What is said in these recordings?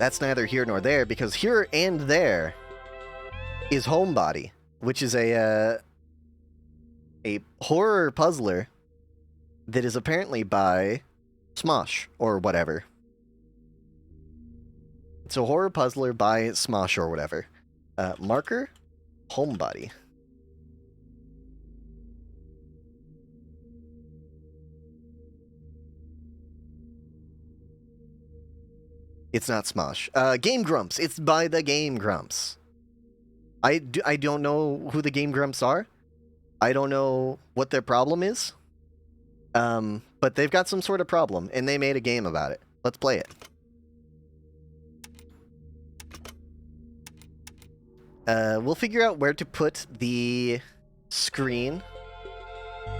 that's neither here nor there, because here and there is Homebody, which is a horror puzzler that is apparently by Smosh, or whatever. It's a horror puzzler by Smosh, or whatever. Marker? Homebody. It's not Smosh. Game Grumps. It's by the Game Grumps. I don't know who the Game Grumps are. I don't know what their problem is. But they've got some sort of problem, and they made a game about it. Let's play it. We'll figure out where to put the screen.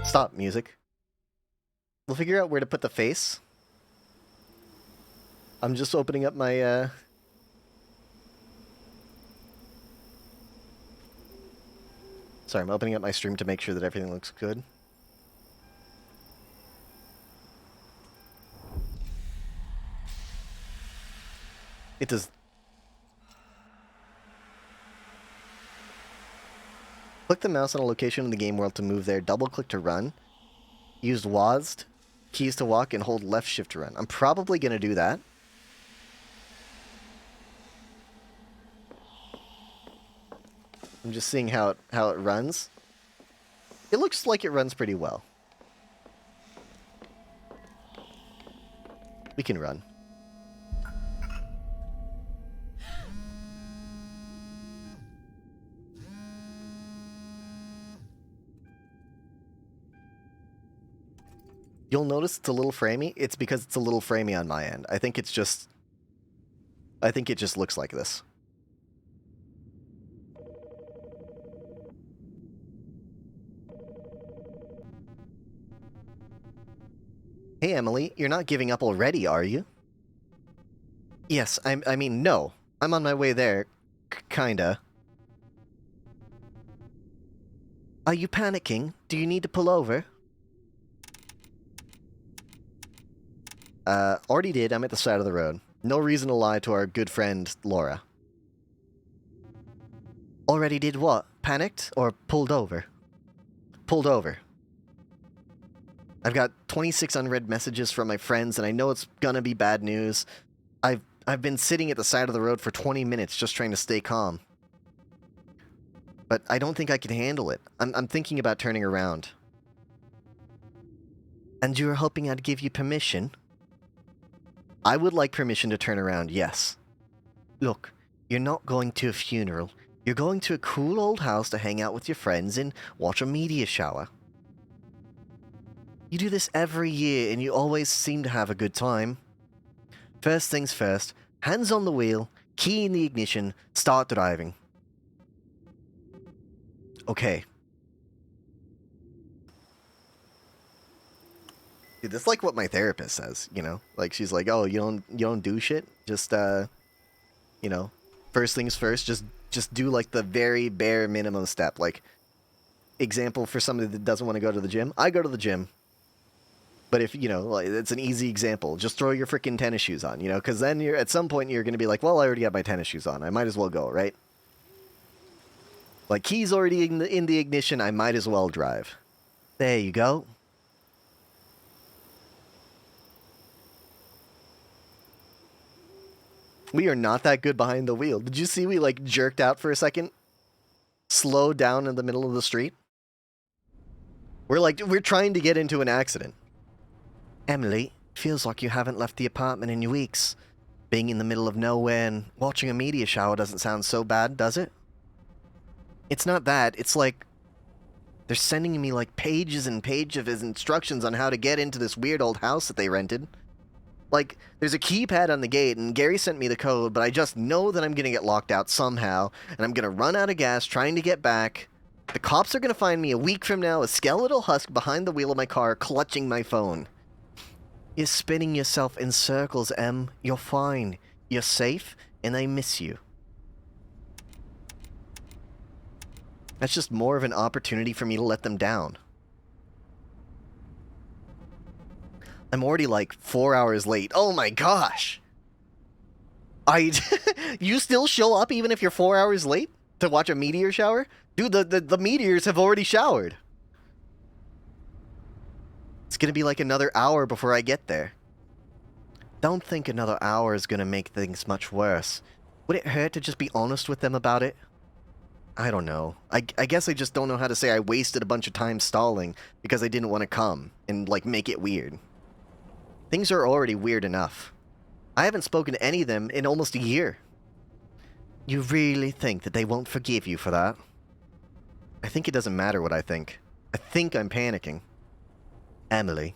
Stop, music. We'll figure out where to put the face. I'm just opening up my, Sorry, I'm opening up my stream to make sure that everything looks good. It does... Click the mouse on a location in the game world to move there. Double-click to run. Use WASD keys to walk and hold left shift to run. I'm probably going to do that. I'm just seeing how it runs. It looks like it runs pretty well. We can run. You'll notice it's a little framey. It's because it's a little framey on my end. I think it just looks like this. Hey, Emily, you're not giving up already, are you? Yes, I mean, no. I'm on my way there. Kinda. Are you panicking? Do you need to pull over? Already did. I'm at the side of the road. No reason to lie to our good friend, Laura. Already did what? Panicked? Or pulled over? Pulled over. I've got 26 unread messages from my friends, and I know it's gonna be bad news. I've been sitting at the side of the road for 20 minutes just trying to stay calm. But I don't think I can handle it. I'm thinking about turning around. And you were hoping I'd give you permission? I would like permission to turn around, yes. Look, you're not going to a funeral. You're going to a cool old house to hang out with your friends and watch a meteor shower. You do this every year and you always seem to have a good time. First things first, hands on the wheel, key in the ignition, start driving. Okay. Dude, that's like what my therapist says, you know? Like, she's like, oh, you don't do shit? Just, you know, first things first, just do, like, the very bare minimum step. Like, example for somebody that doesn't want to go to the gym, I go to the gym. But if, you know, like, it's an easy example. Just throw your freaking tennis shoes on, you know? Because then at some point you're going to be like, well, I already have my tennis shoes on. I might as well go, right? Like, keys already in the ignition, I might as well drive. There you go. We are not that good behind the wheel. Did you see we, like, jerked out for a second? Slowed down in the middle of the street? We're trying to get into an accident. Emily, feels like you haven't left the apartment in weeks. Being in the middle of nowhere and watching a meteor shower doesn't sound so bad, does it? It's not that. It's like they're sending me, like, pages and pages of instructions on how to get into this weird old house that they rented. Like, there's a keypad on the gate, and Gary sent me the code, but I just know that I'm going to get locked out somehow, and I'm going to run out of gas trying to get back. The cops are going to find me a week from now, a skeletal husk behind the wheel of my car, clutching my phone. You're spinning yourself in circles, Em. You're fine. You're safe, and I miss you. That's just more of an opportunity for me to let them down. I'm already like 4 hours late. Oh my gosh! I... You still show up even if you're 4 hours late to watch a meteor shower? Dude, the meteors have already showered. It's gonna be like another hour before I get there. Don't think another hour is gonna make things much worse. Would it hurt to just be honest with them about it? I don't know. I guess I just don't know how to say I wasted a bunch of time stalling because I didn't want to come and, like, make it weird. Things are already weird enough. I haven't spoken to any of them in almost a year. You really think that they won't forgive you for that? I think it doesn't matter what I think. I think I'm panicking. Emily.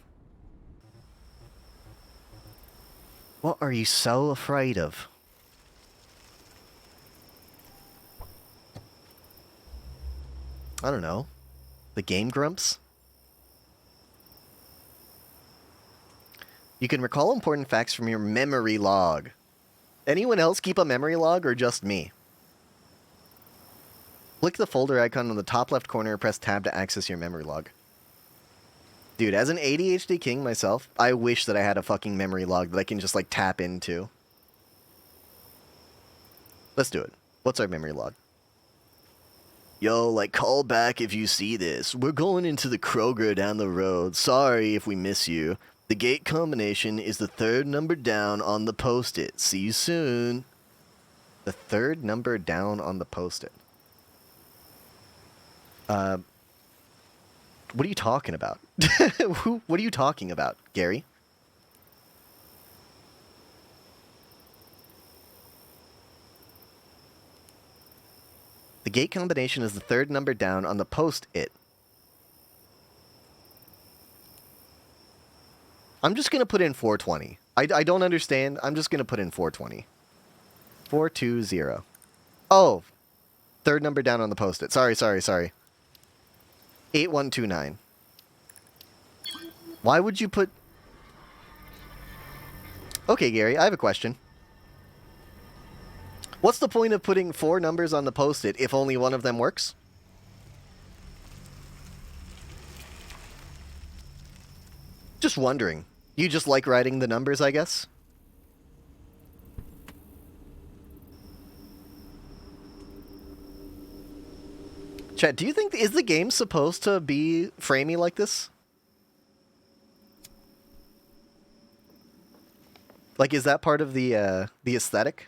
What are you so afraid of? I don't know. The Game Grumps? You can recall important facts from your memory log. Anyone else keep a memory log or just me? Click the folder icon on the top left corner and press tab to access your memory log. Dude, as an ADHD king myself, I wish that I had a fucking memory log that I can just, like, tap into. Let's do it. What's our memory log? Yo, like, call back if you see this. We're going into the Kroger down the road. Sorry if we miss you. The gate combination is the third number down on the post-it. See you soon. The third number down on the post-it. What are you talking about? What are you talking about, Gary? The gate combination is the third number down on the post-it. I'm just going to put in 420. I don't understand. I'm just going to put in 420. 420. Oh, third number down on the post-it. Sorry. 8129. Why would you put... Okay, Gary, I have a question. What's the point of putting 4 numbers on the post-it if only one of them works? Just wondering. You just like writing the numbers, I guess? Chat, do you think... Is the game supposed to be framey like this? Like, is that part of the aesthetic?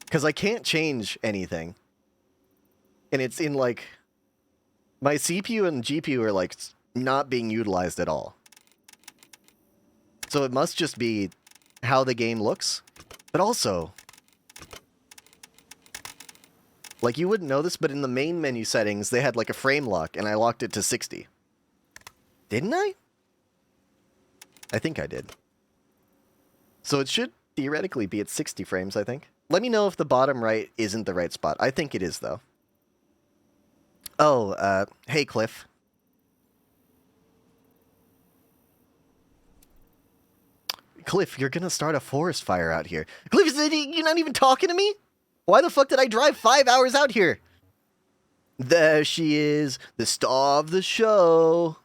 Because I can't change anything. And it's in, like... My CPU and GPU are, like, not being utilized at all. So it must just be how the game looks. But also... Like, you wouldn't know this, but in the main menu settings, they had, like, a frame lock, and I locked it to 60. Didn't I? I think I did. So it should theoretically be at 60 frames, I think. Let me know if the bottom right isn't the right spot. I think it is, though. Oh, hey, Cliff. Cliff, you're gonna start a forest fire out here. Cliff, you're not even talking to me? Why the fuck did I drive 5 hours out here? There she is, the star of the show.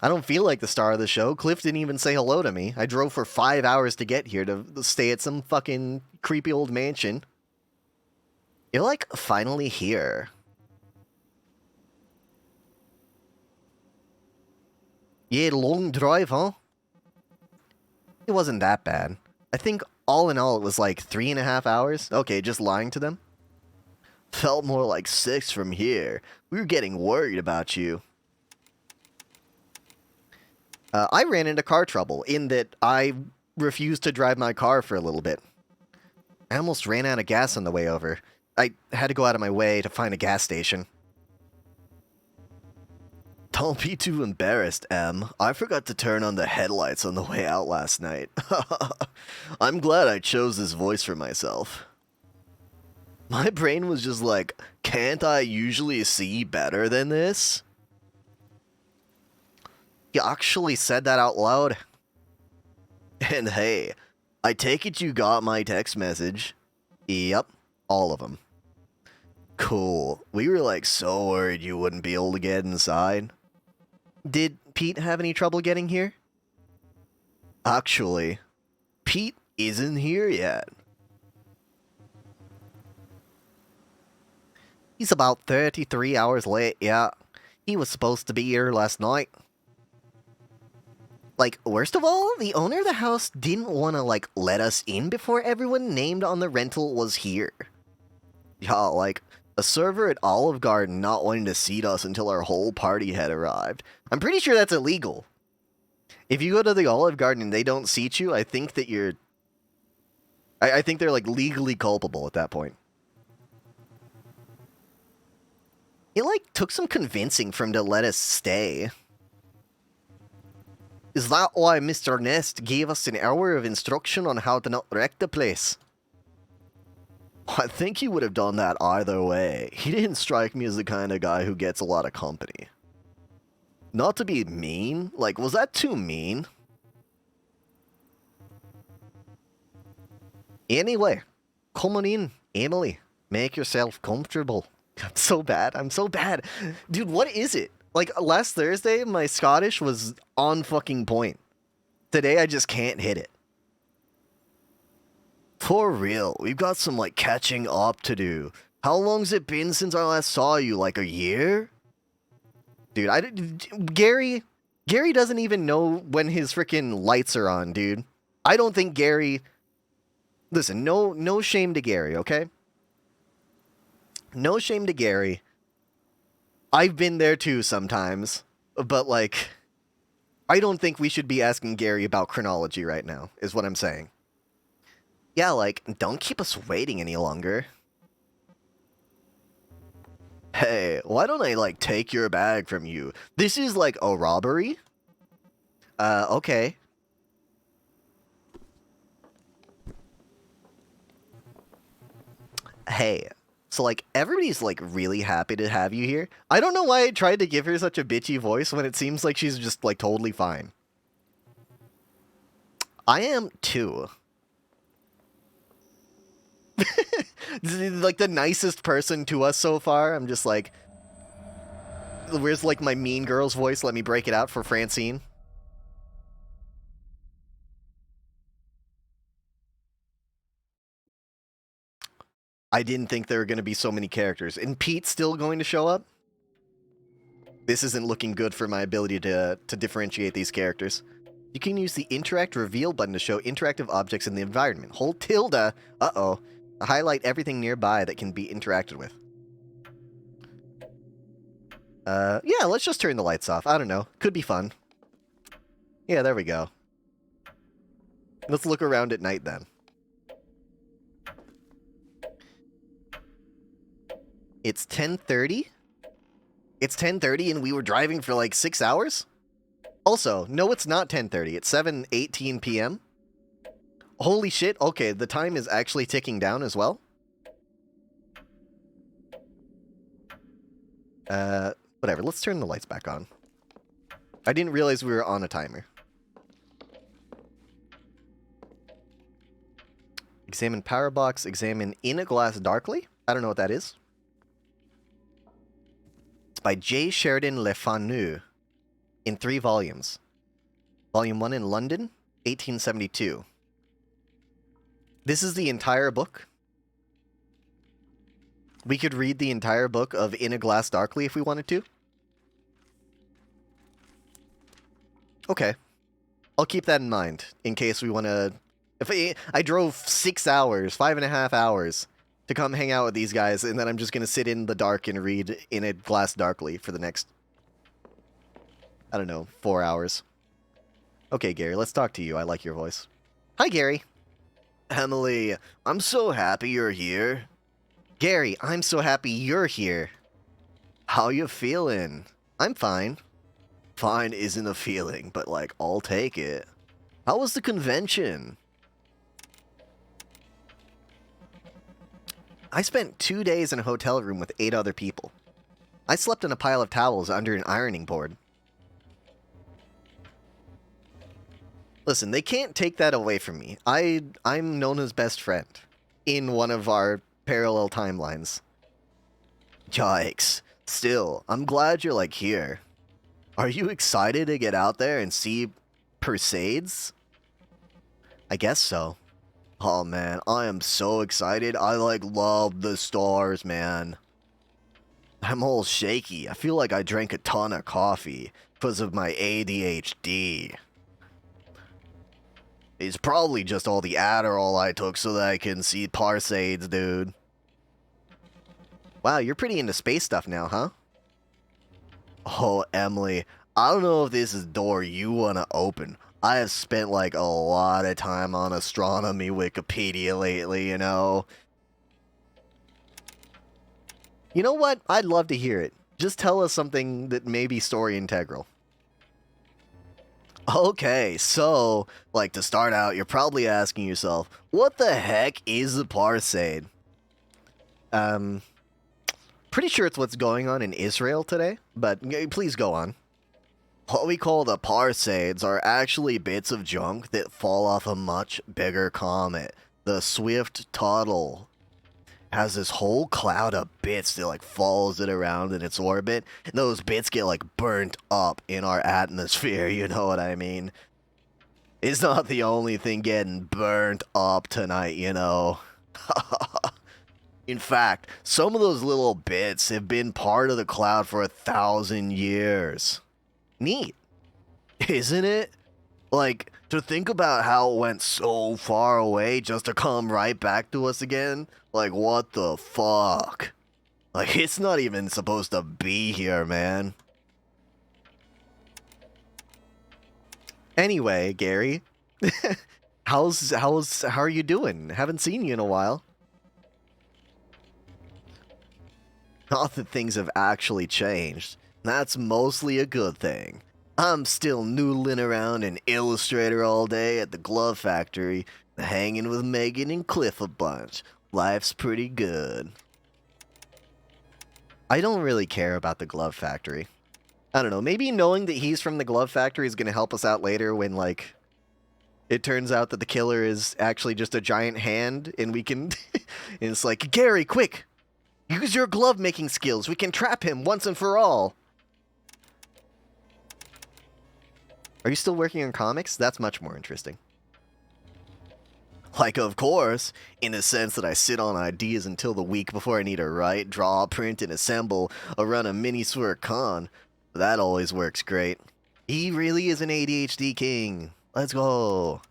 I don't feel like the star of the show. Cliff didn't even say hello to me. I drove for 5 hours to get here to stay at some fucking creepy old mansion. You're, like, finally here. Yeah, long drive, huh? It wasn't that bad. I think all in all it was like 3.5 hours. Okay, just lying to them. Felt more like 6 from here. We were getting worried about you. I ran into car trouble in that I refused to drive my car for a little bit. I almost ran out of gas on the way over. I had to go out of my way to find a gas station. Don't be too embarrassed, Em. I forgot to turn on the headlights on the way out last night. I'm glad I chose this voice for myself. My brain was just like, can't I usually see better than this? You actually said that out loud? And hey, I take it you got my text message. Yep, all of them. Cool. We were like so worried you wouldn't be able to get inside. Did Pete have any trouble getting here? Actually, Pete isn't here yet. He's about 33 hours late, yeah. He was supposed to be here last night. Like, worst of all, the owner of the house didn't want to, like, let us in before everyone named on the rental was here. Yeah, like, a server at Olive Garden not wanting to seat us until our whole party had arrived. I'm pretty sure that's illegal. If you go to the Olive Garden and they don't seat you, I think that you're... I think they're, like, legally culpable at that point. It, like, took some convincing for him to let us stay. Is that why Mr. Nest gave us an hour of instruction on how to not wreck the place? I think he would have done that either way. He didn't strike me as the kind of guy who gets a lot of company. Not to be mean, like, was that too mean? Anyway, come on in, Emily. Make yourself comfortable. I'm so bad. I'm so bad. Dude, what is it? Like, last Thursday, my Scottish was on fucking point. Today, I just can't hit it. For real, we've got some, like, catching up to do. How long's it been since I last saw you? Like, a year? Dude, Gary doesn't even know when his freaking lights are on, dude. I don't think Gary... Listen, no shame to Gary, okay? No shame to Gary. I've been there too sometimes, but, like, I don't think we should be asking Gary about chronology right now, is what I'm saying. Yeah, like, don't keep us waiting any longer. Hey, why don't I, like, take your bag from you? This is, like, a robbery? Okay. Hey, so, like, everybody's, like, really happy to have you here. I don't know why I tried to give her such a bitchy voice when it seems like she's just, like, totally fine. I am, too. Like, the nicest person to us so far. I'm just like... Where's, like, my Mean Girls voice? Let me break it out for Francine. I didn't think there were going to be so many characters. And Pete's still going to show up? This isn't looking good for my ability to differentiate these characters. You can use the Interact Reveal button to show interactive objects in the environment. Hold tilde, uh-oh, to highlight everything nearby that can be interacted with. Yeah, let's just turn the lights off. I don't know. Could be fun. Yeah, there we go. Let's look around at night, then. It's 10:30? It's 10:30 and we were driving for like 6 hours? Also, no, it's not 10:30. It's 7:18 p.m. Holy shit. Okay, the time is actually ticking down as well. Whatever. Let's turn the lights back on. I didn't realize we were on a timer. Examine power box. Examine in a glass darkly. I don't know what that is. It's by J. Sheridan Le Fanu in 3 volumes. Volume 1 in London, 1872. This is the entire book. We could read the entire book of In a Glass Darkly if we wanted to. Okay. I'll keep that in mind in case we want to... If I drove 6 hours, 5.5 hours to come hang out with these guys, and then I'm just going to sit in the dark and read In a Glass Darkly for the next, I don't know, 4 hours. Okay, Gary, let's talk to you. I like your voice. Hi, Gary. Emily, I'm so happy you're here. Gary, I'm so happy you're here. How you feeling? I'm fine. Fine isn't a feeling, but, like, I'll take it. How was the convention? I spent 2 days in a hotel room with 8 other people. I slept in a pile of towels under an ironing board. Listen, they can't take that away from me. I'm Nona's best friend in one of our parallel timelines. Yikes. Still, I'm glad you're, like, here. Are you excited to get out there and see Perseids? I guess so. Oh man, I am so excited. I love the stars, man. I'm all shaky. I feel like I drank a ton of coffee because of my ADHD. It's probably just all the Adderall I took so that I can see Perseids, dude. Wow, you're pretty into space stuff now, huh? Oh, Emily, I don't know if this is a door you want to open. I have spent a lot of time on astronomy Wikipedia lately, you know. You know what? I'd love to hear it. Just tell us something that may be story integral. Okay, so, to start out, you're probably asking yourself, what the heck is a Perseid? Pretty sure it's what's going on in Israel today, but please go on. What we call the Perseids are actually bits of junk that fall off a much bigger comet. The Swift Tuttle has this whole cloud of bits that follows it around in its orbit. And those bits get burnt up in our atmosphere, you know what I mean? It's not the only thing getting burnt up tonight, you know. In fact, some of those little bits have been part of the cloud for 1,000 years. Neat, isn't it? To think about how it went so far away just to come right back to us again? What the fuck? It's not even supposed to be here, man. Anyway, Gary, how are you doing? Haven't seen you in a while. Not that things have actually changed. That's mostly a good thing. I'm still noodling around in Illustrator all day at the glove factory, hanging with Megan and Cliff a bunch. Life's pretty good. I don't really care about the glove factory. I don't know, maybe knowing that he's from the glove factory is going to help us out later when, it turns out that the killer is actually just a giant hand, and we can... and it's Gary, quick! Use your glove-making skills. We can trap him once and for all. Are you still working on comics? That's much more interesting. Of course, in the sense that I sit on ideas until the week before I need to write, draw, print, and assemble or run a mini-swerve con. That always works great. He really is an ADHD king. Let's go.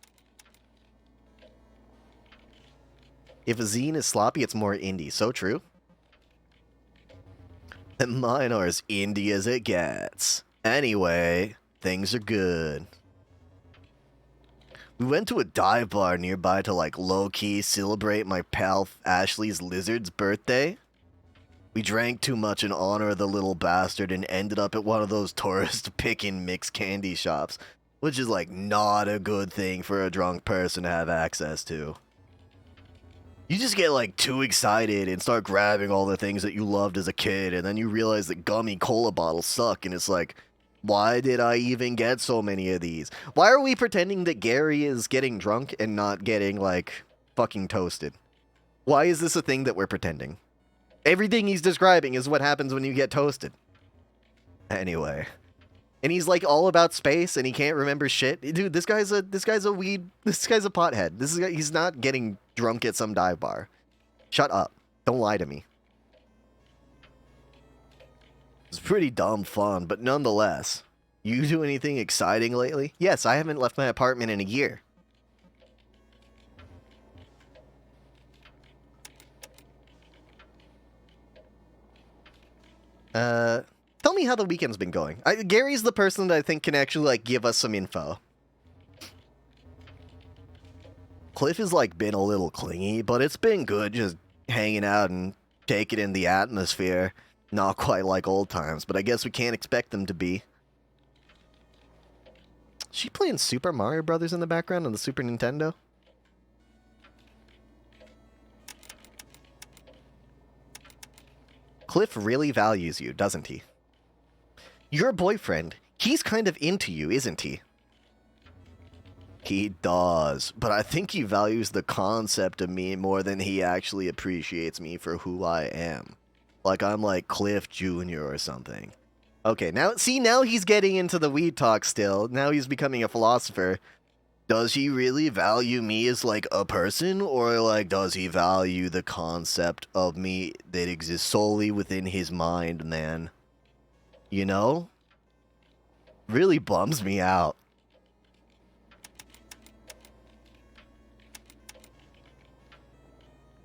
If a zine is sloppy, it's more indie. So true. And mine are as indie as it gets. Anyway, things are good. We went to a dive bar nearby to low-key celebrate my pal Ashley's lizard's birthday. We drank too much in honor of the little bastard and ended up at one of those tourist-picking mixed candy shops, which is not a good thing for a drunk person to have access to. You just get too excited and start grabbing all the things that you loved as a kid, and then you realize that gummy cola bottles suck, and it's why did I even get so many of these? Why are we pretending that Gary is getting drunk and not getting, fucking toasted? Why is this a thing that we're pretending? Everything he's describing is what happens when you get toasted. Anyway. And he's all about space and he can't remember shit. Dude, this guy's a pothead. He's not getting drunk at some dive bar. Shut up. Don't lie to me. It's pretty dumb fun, but nonetheless. You do anything exciting lately? Yes, I haven't left my apartment in a year. Tell me how the weekend's been going. Gary's the person that I think can actually, give us some info. Cliff has, been a little clingy, but it's been good just hanging out and taking in the atmosphere. Not quite like old times, but I guess we can't expect them to be. Is she playing Super Mario Brothers in the background on the Super Nintendo? Cliff really values you, doesn't he? Your boyfriend, he's kind of into you, isn't he? He does, but I think he values the concept of me more than he actually appreciates me for who I am. I'm Cliff Jr. or something. Okay, now he's getting into the weed talk still. Now he's becoming a philosopher. Does he really value me as like a person, or like does he value the concept of me that exists solely within his mind, man? You know? Really bums me out.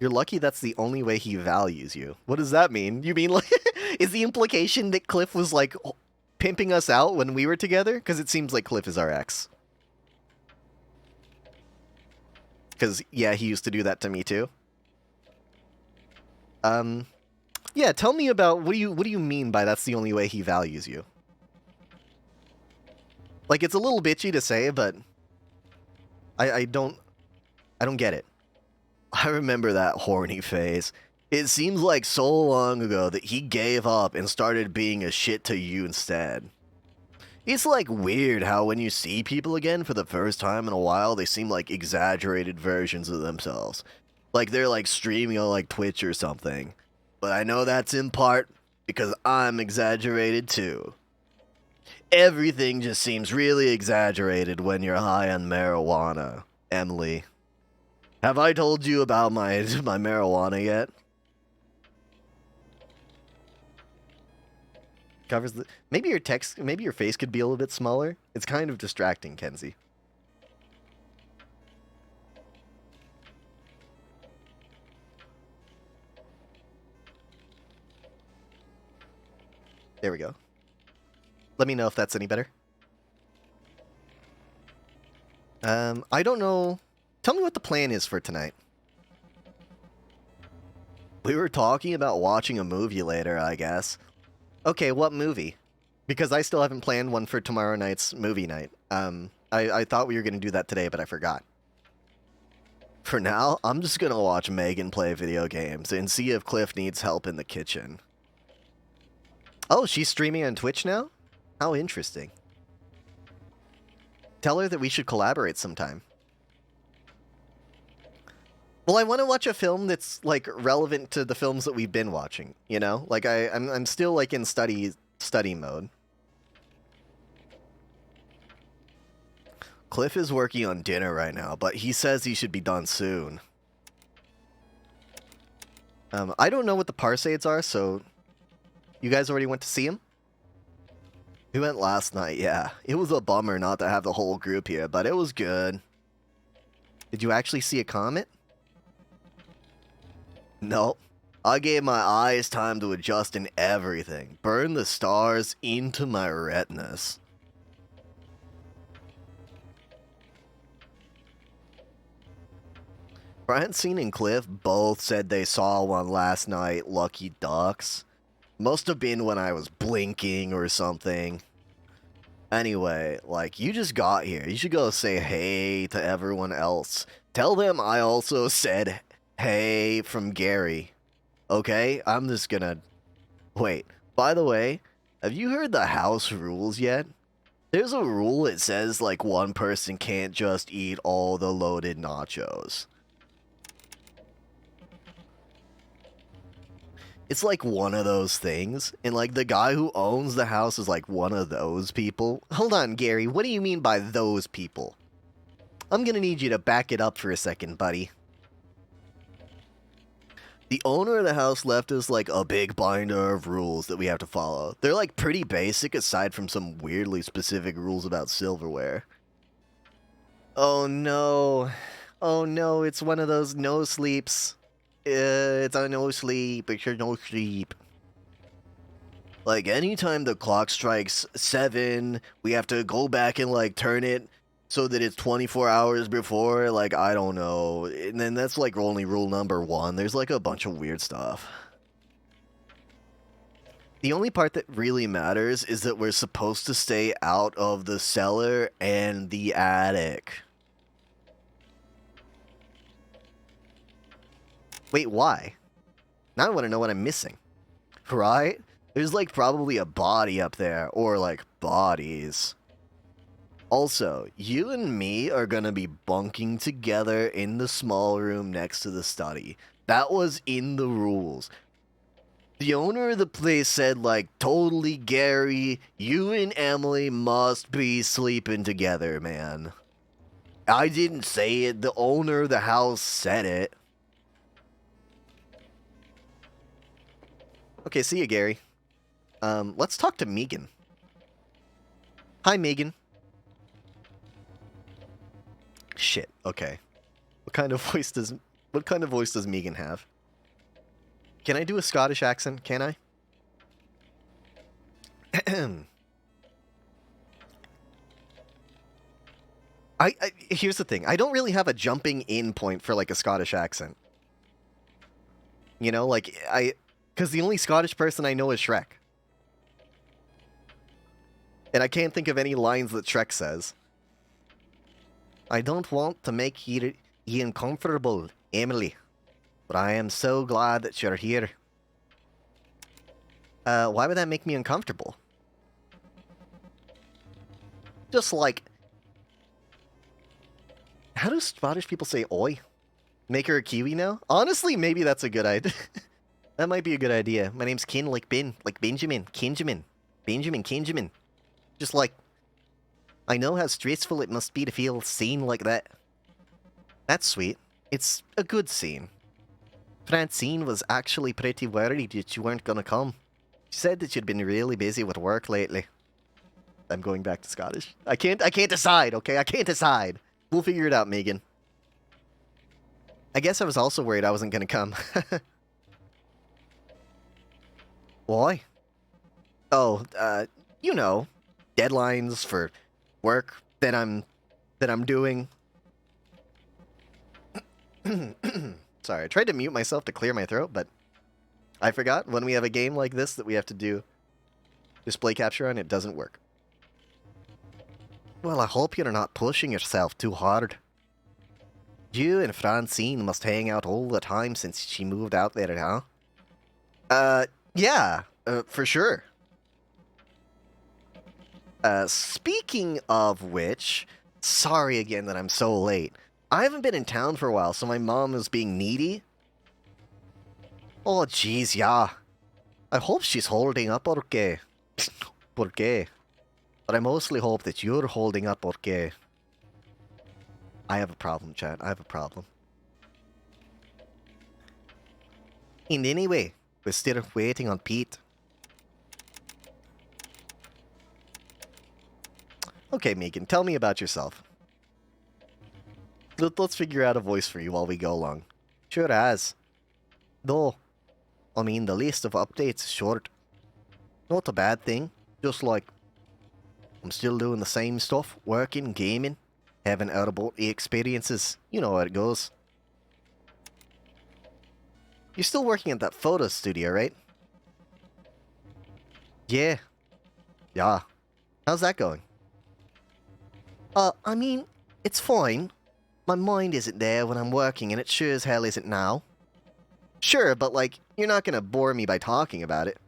You're lucky that's the only way he values you. What does that mean? You mean like is the implication that Cliff was like pimping us out when we were together? Because it seems like Cliff is our ex. Because yeah, he used to do that to me too. Yeah, tell me about what do you mean by that's the only way he values you? Like it's a little bitchy to say, but I don't get it. I remember that horny phase. It seems like so long ago that he gave up and started being a shit to you instead. It's like weird how when you see people again for the first time in a while, they seem like exaggerated versions of themselves. Like they're like streaming on like Twitch or something. But I know that's in part because I'm exaggerated too. Everything just seems really exaggerated when you're high on marijuana, Emily. Have I told you about my marijuana yet? Covers the maybe your face could be a little bit smaller. It's kind of distracting, Kenzie. There we go. Let me know if that's any better. I don't know. Tell me what the plan is for tonight. We were talking about watching a movie later, I guess. Okay, what movie? Because I still haven't planned one for tomorrow night's movie night. I thought we were going to do that today, but I forgot. For now, I'm just going to watch Megan play video games and see if Cliff needs help in the kitchen. Oh, she's streaming on Twitch now? How interesting. Tell her that we should collaborate sometime. Well, I want to watch a film that's, like, relevant to the films that we've been watching, you know? Like, I'm still, like, in study mode. Cliff is working on dinner right now, but he says he should be done soon. I don't know what the Parsades are, so... You guys already went to see him? We went last night, yeah. It was a bummer not to have the whole group here, but it was good. Did you actually see a comet? Nope. I gave my eyes time to adjust in everything. Burn the stars into my retinas. Francine and Cliff both said they saw one last night, lucky ducks. Must have been when I was blinking or something. Anyway, like, you just got here. You should go say hey to everyone else. Tell them I also said hey from Gary. Okay? I'm just gonna... Wait, by the way, have you heard the house rules yet? There's a rule that says, like, one person can't just eat all the loaded nachos. It's like one of those things, and like the guy who owns the house is like one of those people. Hold on, Gary, what do you mean by those people? I'm gonna need you to back it up for a second, buddy. The owner of the house left us like a big binder of rules that we have to follow. They're like pretty basic aside from some weirdly specific rules about silverware. Oh no. Oh no, it's one of those no sleeps. It's a no sleep. It's your no sleep. Like, anytime the clock strikes 7, we have to go back and, like, turn it so that it's 24 hours before. Like, I don't know. And then that's, like, only rule number 1. There's, like, a bunch of weird stuff. The only part that really matters is that we're supposed to stay out of the cellar and the attic. Wait, why? Now I want to know what I'm missing. Right? There's like probably a body up there, or like bodies. Also, you and me are gonna be bunking together in the small room next to the study. That was in the rules. The owner of the place said, like, totally, Gary, you and Emily must be sleeping together, man. I didn't say it. The owner of the house said it. Okay, see you, Gary. Let's talk to Megan. Hi, Megan. Shit, okay. What kind of voice does Megan have? Can I do a Scottish accent? Can I? Here's the thing. I don't really have a jumping in point for like a Scottish accent. You know, like because the only Scottish person I know is Shrek. And I can't think of any lines that Shrek says. I don't want to make you uncomfortable, Emily, but I am so glad that you're here. Why would that make me uncomfortable? Just like... How do Scottish people say oi? Make her a Kiwi now? Honestly, maybe that's a good idea. That might be a good idea. My name's Ken, like Ben, like Benjamin, Kenjamin. Benjamin, Kenjamin. Just like... I know how stressful it must be to feel seen like that. That's sweet. It's a good scene. Francine was actually pretty worried that you weren't gonna come. She said that you'd been really busy with work lately. I'm going back to Scottish. I can't decide, okay? I can't decide. We'll figure it out, Megan. I guess I was also worried I wasn't gonna come. Why? Oh, you know, deadlines for work that I'm doing. Sorry, I tried to mute myself to clear my throat, but I forgot when we have a game like this that we have to do display capture on, it doesn't work. Well, I hope you're not pushing yourself too hard. You and Francine must hang out all the time since she moved out there, huh? Yeah, for sure. Speaking of which, sorry again that I'm so late. I haven't been in town for a while, so my mom is being needy. Oh, jeez, yeah. I hope she's holding up okay. Porque. But I mostly hope that you're holding up okay. I have a problem, chat. I have a problem. And anyway, we're still waiting on Pete. Okay, Megan, tell me about yourself. Let's figure out a voice for you while we go along. Sure as. Though, I mean, the list of updates is short. Not a bad thing. Just like, I'm still doing the same stuff. Working, gaming, having out-of-body experiences. You know how it goes. You're still working at that photo studio, right? Yeah. Yeah. How's that going? I mean, it's fine. My mind isn't there when I'm working, and it sure as hell isn't now. Sure, but like, you're not gonna bore me by talking about it.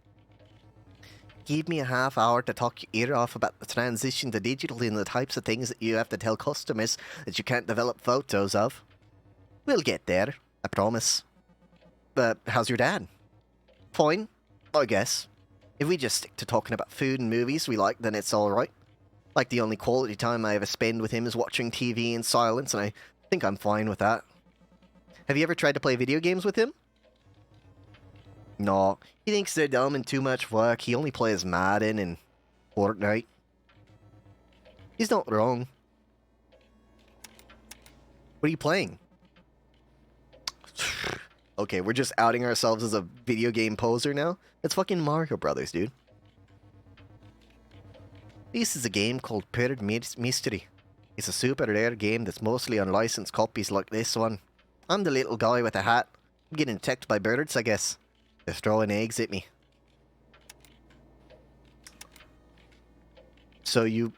Give me a half hour to talk your ear off about the transition to digital and the types of things that you have to tell customers that you can't develop photos of. We'll get there, I promise. But how's your dad? Fine, I guess. If we just stick to talking about food and movies we like, then it's alright. Like, the only quality time I ever spend with him is watching TV in silence, and I think I'm fine with that. Have you ever tried to play video games with him? No, he thinks they're dumb and too much work. He only plays Madden and Fortnite. He's not wrong. What are you playing? Okay, we're just outing ourselves as a video game poser now? It's fucking Mario Brothers, dude. This is a game called Paired Mystery. It's a super rare game that's mostly on licensed copies like this one. I'm the little guy with a hat. I'm getting attacked by birds, I guess. They're throwing eggs at me. So you...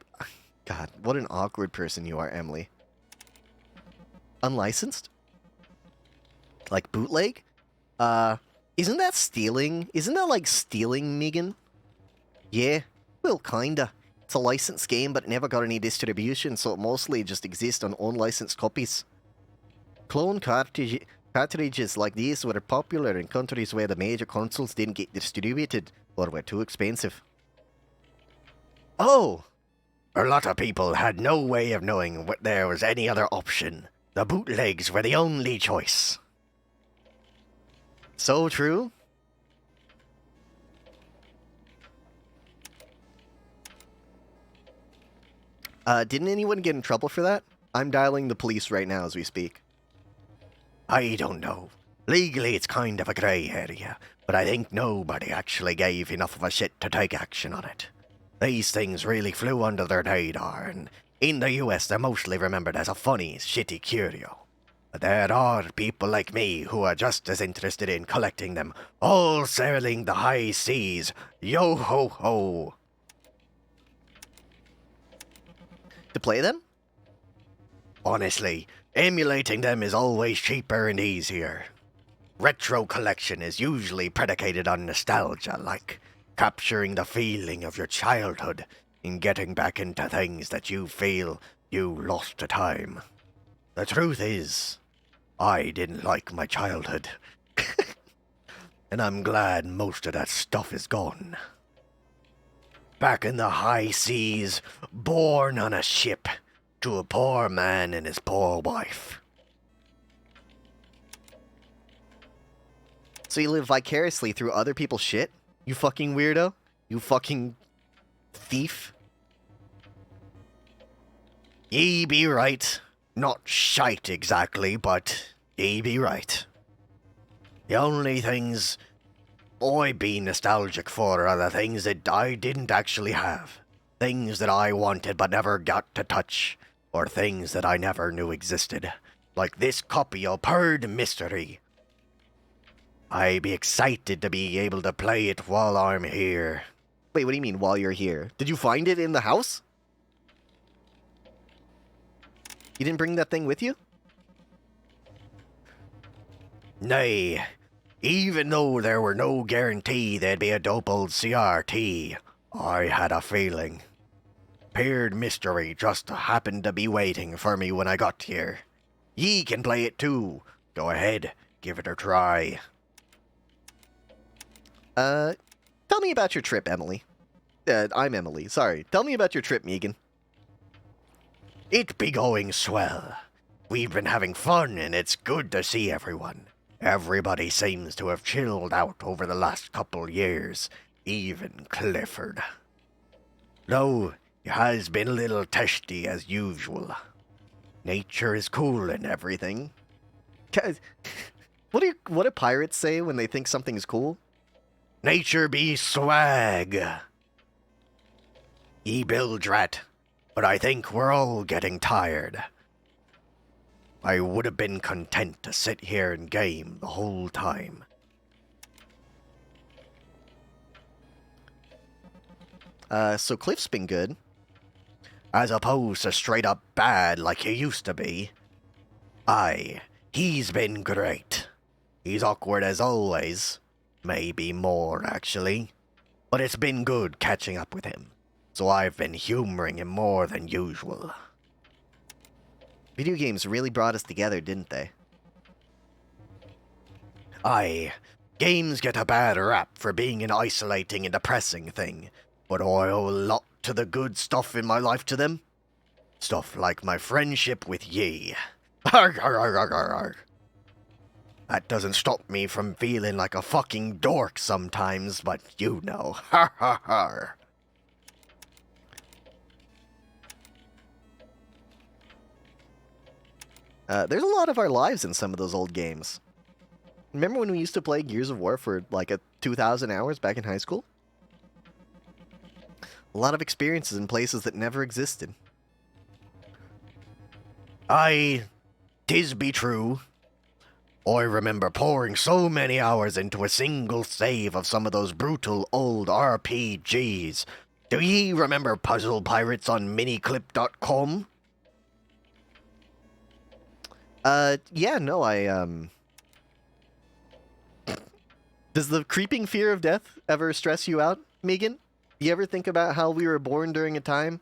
God, what an awkward person you are, Emily. Unlicensed? Like bootleg? Isn't that stealing? Isn't that like stealing, Megan? Yeah, well, kinda. It's a licensed game, but it never got any distribution, so it mostly just exists on unlicensed copies. Clone Cartridges like these were popular in countries where the major consoles didn't get distributed or were too expensive. Oh! A lot of people had no way of knowing what there was any other option. The bootlegs were the only choice. So true. Didn't anyone get in trouble for that? I'm dialing the police right now as we speak. I don't know. Legally, it's kind of a grey area, but I think nobody actually gave enough of a shit to take action on it. These things really flew under their radar, and in the US they're mostly remembered as a funny, shitty curio. But there are people like me who are just as interested in collecting them, all sailing the high seas. Yo ho ho! To play them? Honestly, emulating them is always cheaper and easier. Retro collection is usually predicated on nostalgia, like capturing the feeling of your childhood and getting back into things that you feel you lost to time. The truth is, I didn't like my childhood. And I'm glad most of that stuff is gone. Back in the high seas, born on a ship, to a poor man and his poor wife. So you live vicariously through other people's shit? You fucking weirdo? You fucking thief? Ye be right. Not shite exactly, but ye be right. The only things I be nostalgic for are the things that I didn't actually have. Things that I wanted but never got to touch. Or things that I never knew existed. Like this copy of Purd Mystery. I be excited to be able to play it while I'm here. Wait, what do you mean, while you're here? Did you find it in the house? You didn't bring that thing with you? Nay. Even though there were no guarantee there'd be a dope old CRT, I had a feeling. Paired Mystery just happened to be waiting for me when I got here. Ye can play it too. Go ahead, give it a try. Tell me about your trip, Emily. I'm Emily, sorry. Tell me about your trip, Megan. It be going swell. We've been having fun and it's good to see everyone. Everybody seems to have chilled out over the last couple years. Even Clifford. Though, it has been a little testy as usual. Nature is cool and everything. What do pirates say when they think something's cool? Nature be swag. Ye bilge rat, but I think we're all getting tired. I would have been content to sit here and game the whole time. So Cliff's been good. As opposed to straight up bad like he used to be. Aye, he's been great. He's awkward as always. Maybe more, actually. But it's been good catching up with him. So I've been humoring him more than usual. Video games really brought us together, didn't they? Aye, games get a bad rap for being an isolating and depressing thing. But I owe a lot to the good stuff in my life to them. Stuff like my friendship with ye. Arg, arg, arg, arg, arg, arg. That doesn't stop me from feeling like a fucking dork sometimes, but you know. Har har har. There's a lot of our lives in some of those old games. Remember when we used to play Gears of War for like 2,000 hours back in high school? A lot of experiences in places that never existed. Aye, 'tis be true. I remember pouring so many hours into a single save of some of those brutal old RPGs. Do ye remember Puzzle Pirates on miniclip.com? Yeah, no, Does the creeping fear of death ever stress you out, Megan? You ever think about how we were born during a time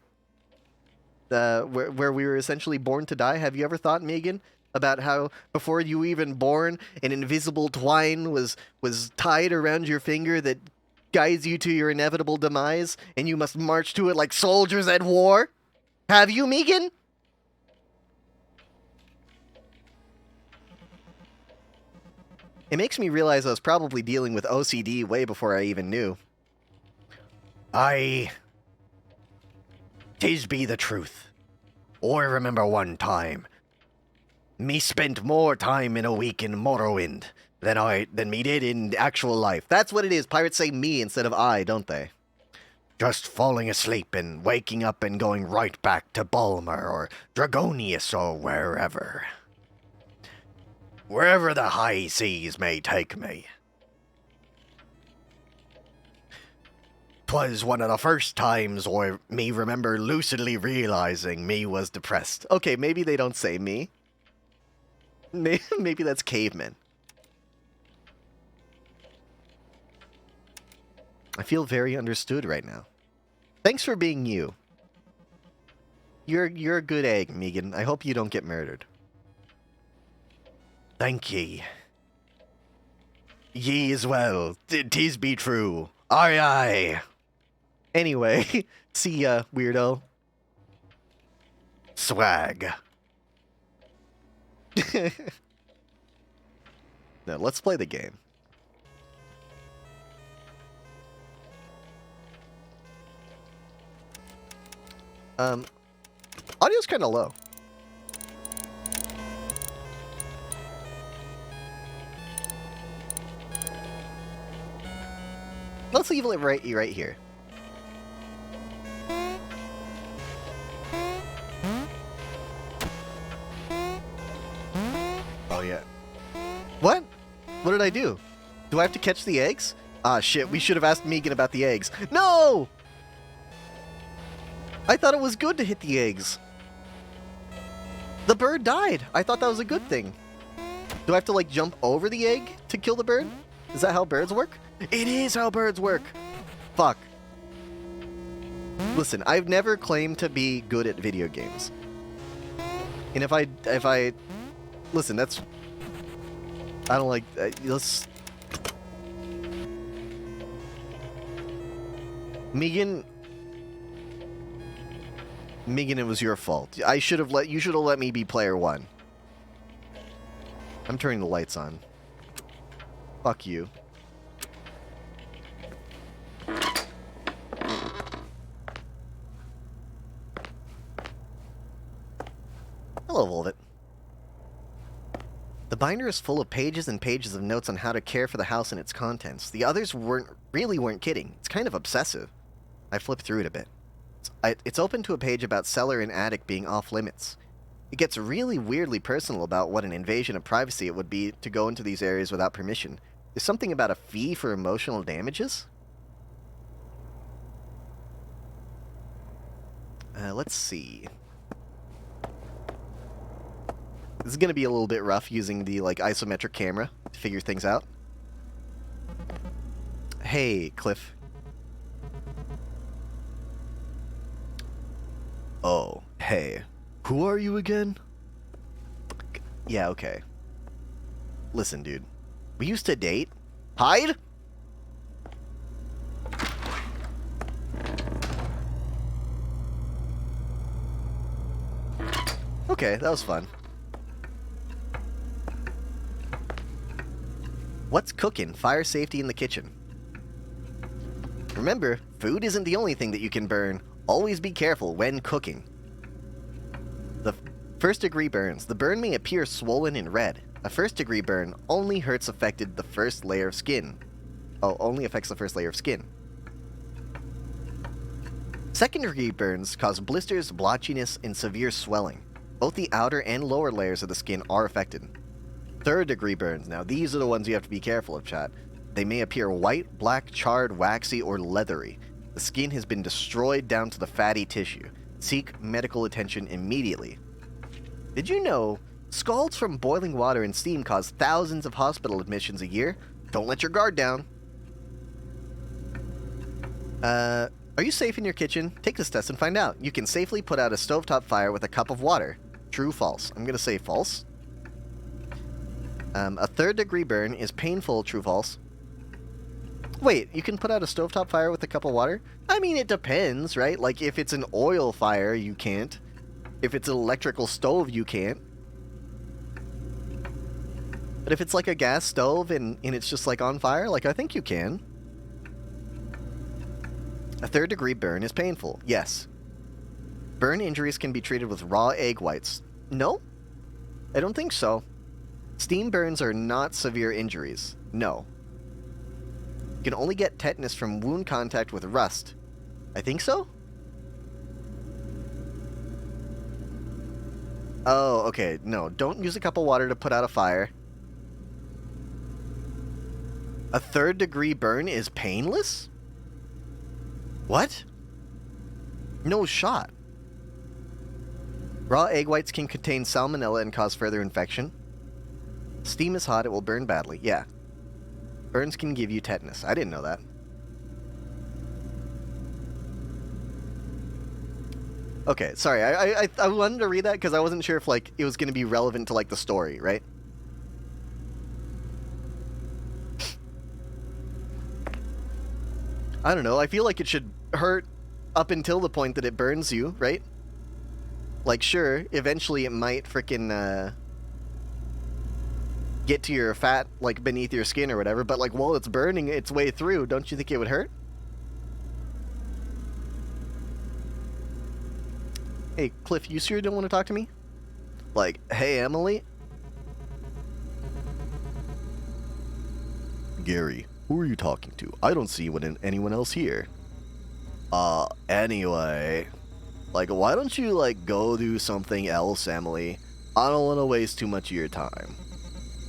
where we were essentially born to die? Have you ever thought, Megan, about how before you were even born, an invisible twine was tied around your finger that guides you to your inevitable demise, and you must march to it like soldiers at war? Have you, Megan? It makes me realize I was probably dealing with OCD way before I even knew. Tis be the truth. I remember one time, me spent more time in a week in Morrowind than me did in actual life. That's what it is. Pirates say me instead of I, don't they? Just falling asleep and waking up and going right back to Bulmer or Dragonius or wherever. Wherever the high seas may take me. 'Twas one of the first times me remember lucidly realizing me was depressed. Okay, maybe they don't say me. Maybe that's cavemen. I feel very understood right now. Thanks for being you. You're a good egg, Megan. I hope you don't get murdered. Thank ye. Ye as well. Tis be true. Aye, aye. Anyway, see ya, weirdo. Swag. Now, let's play the game. Audio's kind of low. Let's leave it right here. Oh, yeah. What? What did I do? Do I have to catch the eggs? Ah, shit, we should have asked Megan about the eggs. No! I thought it was good to hit the eggs. The bird died. I thought that was a good thing. Do I have to, like, jump over the egg to kill the bird? Is that how birds work? It is how birds work. Fuck. Listen, I've never claimed to be good at video games. And if I... Listen, that's... I don't like... let's... Megan, it was your fault. You should have let me be player one. I'm turning the lights on. Fuck you. Hello, Volvit. The binder is full of pages and pages of notes on how to care for the house and its contents. The others weren't kidding. It's kind of obsessive. I flipped through it a bit. It's open to a page about cellar and attic being off limits. It gets really weirdly personal about what an invasion of privacy it would be to go into these areas without permission. There's something about a fee for emotional damages? Let's see. This is going to be a little bit rough using the, like, isometric camera to figure things out. Hey, Cliff. Oh, hey. Who are you again? Yeah, okay. Listen, dude. We used to date. Hide? Okay, that was fun. What's cooking? Fire safety in the kitchen. Remember, food isn't the only thing that you can burn. Always be careful when cooking. The first-degree burns. The burn may appear swollen and red. A first-degree burn only affects the first layer of skin. Second-degree burns cause blisters, blotchiness, and severe swelling. Both the outer and lower layers of the skin are affected. Third-degree burns. Now, these are the ones you have to be careful of, chat. They may appear white, black, charred, waxy, or leathery. The skin has been destroyed down to the fatty tissue. Seek medical attention immediately. Did you know scalds from boiling water and steam cause thousands of hospital admissions a year? Don't let your guard down. Are you safe in your kitchen? Take this test and find out. You can safely put out a stovetop fire with a cup of water. True, false? I'm gonna say false. A third-degree burn is painful, true false. Wait, you can put out a stovetop fire with a cup of water? I mean, it depends, right? Like, if it's an oil fire, you can't. If it's an electrical stove, you can't. But if it's like a gas stove and it's just like on fire, like, I think you can. A third-degree burn is painful, yes. Burn injuries can be treated with raw egg whites. No? I don't think so. Steam burns are not severe injuries. No. You can only get tetanus from wound contact with rust. I think so? Oh, okay. No, don't use a cup of water to put out a fire. A third-degree burn is painless? What? No shot. Raw egg whites can contain salmonella and cause further infection. Steam is hot, it will burn badly. Yeah. Burns can give you tetanus. I didn't know that. Okay, sorry. I wanted to read that because I wasn't sure if, like, it was going to be relevant to, like, the story, right? I don't know. I feel like it should hurt up until the point that it burns you, right? Like, sure, eventually it might frickin', get to your fat, like, beneath your skin or whatever, but, like, while it's burning its way through, don't you think it would hurt? Hey, Cliff, you sure don't want to talk to me? Like, hey, Emily? Gary, who are you talking to? I don't see anyone else here. Anyway. Like, why don't you, like, go do something else, Emily? I don't want to waste too much of your time.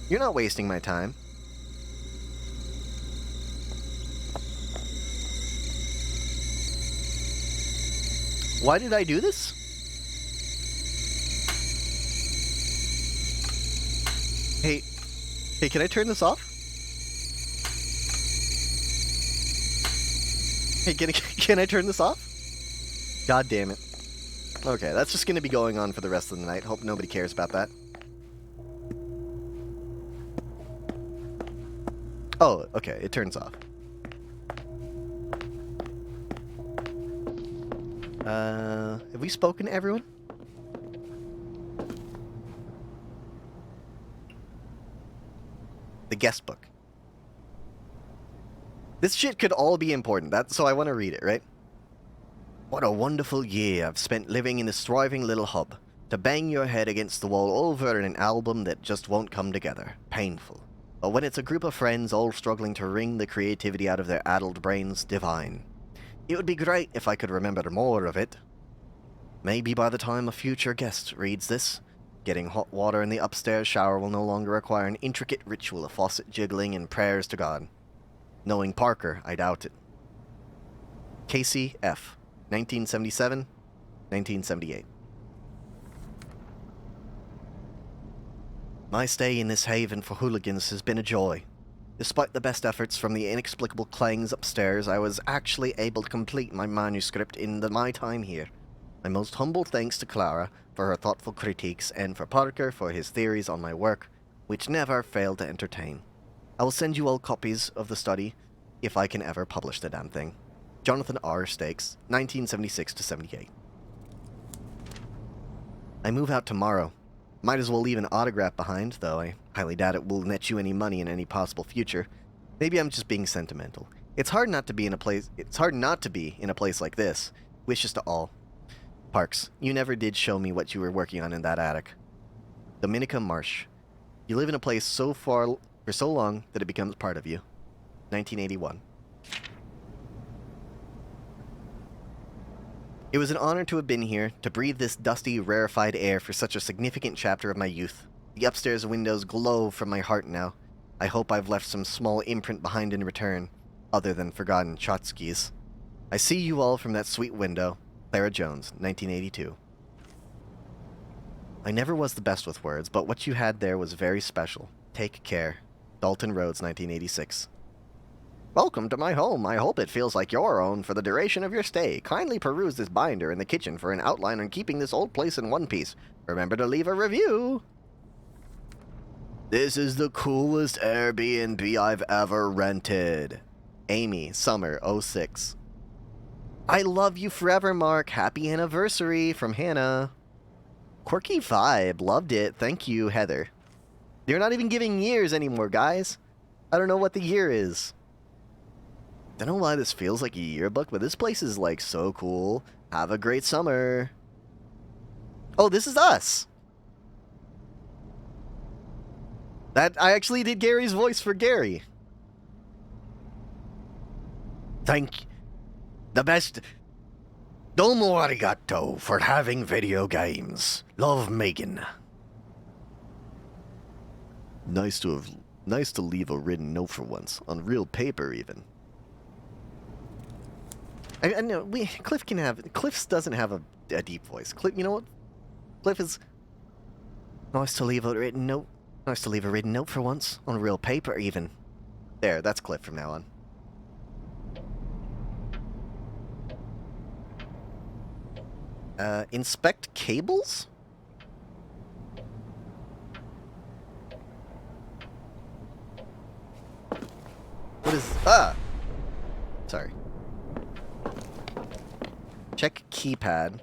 You're not wasting my time. Why did I do this? Hey, can I turn this off? Hey, can I turn this off? God damn it. Okay, that's just gonna be going on for the rest of the night. Hope nobody cares about that. Oh, okay, it turns off. Have we spoken to everyone? The guest book. This shit could all be important, so I want to read it, right? What a wonderful year I've spent living in this thriving little hub. To bang your head against the wall over an album that just won't come together. Painful. But when it's a group of friends all struggling to wring the creativity out of their addled brains, divine. It would be great if I could remember more of it. Maybe by the time a future guest reads this, getting hot water in the upstairs shower will no longer require an intricate ritual of faucet jiggling and prayers to God. Knowing Parker, I doubt it. Casey F. 1977, 1978. My stay in this haven for hooligans has been a joy. Despite the best efforts from the inexplicable clangs upstairs, I was actually able to complete my manuscript in my time here. My most humble thanks to Clara for her thoughtful critiques and for Parker for his theories on my work, which never failed to entertain. I will send you all copies of the study if I can ever publish the damn thing. Jonathan R. Stakes, 1976 to 78. I move out tomorrow. Might as well leave an autograph behind, though I highly doubt it will net you any money in any possible future. Maybe I'm just being sentimental. It's hard not to be in a place like this. Wishes to all. Parks, you never did show me what you were working on in that attic. Dominica Marsh. You live in a place so far for so long that it becomes part of you. 1981. It was an honor to have been here, to breathe this dusty, rarefied air for such a significant chapter of my youth. The upstairs windows glow from my heart now. I hope I've left some small imprint behind in return, other than forgotten tchotchkes. I see you all from that sweet window. Clara Jones, 1982. I never was the best with words, but what you had there was very special. Take care. Dalton Rhodes, 1986. Welcome to my home. I hope it feels like your own for the duration of your stay. Kindly peruse this binder in the kitchen for an outline on keeping this old place in one piece. Remember to leave a review. This is the coolest Airbnb I've ever rented. Amy, summer, 06. I love you forever, Mark. Happy anniversary from Hannah. Quirky vibe. Loved it. Thank you, Heather. You're not even giving years anymore, guys. I don't know what the year is. Don't know why this feels like a yearbook, but this place is like so cool. Have a great summer. Oh, this is us. I actually did Gary's voice for Gary. Thank you. The best. Domo arigato for having video games. Love, Megan. Nice to leave a written note for once, on real paper even. I know Cliff doesn't have a deep voice. Cliff, you know what? Cliff is nice to leave a written note. Nice to leave a written note for once, on real paper even. There, that's Cliff from now on. Inspect cables? What is... Sorry. Check keypad.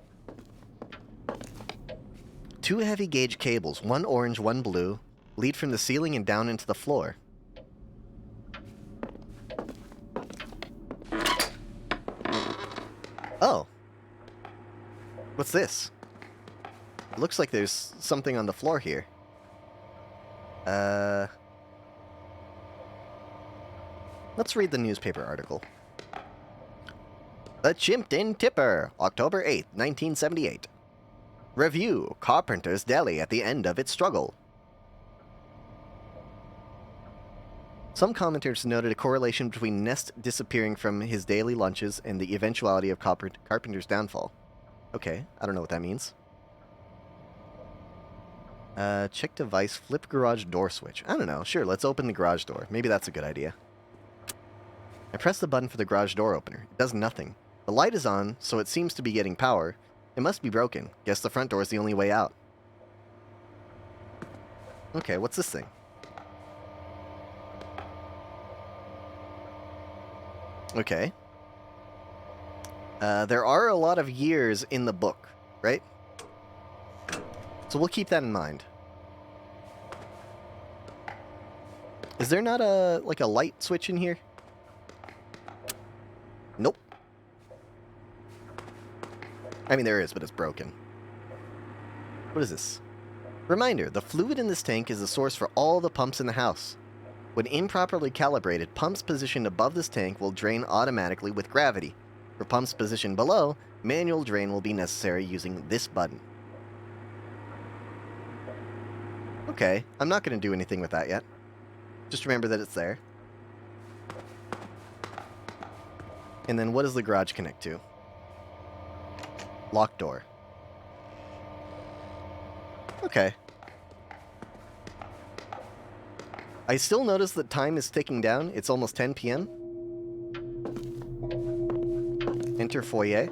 2 heavy gauge cables, 1 orange, 1 blue, lead from the ceiling and down into the floor. Oh. What's this? It looks like there's something on the floor here. Let's read the newspaper article. The Chimpton Tipper, October 8th, 1978. Review, Carpenter's Deli at the end of its struggle. Some commenters noted a correlation between Nest disappearing from his daily lunches and the eventuality of Carpenter's downfall. Okay, I don't know what that means. Check device, flip garage door switch. I don't know. Sure, let's open the garage door. Maybe that's a good idea. I press the button for the garage door opener. It does nothing. The light is on, so it seems to be getting power. It must be broken. Guess the front door is the only way out. Okay, what's this thing? Okay. There are a lot of years in the book, right? So we'll keep that in mind. Is there not a light switch in here? Nope. I mean, there is, but it's broken. What is this? Reminder, the fluid in this tank is the source for all the pumps in the house. When improperly calibrated, pumps positioned above this tank will drain automatically with gravity. For pumps positioned below, manual drain will be necessary using this button. Okay, I'm not going to do anything with that yet. Just remember that it's there. And then what does the garage connect to? Locked door. Okay. I still notice that time is ticking down. It's almost 10 p.m. Enter foyer.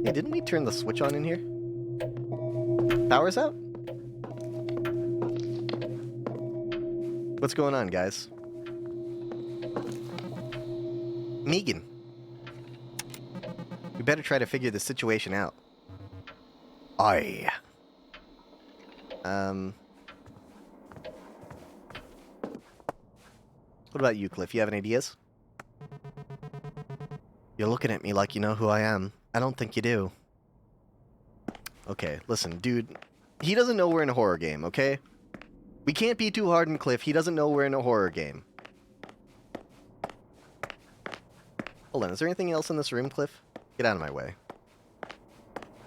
Hey, didn't we turn the switch on in here? Power's out? What's going on, guys? Megan. We better try to figure the situation out. Aye. What about you, Cliff? You have any ideas? You're looking at me like you know who I am. I don't think you do. Okay, listen, dude. He doesn't know we're in a horror game, okay? We can't be too hard on Cliff. He doesn't know we're in a horror game. Hold on, is there anything else in this room, Cliff? Get out of my way.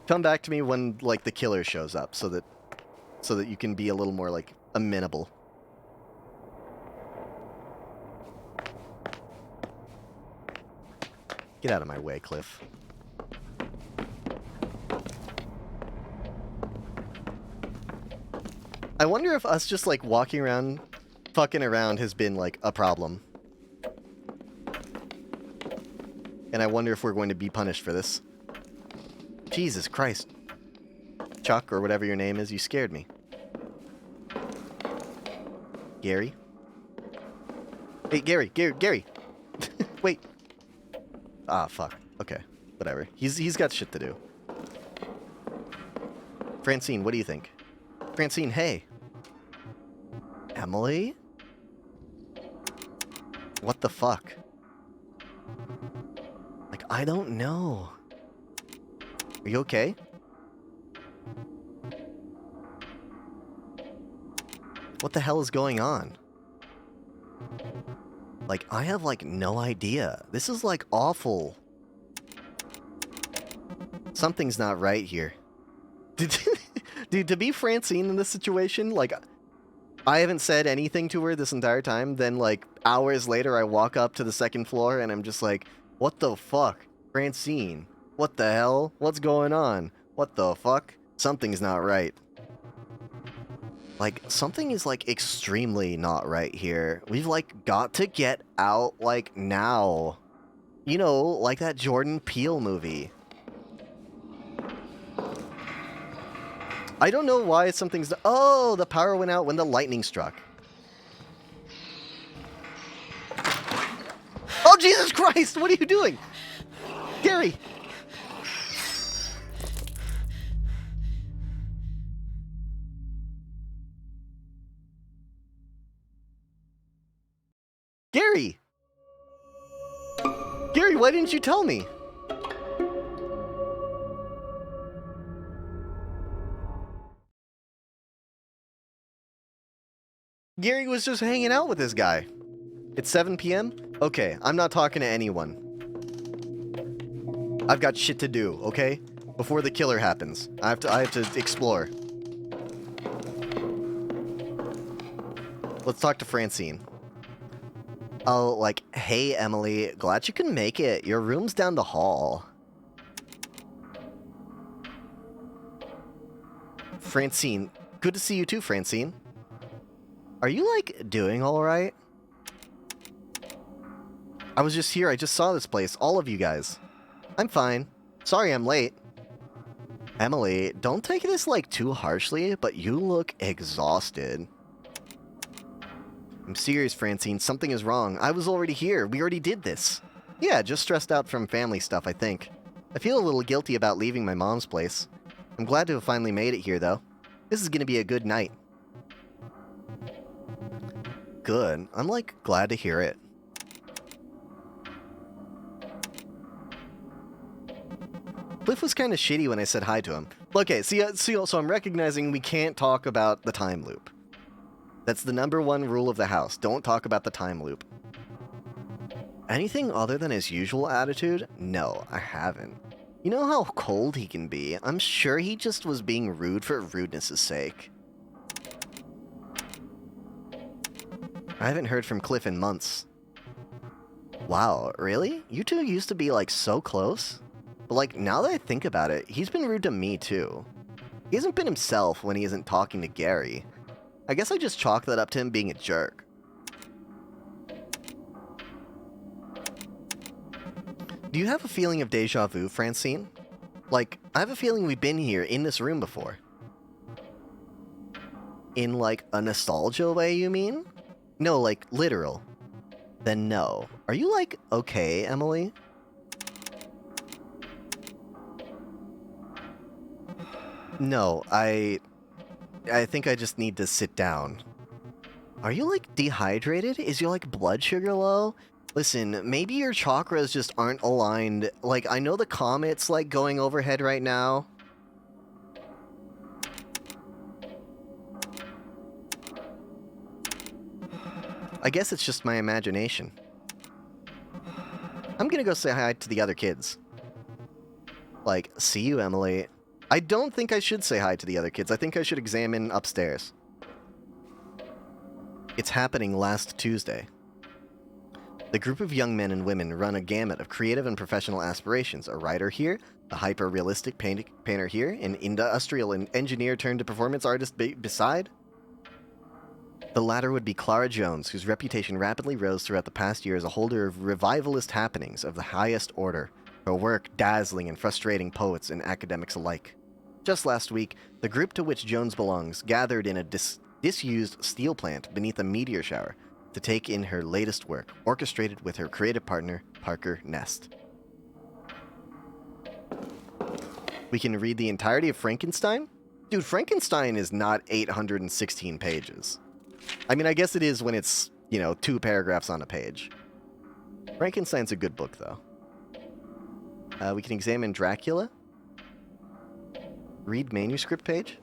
Come back to me when, like, the killer shows up, so that you can be a little more, like, amenable. Get out of my way, Cliff. I wonder if us just, like, walking around, fucking around has been, like, a problem. And I wonder if we're going to be punished for this. Jesus Christ. Chuck, or whatever your name is, you scared me. Gary? Hey, Gary! Wait. Ah, fuck. Okay, whatever. He's got shit to do. Francine, what do you think? Francine, hey. Emily? What the fuck? Like, I don't know. Are you okay? What the hell is going on? Like, I have, like, no idea. This is, like, awful. Something's not right here. Dude, to be Francine in this situation, like, I haven't said anything to her this entire time. Then, like, hours later, I walk up to the second floor, and I'm just like, what the fuck? Francine, what the hell? What's going on? What the fuck? Something's not right. Like, something is, like, extremely not right here. We've, like, got to get out, like, now. You know, like that Jordan Peele movie. I don't know why something's... Oh, the power went out when the lightning struck. Oh, Jesus Christ! What are you doing? Gary! Gary! Gary, why didn't you tell me? Gary was just hanging out with this guy. It's 7 p.m.? Okay, I'm not talking to anyone. I've got shit to do, okay? Before the killer happens. I have to explore. Let's talk to Francine. Oh, like, hey, Emily, glad you can make it. Your room's down the hall. Francine, good to see you too, Francine. Are you, like, doing alright? I was just here, I just saw this place, all of you guys. I'm fine. Sorry I'm late. Emily, don't take this, like, too harshly, but you look exhausted. I'm serious, Francine, something is wrong. I was already here, we already did this. Yeah, just stressed out from family stuff, I think. I feel a little guilty about leaving my mom's place. I'm glad to have finally made it here, though. This is gonna be a good night. Good. I'm, like, glad to hear it. Cliff was kind of shitty when I said hi to him. Okay, so I'm recognizing we can't talk about the time loop. That's the #1 rule of the house. Don't talk about the time loop. Anything other than his usual attitude? No, I haven't. You know how cold he can be? I'm sure he just was being rude for rudeness' sake. I haven't heard from Cliff in months. Wow, really? You two used to be, like, so close? But, like, now that I think about it, he's been rude to me, too. He hasn't been himself when he isn't talking to Gary. I guess I just chalk that up to him being a jerk. Do you have a feeling of deja vu, Francine? Like, I have a feeling we've been here in this room before. In, like, a nostalgia way, you mean? No, like, literal. Then no. Are you, like, okay, Emily? No, I think I just need to sit down. Are you, like, dehydrated? Is your, like, blood sugar low? Listen, maybe your chakras just aren't aligned. Like, I know the comet's, like, going overhead right now. I guess it's just my imagination. I'm gonna go say hi to the other kids. Like, see you, Emily. I don't think I should say hi to the other kids. I think I should examine upstairs. It's happening last Tuesday. The group of young men and women run a gamut of creative and professional aspirations. A writer here, a hyper-realistic painter here, an industrial engineer turned performance artist beside. The latter would be Clara Jones, whose reputation rapidly rose throughout the past year as a holder of revivalist happenings of the highest order, her work dazzling and frustrating poets and academics alike. Just last week, the group to which Jones belongs gathered in a disused steel plant beneath a meteor shower to take in her latest work, orchestrated with her creative partner, Parker Nest. We can read the entirety of Frankenstein? Dude, Frankenstein is not 816 pages. I mean, I guess it is when it's, 2 paragraphs on a page. Frankenstein's a good book, though. We can examine Dracula. Read manuscript page.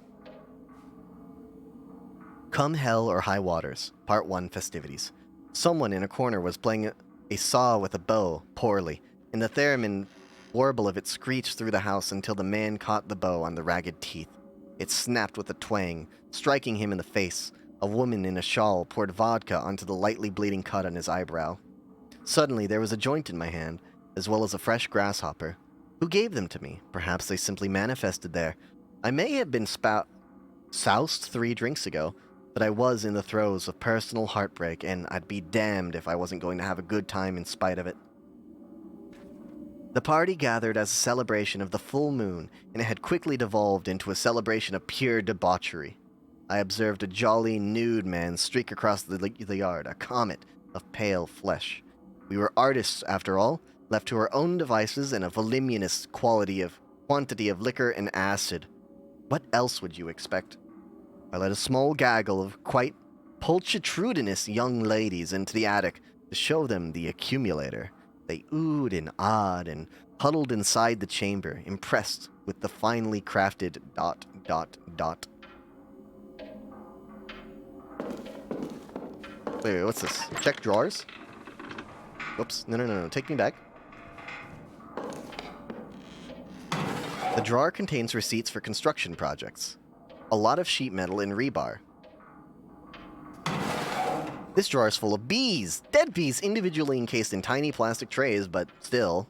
Come Hell or High Waters, Part 1 Festivities. Someone in a corner was playing a saw with a bow, poorly, and the theremin warble of it screeched through the house until the man caught the bow on the ragged teeth. It snapped with a twang, striking him in the face. A woman in a shawl poured vodka onto the lightly bleeding cut on his eyebrow. Suddenly there was a joint in my hand, as well as a fresh grasshopper. Who gave them to me? Perhaps they simply manifested there. I may have been soused 3 drinks ago, but I was in the throes of personal heartbreak, and I'd be damned if I wasn't going to have a good time in spite of it. The party gathered as a celebration of the full moon, and it had quickly devolved into a celebration of pure debauchery. I observed a jolly, nude man streak across the yard, a comet of pale flesh. We were artists, after all, left to our own devices and a voluminous quantity of liquor and acid. What else would you expect? I led a small gaggle of quite pulchritudinous young ladies into the attic to show them the accumulator. They oohed and ahed and huddled inside the chamber, impressed with the finely crafted ... Wait, what's this? Check drawers? Whoops, no, take me back. The drawer contains receipts for construction projects. A lot of sheet metal and rebar. This drawer is full of bees! Dead bees individually encased in tiny plastic trays, but still.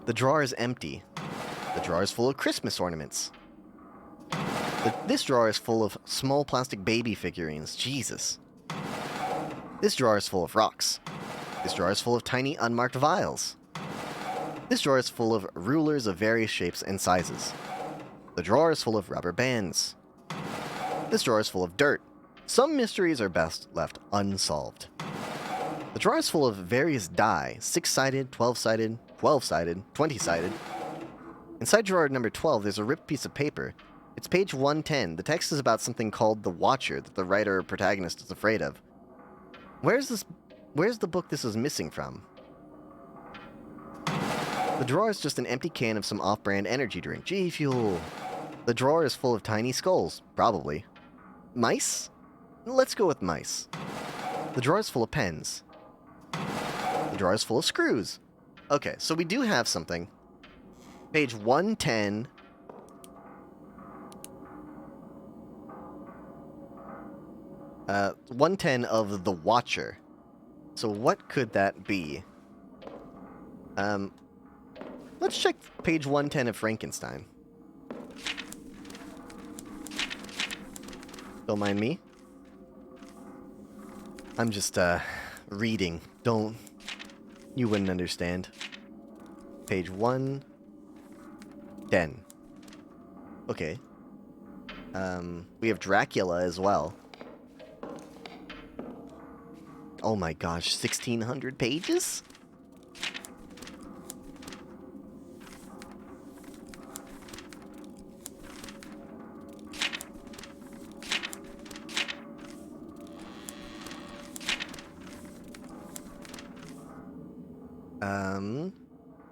The drawer is empty. The drawer is full of Christmas ornaments. This drawer is full of small plastic baby figurines. Jesus. This drawer is full of rocks. This drawer is full of tiny unmarked vials. This drawer is full of rulers of various shapes and sizes. The drawer is full of rubber bands. This drawer is full of dirt. Some mysteries are best left unsolved. The drawer is full of various die, 6-sided, 12-sided, 12-sided, 20-sided. Inside drawer number 12, there's a ripped piece of paper. It's page 110. The text is about something called The Watcher that the writer or protagonist is afraid of. Where's the book this is missing from? The drawer is just an empty can of some off-brand energy drink. G Fuel. The drawer is full of tiny skulls. Probably. Mice? Let's go with mice. The drawer is full of pens. The drawer is full of screws. Okay, so we do have something. Page 110. Uh, 110 of The Watcher. So what could that be? Let's check page 110 of Frankenstein. Don't mind me. I'm just, reading. You wouldn't understand. Page 110. Okay. We have Dracula as well. Oh my gosh, 1,600 pages?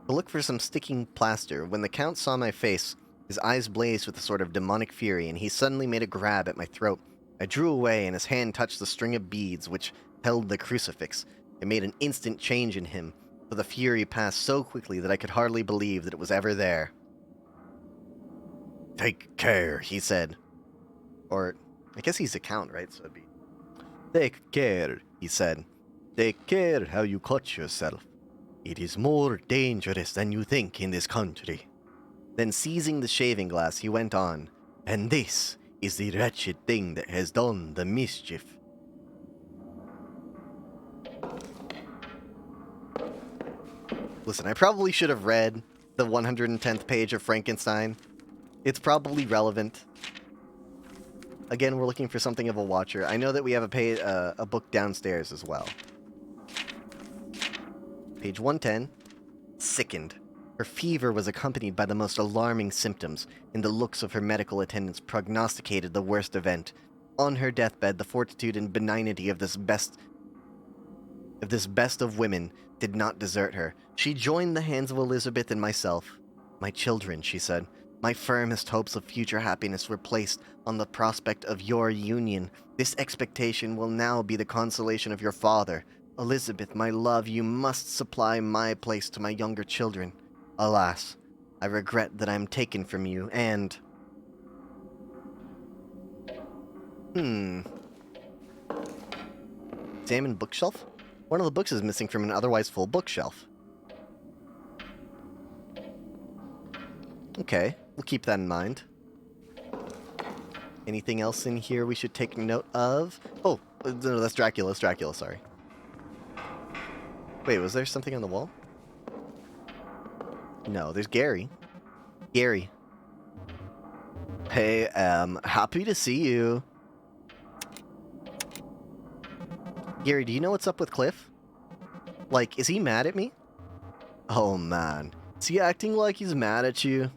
To look for some sticking plaster. When the Count saw my face, his eyes blazed with a sort of demonic fury, and he suddenly made a grab at my throat. I drew away, and his hand touched the string of beads which held the crucifix. It made an instant change in him, for the fury passed so quickly that I could hardly believe that it was ever there. "Take care," he said. Or, I guess he's a count, right? So it'd be... "Take care," he said. "Take care how you cut yourself. It is more dangerous than you think in this country." Then seizing the shaving glass, he went on, "And this is the wretched thing that has done the mischief." Listen, I probably should have read the 110th page of Frankenstein, It's probably relevant. Again, we're looking for something of a watcher. I know that we have a book downstairs as well. Page 110. Sickened. Her fever was accompanied by the most alarming symptoms, and the looks of her medical attendants prognosticated the worst event. On her deathbed, the fortitude and benignity of this best of women did not desert her. She joined the hands of Elizabeth and myself. My children, she said, my firmest hopes of future happiness were placed on the prospect of your union. This expectation will now be the consolation of your father. Elizabeth, my love, you must supply my place to my younger children. Alas, I regret that I am taken from you, and... Examine bookshelf? One of the books is missing from an otherwise full bookshelf. Okay, we'll keep that in mind. Anything else in here we should take note of? Oh, no, that's Dracula. It's Dracula, sorry. Wait, was there something on the wall? No, there's Gary. Gary. Hey, happy to see you. Gary, do you know what's up with Cliff? Like, is he mad at me? Oh, man. Is he acting like he's mad at you?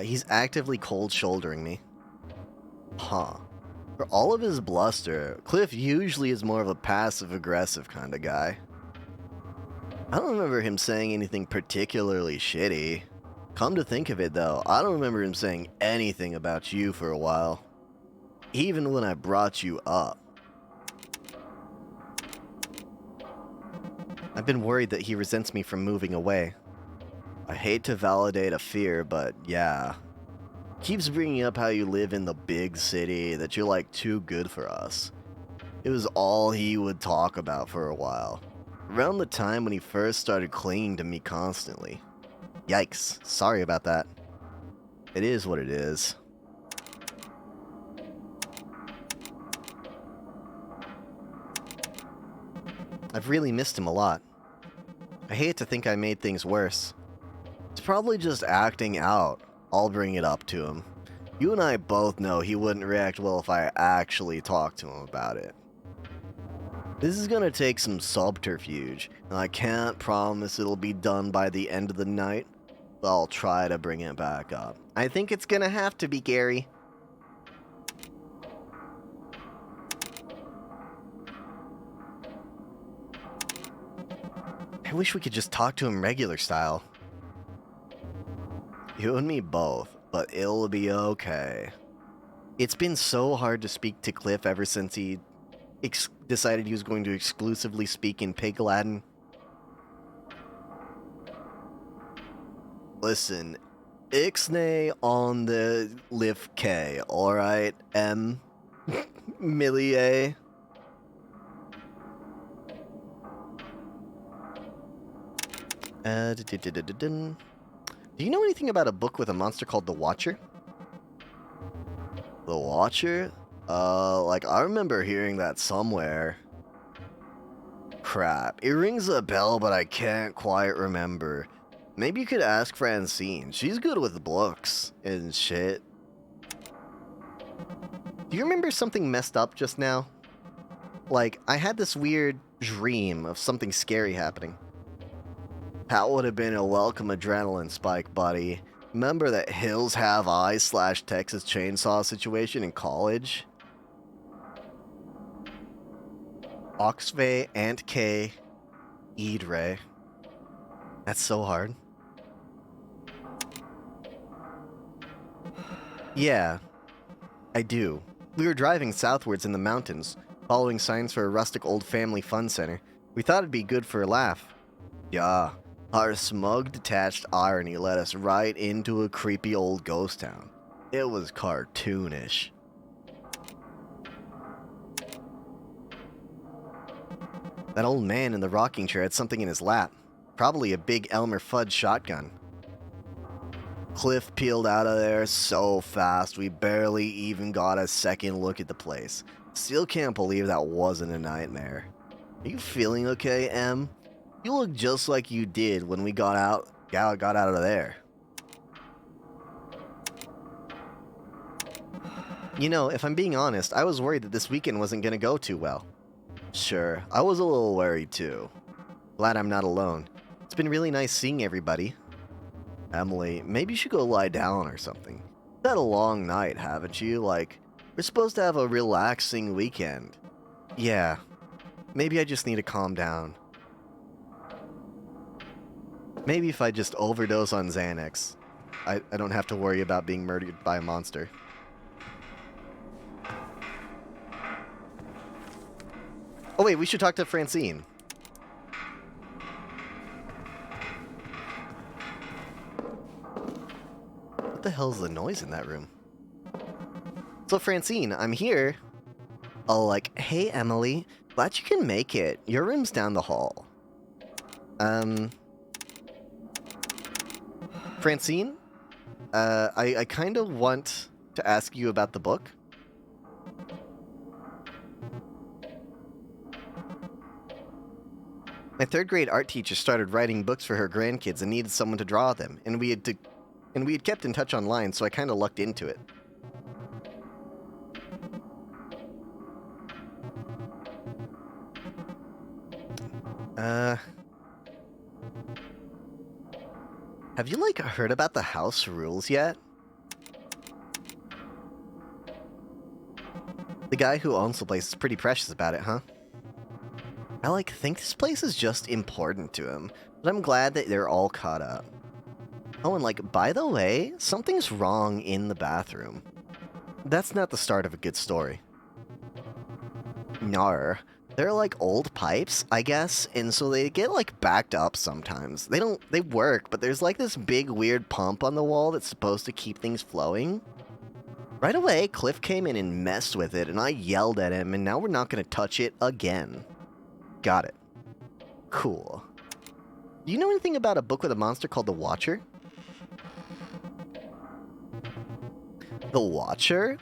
He's actively cold-shouldering me. Huh. For all of his bluster, Cliff usually is more of a passive-aggressive kind of guy. I don't remember him saying anything particularly shitty. Come to think of it, though, I don't remember him saying anything about you for a while. Even when I brought you up. I've been worried that he resents me from moving away. I hate to validate a fear, but yeah. Keeps bringing up how you live in the big city, that you're like too good for us. It was all he would talk about for a while. Around the time when he first started clinging to me constantly. Yikes, sorry about that. It is what it is. I've really missed him a lot. I hate to think I made things worse. It's probably just acting out. I'll bring it up to him. You and I both know he wouldn't react well if I actually talked to him about it. This is gonna take some subterfuge, and I can't promise it'll be done by the end of the night, but I'll try to bring it back up. I think it's gonna have to be, Gary. I wish we could just talk to him regular style. You and me both, but it'll be okay. It's been so hard to speak to Cliff ever since he decided he was going to exclusively speak in Pig Latin. Listen, ixnay on the lift K, alright? Millier. Do you know anything about a book with a monster called The Watcher? The Watcher? Like, I remember hearing that somewhere. Crap, it rings a bell, but I can't quite remember. Maybe you could ask Francine. She's good with books and shit. Do you remember something messed up just now? Like, I had this weird dream of something scary happening. That would have been a welcome adrenaline spike, buddy. Remember that Hills Have Eyes / Texas Chainsaw situation in college? Oxve, Ant K, Idre. That's so hard. Yeah, I do. We were driving southwards in the mountains, following signs for a rustic old family fun center. We thought it'd be good for a laugh. Yeah. Our smug, detached irony led us right into a creepy old ghost town. It was cartoonish. That old man in the rocking chair had something in his lap. Probably a big Elmer Fudd shotgun. Cliff peeled out of there so fast we barely even got a second look at the place. Still can't believe that wasn't a nightmare. Are you feeling okay, Em? You look just like you did when we got out of there. You know, if I'm being honest, I was worried that this weekend wasn't gonna go too well. Sure, I was a little worried too. Glad I'm not alone. It's been really nice seeing everybody. Emily, maybe you should go lie down or something. You've had a long night, haven't you? Like, we're supposed to have a relaxing weekend. Yeah, maybe I just need to calm down. Maybe if I just overdose on Xanax, I don't have to worry about being murdered by a monster. Oh wait, we should talk to Francine. What the hell's the noise in that room? So Francine, I'm here. Oh, like, hey Emily, glad you can make it. Your room's down the hall. Francine? I kind of want to ask you about the book. My third grade art teacher started writing books for her grandkids and needed someone to draw them, and we had kept in touch online, so I kind of lucked into it. Have you, like, heard about the house rules yet? The guy who owns the place is pretty precious about it, huh? I, like, think this place is just important to him, but I'm glad that they're all caught up. Oh, and, like, by the way, something's wrong in the bathroom. That's not the start of a good story. Nar. They're like old pipes, I guess, and so they get like backed up sometimes. They work, but there's like this big weird pump on the wall that's supposed to keep things flowing. Right away, Cliff came in and messed with it, and I yelled at him, and now we're not gonna touch it again. Got it. Cool. Do you know anything about a book with a monster called The Watcher? The Watcher?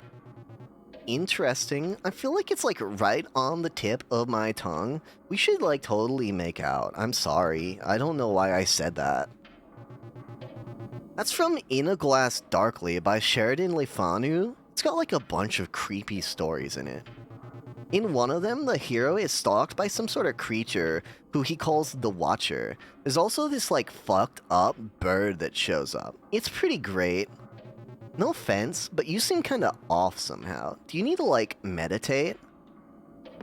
Interesting. I feel like it's like right on the tip of my tongue. We should like totally make out. I'm sorry. I don't know why I said that. That's from In a Glass Darkly by Sheridan Le Fanu. It's got like a bunch of creepy stories in it. In one of them, the hero is stalked by some sort of creature who he calls the Watcher. There's also this like fucked up bird that shows up. It's pretty great. No offense, but you seem kinda off somehow. Do you need to, like, meditate?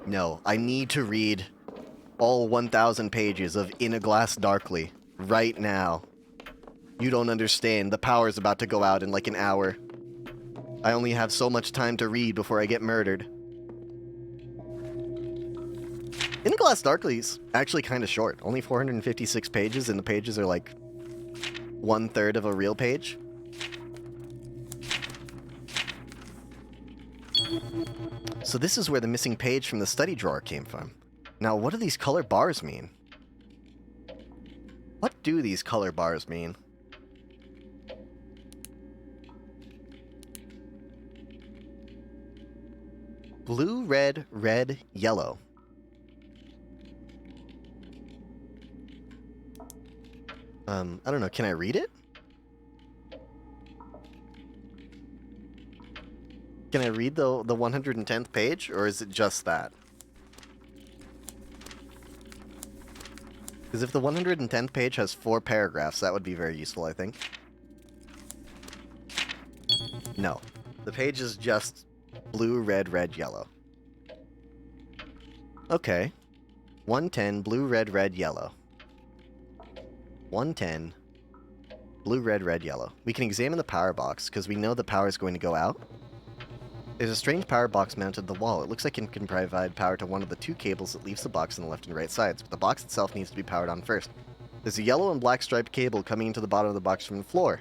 No, I need to read all 1,000 pages of In a Glass Darkly right now. You don't understand. The power's about to go out in like an hour. I only have so much time to read before I get murdered. In a Glass Darkly's actually kinda short. Only 456 pages, and the pages are like 1/3 of a real page. So this is where the missing page from the study drawer came from. Now, what do these color bars mean? What do these color bars mean? Blue, red, red, yellow. I don't know, can I read it? Can I read the 110th page, or is it just that? Because if the 110th page has 4 paragraphs, that would be very useful, I think. No. The page is just blue, red, red, yellow. Okay. 110, blue, red, red, yellow. 110, blue, red, red, yellow. We can examine the power box, because we know the power is going to go out. There's a strange power box mounted to the wall. It looks like it can provide power to one of the 2 cables that leaves the box on the left and right sides, but the box itself needs to be powered on first. There's a yellow and black striped cable coming into the bottom of the box from the floor.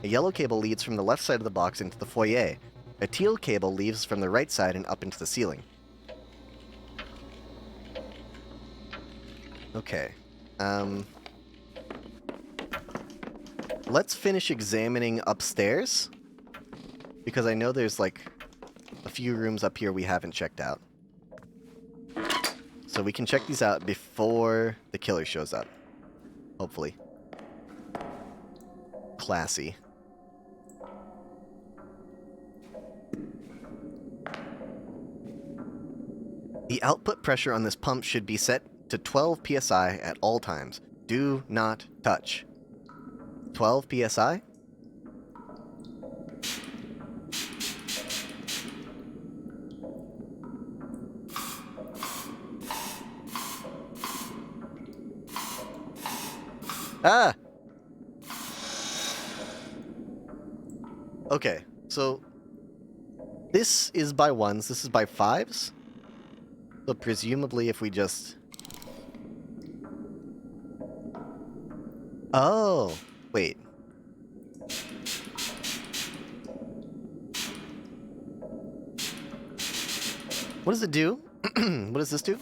A yellow cable leads from the left side of the box into the foyer. A teal cable leaves from the right side and up into the ceiling. Okay. Let's finish examining upstairs, because I know there's like a few rooms up here we haven't checked out. So we can check these out before the killer shows up. Hopefully. Classy. The output pressure on this pump should be set to 12 psi at all times. Do not touch. 12 psi? Ah! Okay, so this is by ones, this is by fives. So presumably if we just... Oh, wait. What does it do? What does this do?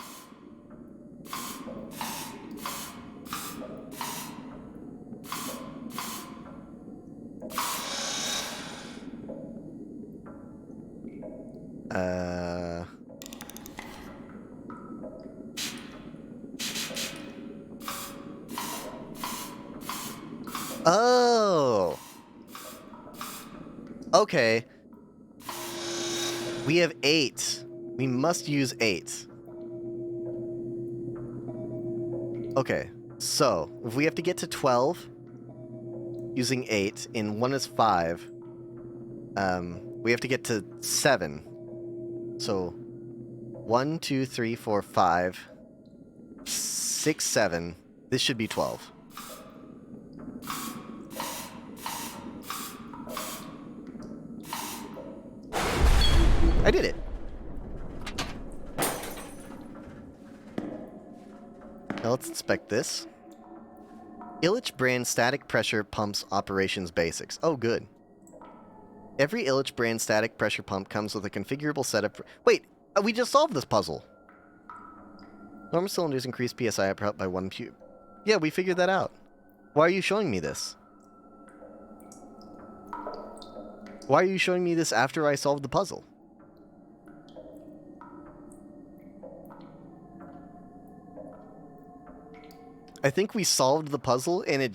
Oh! Okay. We have 8. We must use 8. Okay, so if we have to get to 12 using 8, and 1 is 5, we have to get to 7. So 1, 2, 3, 4, 5, 6, 7. This should be 12. I did it. Now let's inspect this. Illich brand static pressure pumps operations basics. Oh, good. Every Illich brand static pressure pump comes with a configurable setup. Wait, we just solved this puzzle. Normal cylinders increase PSI output by 1 cube. Yeah, we figured that out. Why are you showing me this? Why are you showing me this after I solved the puzzle? I think we solved the puzzle, and it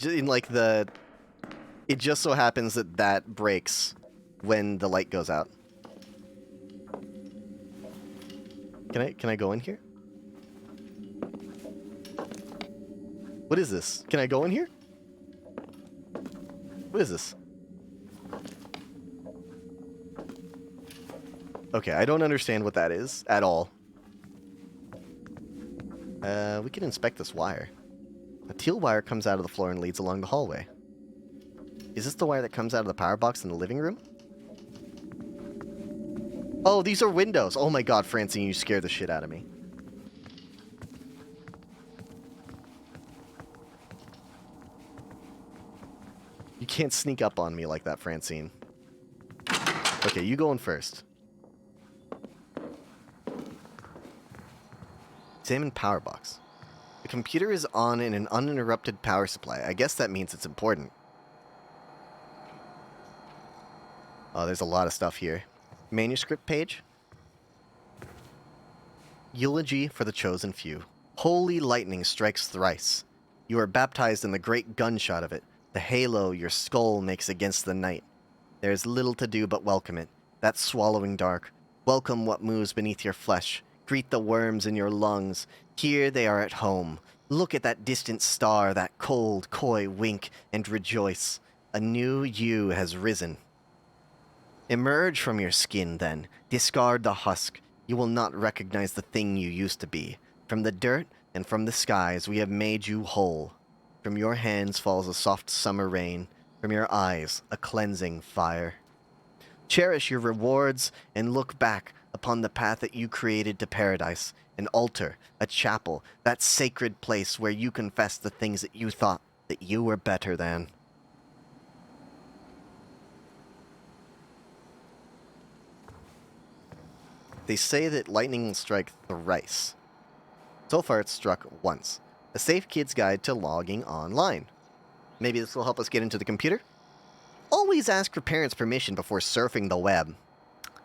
just so happens that that breaks when the light goes out. Can I go in here? What is this? Can I go in here? What is this? Okay, I don't understand what that is at all. We can inspect this wire. A teal wire comes out of the floor and leads along the hallway. Is this the wire that comes out of the power box in the living room? Oh, these are windows. Oh my god, Francine, you scared the shit out of me. You can't sneak up on me like that, Francine. Okay, you go in first. Examine power box. The computer is on in an uninterrupted power supply. I guess that means it's important. Oh, there's a lot of stuff here. Manuscript page. Eulogy for the chosen few. Holy lightning strikes thrice. You are baptized in the great gunshot of it, the halo your skull makes against the night. There is little to do but welcome it, that swallowing dark. Welcome what moves beneath your flesh. Greet the worms in your lungs. Here they are at home. Look at that distant star, that cold, coy wink, and rejoice. A new you has risen. Emerge from your skin, then. Discard the husk. You will not recognize the thing you used to be. From the dirt and from the skies we have made you whole. From your hands falls a soft summer rain. From your eyes a cleansing fire. Cherish your rewards and look back upon the path that you created to paradise, an altar, a chapel, that sacred place where you confess the things that you thought that you were better than. They say that lightning will strike thrice. So far it's struck once. A safe kid's guide to logging online. Maybe this will help us get into the computer? Always ask your parents' permission before surfing the web.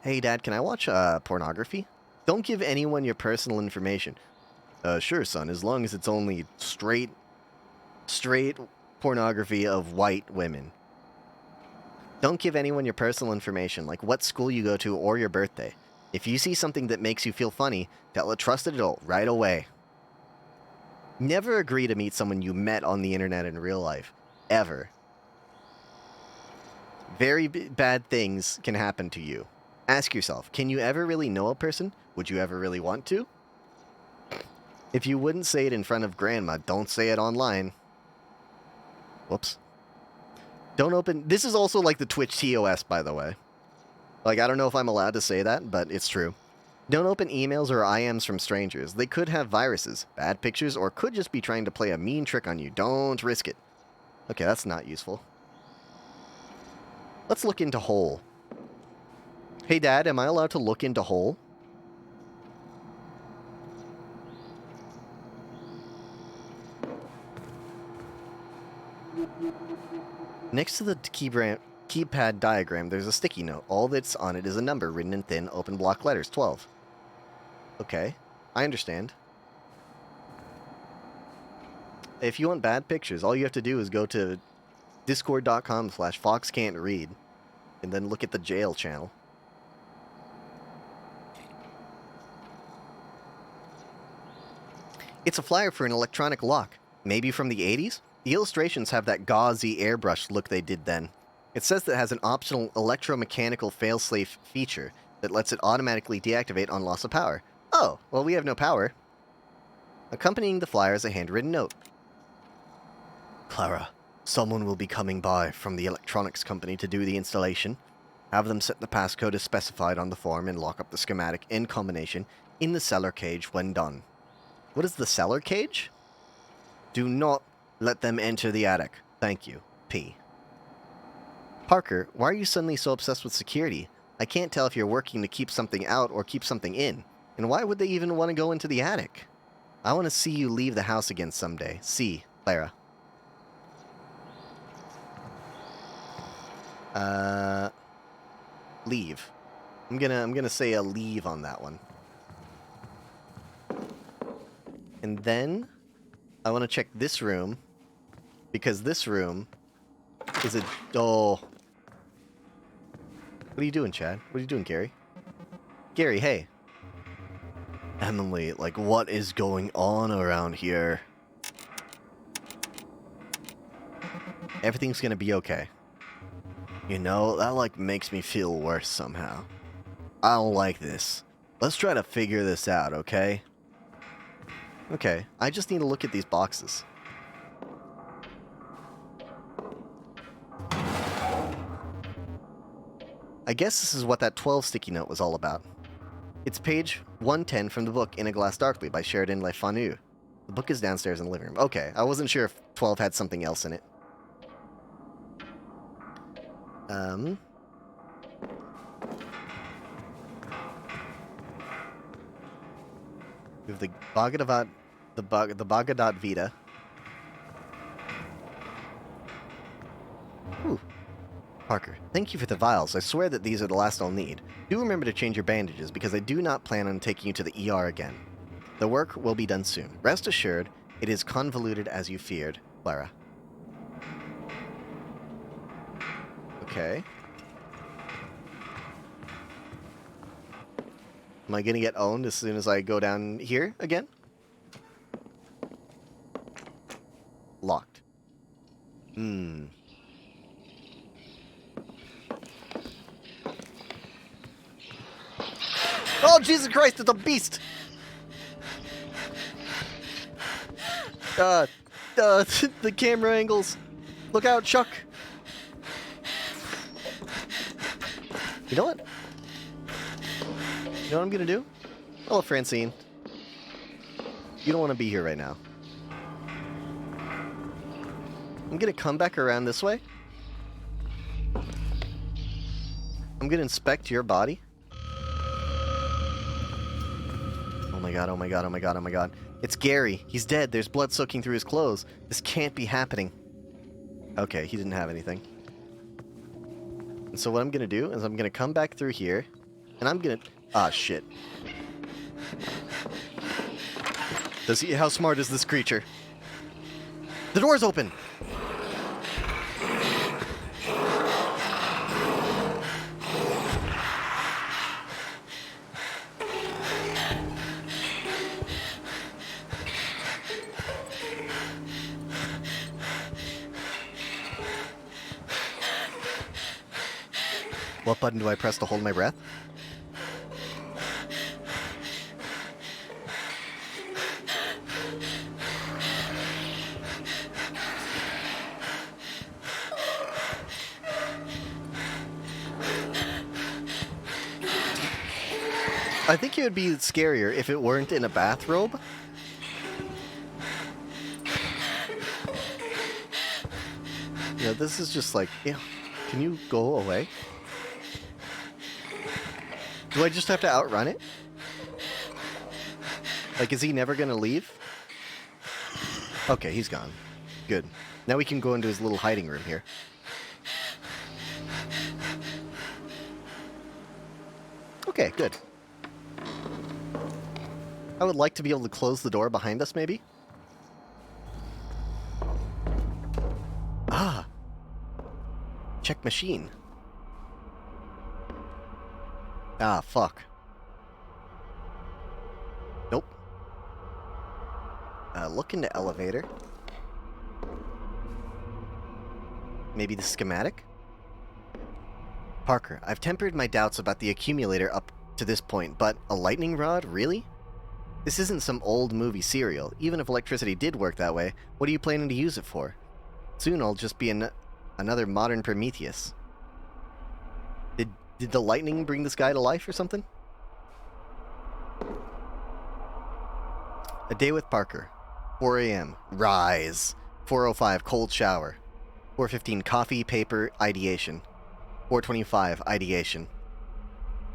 Hey, Dad, can I watch pornography? Don't give anyone your personal information. Sure, son, as long as it's only straight pornography of white women. Don't give anyone your personal information, like what school you go to or your birthday. If you see something that makes you feel funny, tell a trusted adult right away. Never agree to meet someone you met on the internet in real life. Ever. Very bad things can happen to you. Ask yourself, can you ever really know a person? Would you ever really want to? If you wouldn't say it in front of grandma, don't say it online. Whoops. Don't open... This is also like the Twitch TOS, by the way. Like, I don't know if I'm allowed to say that, but it's true. Don't open emails or IMs from strangers. They could have viruses, bad pictures, or could just be trying to play a mean trick on you. Don't risk it. Okay, that's not useful. Let's look into Hole. Hey, Dad, am I allowed to look into Hole? Next to the keypad diagram, there's a sticky note. All that's on it is a number written in thin, open block letters, 12. Okay, I understand. If you want bad pictures, all you have to do is go to discord.com/foxcan'tread and then look at the jail channel. It's a flyer for an electronic lock. Maybe from the 80s? The illustrations have that gauzy airbrush look they did then. It says that it has an optional electromechanical failsafe feature that lets it automatically deactivate on loss of power. Oh, well, we have no power. Accompanying the flyer is a handwritten note. Clara, someone will be coming by from the electronics company to do the installation. Have them set the passcode as specified on the form and lock up the schematic in combination in the cellar cage when done. What is the cellar cage? Do not let them enter the attic. Thank you. P. Parker, why are you suddenly so obsessed with security? I can't tell if you're working to keep something out or keep something in. And why would they even want to go into the attic? I want to see you leave the house again someday. C. Clara. Leave. I'm gonna say a leave on that one. And then I want to check this room, because this room is a... Oh. What are you doing, Chad? What are you doing, Gary? Gary, hey. Emily, like, what is going on around here? Everything's gonna be okay. You know, that, like, makes me feel worse somehow. I don't like this. Let's try to figure this out, okay? Okay, I just need to look at these boxes. I guess this is what that 12 sticky note was all about. It's page 110 from the book In a Glass Darkly by Sheridan Le Fanu. The book is downstairs in the living room. Okay, I wasn't sure if 12 had something else in it. We have the Bhagavad Vita. Ooh. Parker, thank you for the vials. I swear that these are the last I'll need. Do remember to change your bandages, because I do not plan on taking you to the ER again. The work will be done soon. Rest assured, it is convoluted as you feared, Clara. Okay. Am I gonna get owned as soon as I go down here again? Locked. Oh, Jesus Christ, it's a beast! The camera angles. Look out, Chuck. You know what? You know what I'm gonna do? Oh, Francine. You don't want to be here right now. I'm gonna come back around this way. I'm gonna inspect your body. Oh my god, oh my god, oh my god, oh my god. It's Gary. He's dead. There's blood soaking through his clothes. This can't be happening. Okay, he didn't have anything. And so what I'm gonna do is I'm gonna come back through here, and I'm gonna... Ah, shit. How smart is this creature? The door's open! What button do I press to hold my breath? I think it would be scarier if it weren't in a bathrobe. Yeah, this is just like, yeah, can you go away? Do I just have to outrun it? Like, is he never gonna leave? Okay, he's gone. Good. Now we can go into his little hiding room here. Okay, good. I would like to be able to close the door behind us, maybe? Ah! Check machine. Ah, fuck. Nope. Look into elevator. Maybe the schematic? Parker, I've tempered my doubts about the accumulator up to this point, but a lightning rod? Really? This isn't some old movie serial. Even if electricity did work that way, what are you planning to use it for? Soon I'll just be another modern Prometheus. Did the lightning bring this guy to life or something? A day with Parker. 4 a.m. Rise. 4:05 cold shower. 4:15 coffee, paper, ideation. 4:25 ideation.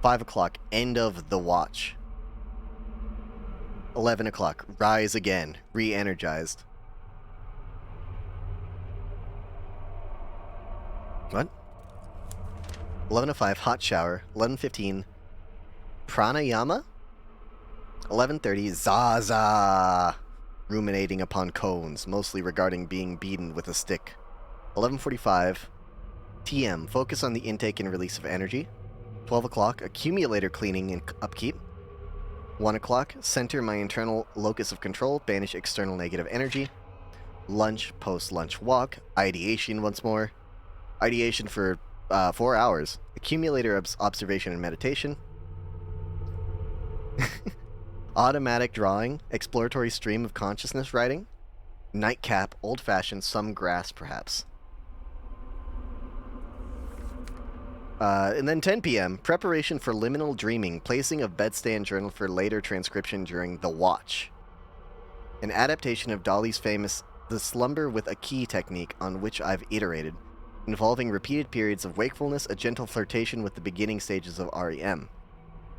5 o'clock end of the watch. 11 o'clock rise again, re-energized. What? 11:05 hot shower. 11:15 pranayama. 11:30 zaza, ruminating upon cones, mostly regarding being beaten with a stick. 11:45 TM, focus on the intake and release of energy. 12 o'clock accumulator cleaning and upkeep. 1 o'clock center my internal locus of control, banish external negative energy. Lunch, post-lunch walk, ideation once more. Ideation for 4 hours. Accumulator observation and meditation. Automatic drawing, exploratory stream of consciousness writing. Nightcap, old-fashioned, some grass perhaps. And then 10 p.m., preparation for liminal dreaming, placing of bedstand journal for later transcription during the watch. An adaptation of Dolly's famous The Slumber with a Key technique on which I've iterated, involving repeated periods of wakefulness, a gentle flirtation with the beginning stages of REM.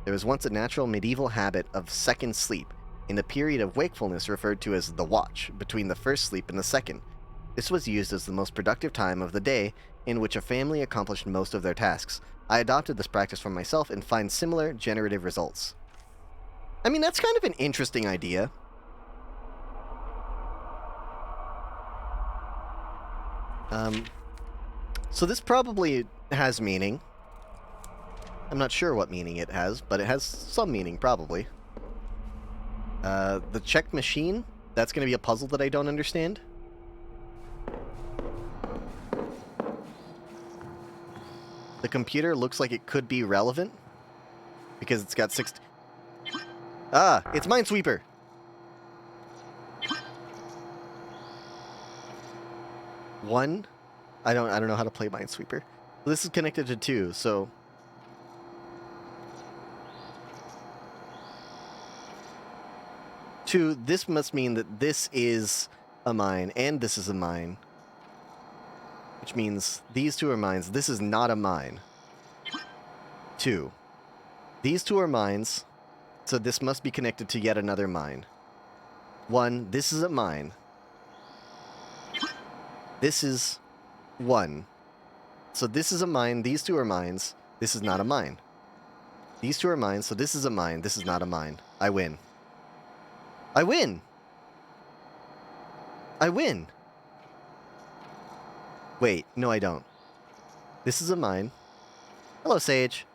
There was once a natural medieval habit of second sleep, in the period of wakefulness referred to as the watch, between the first sleep and the second. This was used as the most productive time of the day in which a family accomplished most of their tasks. I adopted this practice for myself and find similar generative results. I mean, that's kind of an interesting idea. So this probably has meaning. I'm not sure what meaning it has, but it has some meaning, probably. The check machine? That's going to be a puzzle that I don't understand. The computer looks like it could be relevant, because it's got 6... Ah, it's Minesweeper! One? I don't know how to play Minesweeper. This is connected to 2, so... 2, this must mean that this is a mine, and this is a mine. Which means these 2 are mines. This is not a mine. 2. These 2 are mines, so this must be connected to yet another mine. 1, this is a mine. This is 1. So this is a mine, these 2 are mines. This is not a mine. These 2 are mines, so this is a mine, this is not a mine. I win. I win! I win! Wait, no I don't. This is a mine. Hello, Sage.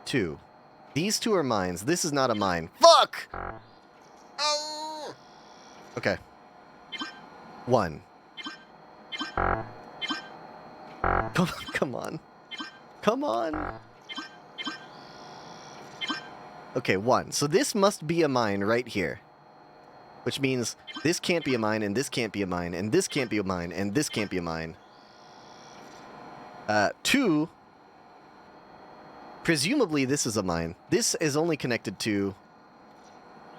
2. These 2 are mines. This is not a mine. Fuck! Oh! Okay. 1. Come on. Come on. Okay, 1. So this must be a mine right here. Which means this can't be a mine, and this can't be a mine, and this can't be a mine, and this can't be a mine. 2. Presumably this is a mine. This is only connected to...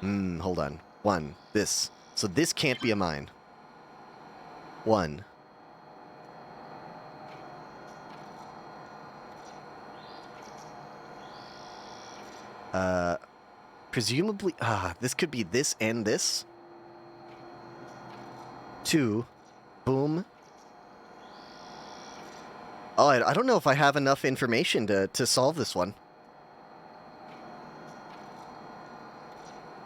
hold on. 1. This. So this can't be a mine. 1. Presumably... this could be this and this. 2. Boom. Oh, I don't know if I have enough information to solve this one.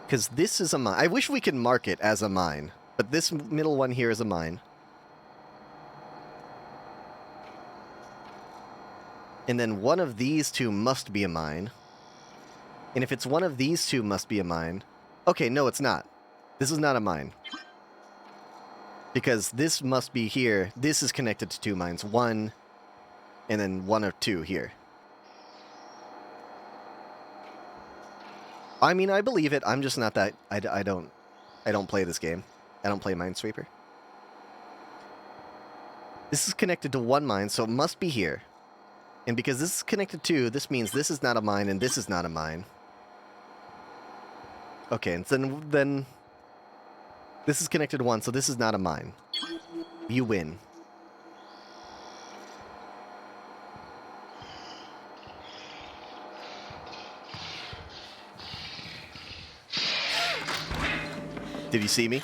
Because this is a mine. I wish we could mark it as a mine. But this middle one here is a mine. And then one of these 2 must be a mine. And if it's one of these 2 must be a mine... Okay, no, it's not. This is not a mine. Because this must be here. This is connected to 2 mines. 1... and then 1 or 2 here. I mean, I believe it. I'm just not that... I don't play this game. I don't play Minesweeper. This is connected to 1 mine, so it must be here. And because this is connected to, this means this is not a mine and this is not a mine. Okay, and then this is connected to 1, so this is not a mine. You win. Did you see me?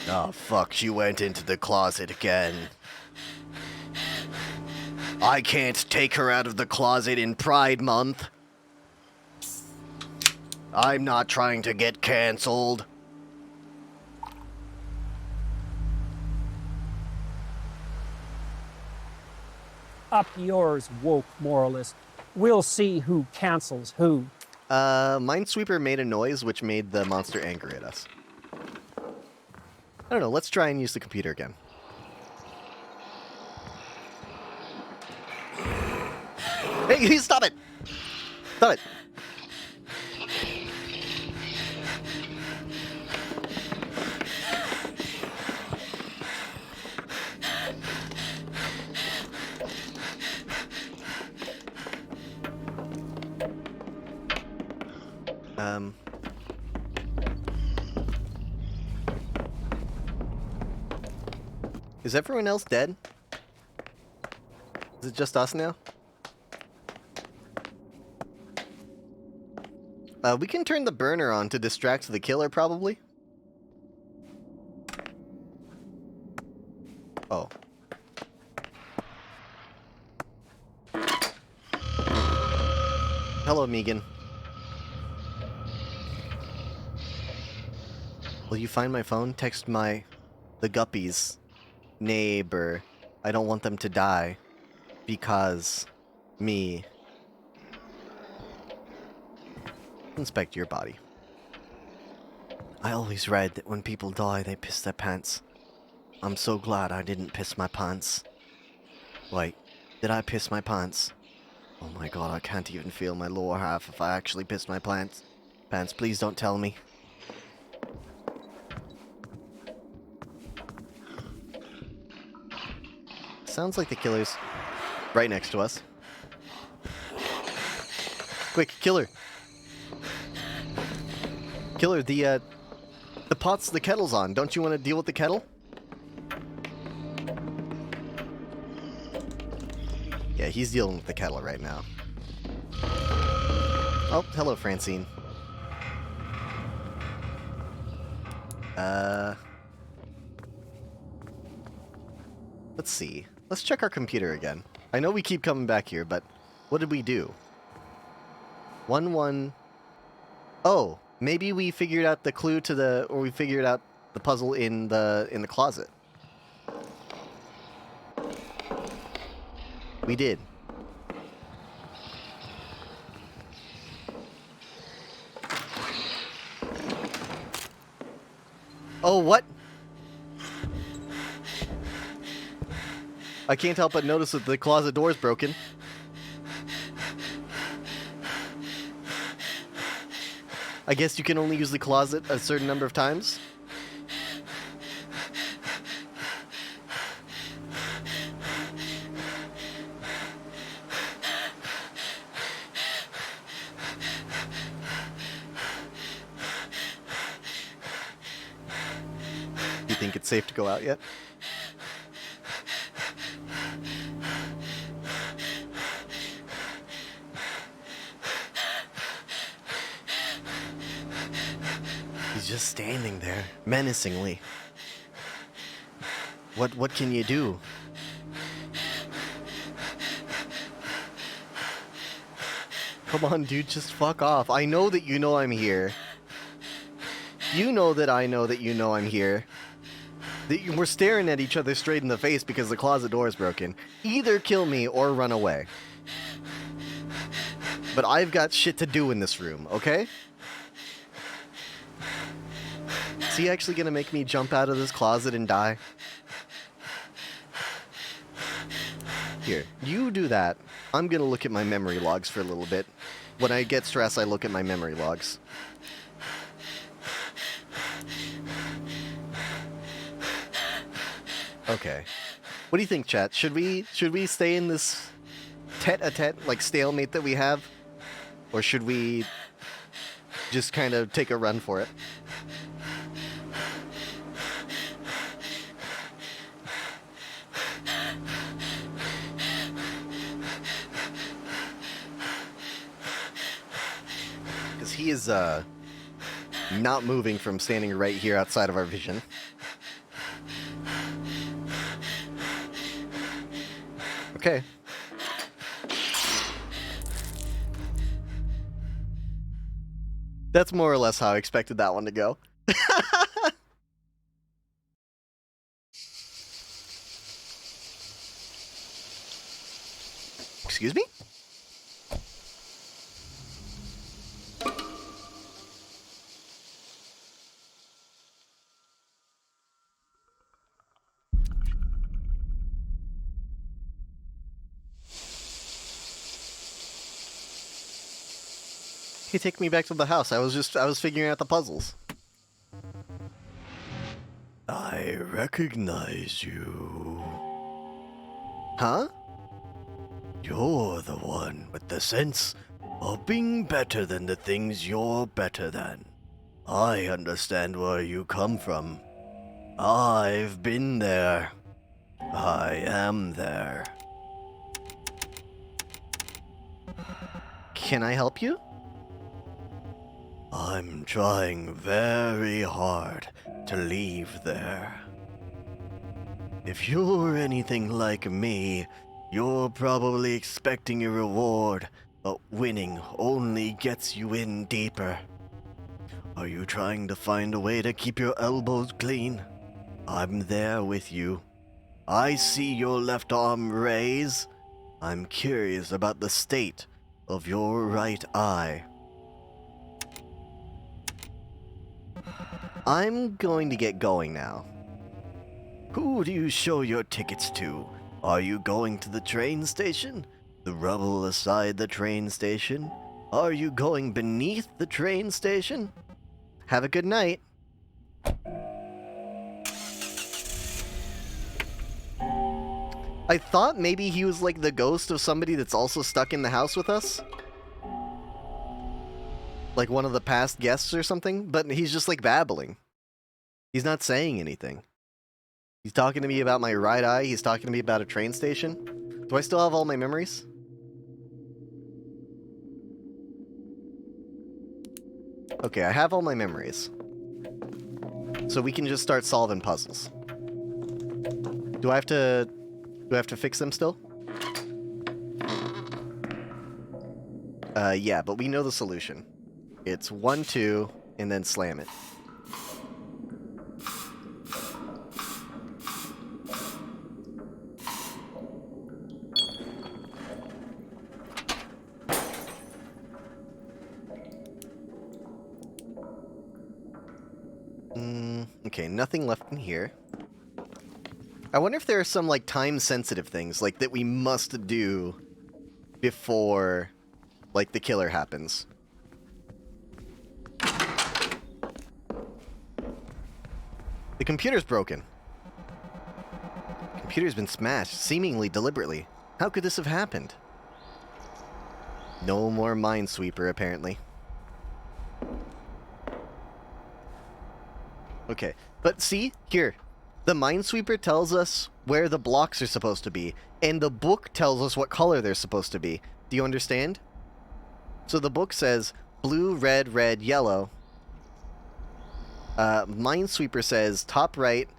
Oh, fuck, she went into the closet again. I can't take her out of the closet in Pride Month. I'm not trying to get cancelled. Up yours, woke moralist. We'll see who cancels who. Minesweeper made a noise which made the monster angry at us. I don't know, let's try and use the computer again. Hey, stop it! Stop it! Is everyone else dead? Is it just us now? We can turn the burner on to distract the killer, probably. Oh. Hello, Megan. Will you find my phone? Text the guppies. Neighbor. I don't want them to die. Because... me. Inspect your body. I always read that when people die, they piss their pants. I'm so glad I didn't piss my pants. Wait, did I piss my pants? Oh my god, I can't even feel my lower half if I actually pissed my pants. Please don't tell me. Sounds like the killer's right next to us. Quick, killer! Killer, the kettle's on. Don't you want to deal with the kettle? Yeah, he's dealing with the kettle right now. Oh, hello, Francine. Let's see. Let's check our computer again. I know we keep coming back here, but what did we do? 1-1. Oh, maybe we figured out the clue to the, or we figured out the puzzle in the closet. We did. Oh, what? I can't help but notice that the closet door is broken. I guess you can only use the closet a certain number of times. You think it's safe to go out yet? He's just standing there, menacingly. What can you do? Come on, dude, just fuck off. I know that you know I'm here. You know that I know that you know I'm here. We're staring at each other straight in the face because the closet door is broken. Either kill me or run away. But I've got shit to do in this room, okay? Is he actually gonna make me jump out of this closet and die? Here, you do that. I'm gonna look at my memory logs for a little bit. When I get stressed, I look at my memory logs. Okay. What do you think, chat? Should we stay in this tete-a-tete, like, stalemate that we have? Or should we just kind of take a run for it? Because he is, not moving from standing right here outside of our vision. Okay. That's more or less how I expected that one to go. Excuse me? Hey, take me back to the house. I was figuring out the puzzles. I recognize you. Huh? You're the one with the sense of being better than the things you're better than. I understand where you come from. I've been there. I am there. Can I help you? I'm trying very hard to leave there. If you're anything like me, you're probably expecting a reward, but winning only gets you in deeper. Are you trying to find a way to keep your elbows clean? I'm there with you. I see your left arm raise. I'm curious about the state of your right eye. I'm going to get going now. Who do you show your tickets to? Are you going to the train station? The rubble aside the train station? Are you going beneath the train station? Have a good night. I thought maybe he was like the ghost of somebody that's also stuck in the house with us. Like one of the past guests or something, but he's just like babbling. He's not saying anything. He's talking to me about my right eye, he's talking to me about a train station. Do I still have all my memories? Okay, I have all my memories. So we can just start solving puzzles. Do I have to fix them still? Yeah, but we know the solution. It's 1, 2, and then slam it. Okay, nothing left in here. I wonder if there are some, like, time-sensitive things, like, that we must do before, like, the killer happens. The computer's broken. The computer's been smashed, seemingly deliberately. How could this have happened? No more Minesweeper, apparently. Okay, but see, here, the Minesweeper tells us where the blocks are supposed to be, and the book tells us what color they're supposed to be. Do you understand? So the book says blue, red, red, yellow. Minesweeper says top right,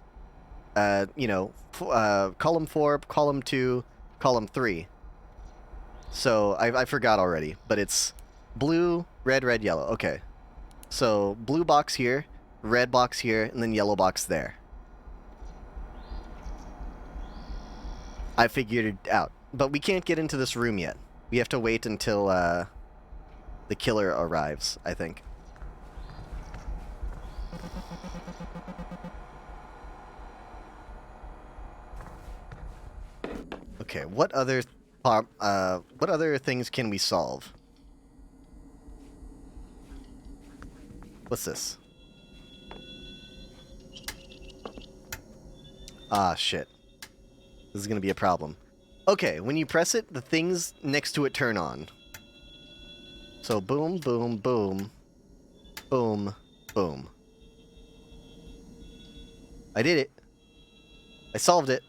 column 4, column 2, column 3. So I forgot already, but it's blue, red, red, yellow. Okay. So blue box here, red box here, and then yellow box there. I figured it out. But we can't get into this room yet. We have to wait until the killer arrives, I think. Okay, what other things can we solve? What's this? Ah, shit. This is gonna be a problem. Okay, when you press it, the things next to it turn on. So boom, boom, boom. Boom, boom. I did it. I solved it.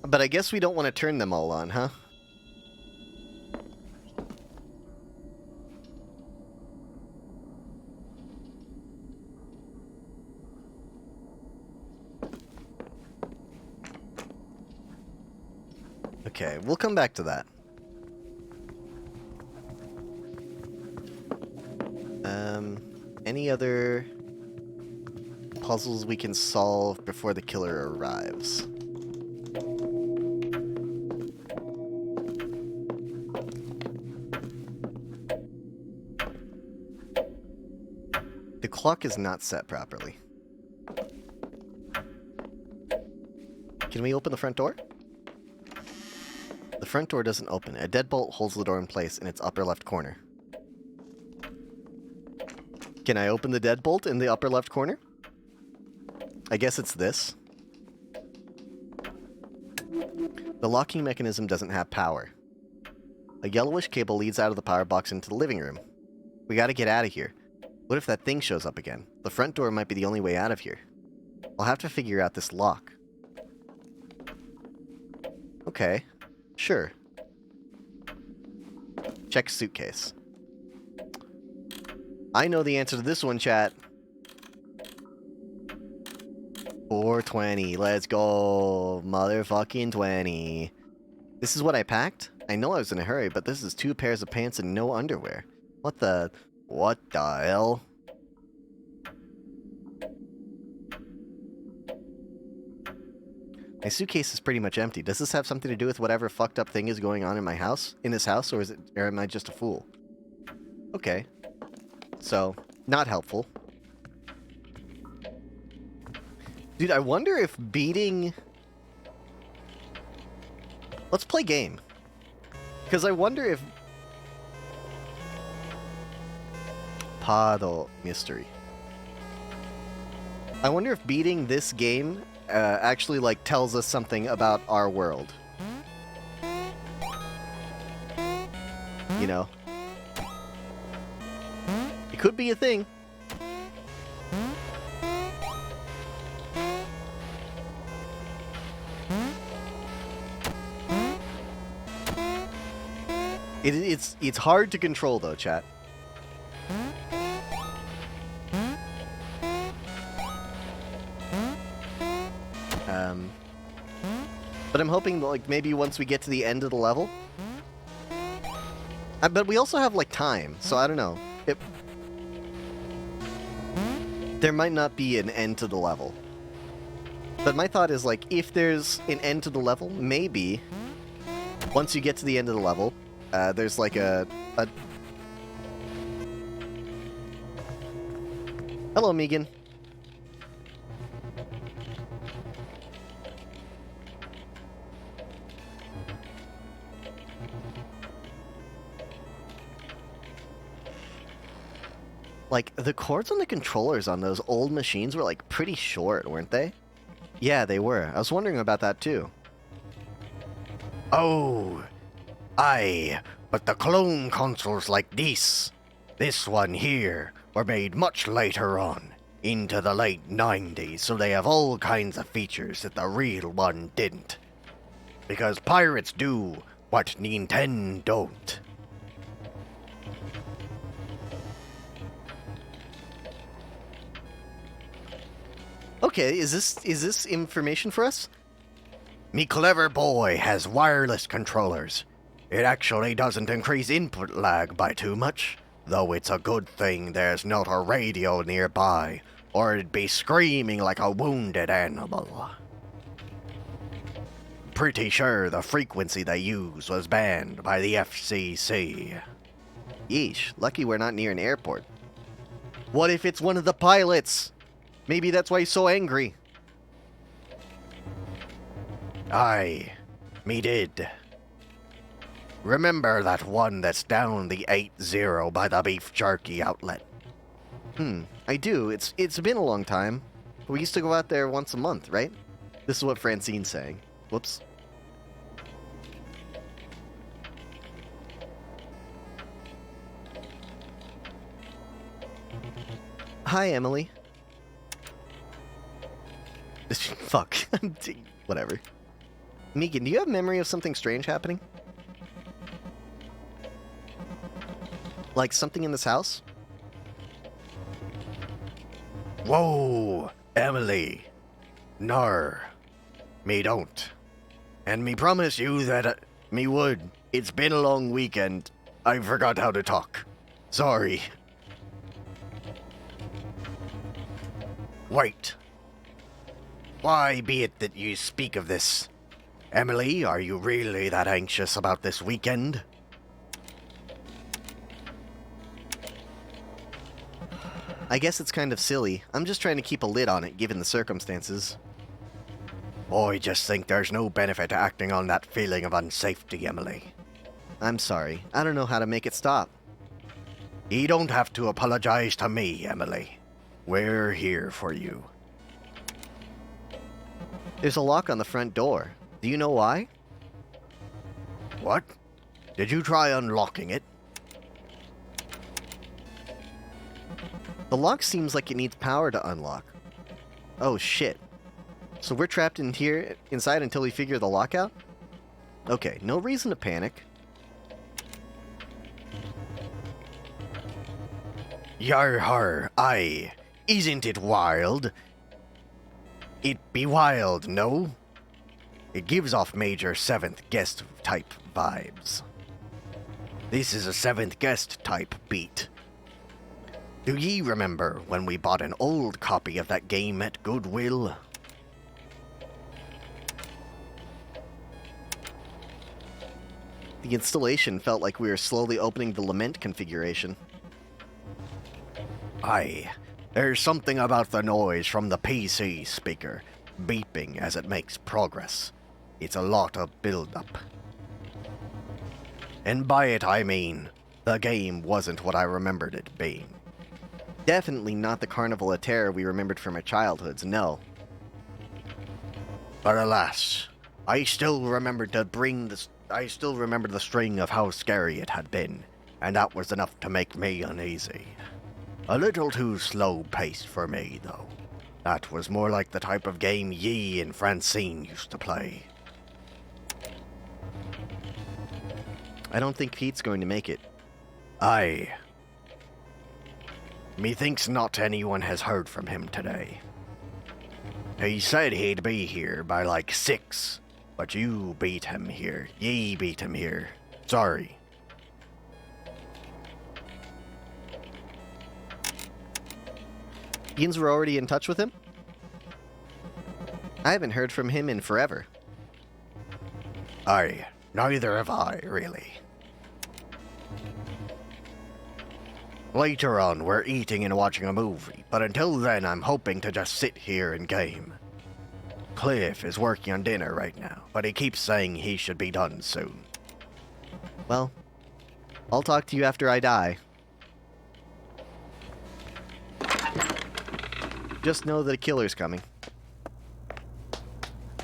But I guess we don't want to turn them all on, huh? Okay, we'll come back to that. Any other puzzles we can solve before the killer arrives? The clock is not set properly. Can we open the front door? The front door doesn't open. A deadbolt holds the door in place in its upper left corner. Can I open the deadbolt in the upper left corner? I guess it's this. The locking mechanism doesn't have power. A yellowish cable leads out of the power box into the living room. We gotta get out of here. What if that thing shows up again? The front door might be the only way out of here. I'll have to figure out this lock. Okay. Sure. Check suitcase. I know the answer to this one, chat. 420. Let's go. Motherfucking 20. This is what I packed? I know I was in a hurry, but this is 2 pairs of pants and no underwear. What the hell? My suitcase is pretty much empty. Does this have something to do with whatever fucked up thing is going on in my house? In this house, or am I just a fool? Okay. So, not helpful. Dude, I wonder if beating... Let's play game. Because I wonder if... Puddle mystery. I wonder if beating this game actually, like, tells us something about our world. You know? It could be a thing. It's hard to control though, chat. But I'm hoping, like, maybe once we get to the end of the level... but we also have, like, time, so I don't know. There might not be an end to the level. But my thought is, like, if there's an end to the level, maybe... Once you get to the end of the level, there's, like, a... Hello, Megan. Like, the cords on the controllers on those old machines were, like, pretty short, weren't they? Yeah, they were. I was wondering about that, too. Oh, aye, but the clone consoles like this one here, were made much later on, into the late 90s, so they have all kinds of features that the real one didn't. Because pirates do what Nintendo don't. Okay, is this information for us? Me clever boy has wireless controllers. It actually doesn't increase input lag by too much, though it's a good thing there's not a radio nearby, or it'd be screaming like a wounded animal. Pretty sure the frequency they use was banned by the FCC. Yeesh, lucky we're not near an airport. What if it's one of the pilots? Maybe that's why he's so angry. Aye, me did. Remember that one that's down the 80 by the beef jerky outlet? I do. It's been a long time. We used to go out there once a month, right? This is what Francine's saying. Whoops. Hi, Emily. Fuck. Whatever. Megan, do you have memory of something strange happening? Like something in this house? Whoa, Emily. Nar. Me don't. And me promise you that me would. It's been a long weekend. I forgot how to talk. Sorry. Wait. Why be it that you speak of this? Emily, are you really that anxious about this weekend? I guess it's kind of silly. I'm just trying to keep a lid on it, given the circumstances. I just think there's no benefit to acting on that feeling of unsafety, Emily. I'm sorry. I don't know how to make it stop. You don't have to apologize to me, Emily. We're here for you. There's a lock on the front door. Do you know why? What? Did you try unlocking it? The lock seems like it needs power to unlock. Oh shit. So we're trapped in here inside until we figure the lock out? Okay, no reason to panic. Yar har, aye. Isn't it wild? It be wild, no? It gives off major 7th guest type vibes. This is a 7th guest type beat. Do ye remember when we bought an old copy of that game at Goodwill? The installation felt like we were slowly opening the lament configuration. Aye, there's something about the noise from the PC speaker, beeping as it makes progress. It's a lot of build-up. And by it I mean, the game wasn't what I remembered it being. Definitely not the Carnival of Terror we remembered from our childhoods, no. But alas, I still remember the string of how scary it had been, and that was enough to make me uneasy. A little too slow-paced for me, though. That was more like the type of game ye and Francine used to play. I don't think Pete's going to make it. Aye. Methinks not anyone has heard from him today. He said he'd be here by like 6, But you beat him here. Ye beat him here. Sorry. Yins were already in touch with him? I haven't heard from him in forever. Aye, neither have I, really. Later on, we're eating and watching a movie, but until then, I'm hoping to just sit here and game. Cliff is working on dinner right now, but he keeps saying he should be done soon. Well, I'll talk to you after I die. Just know that a killer's coming.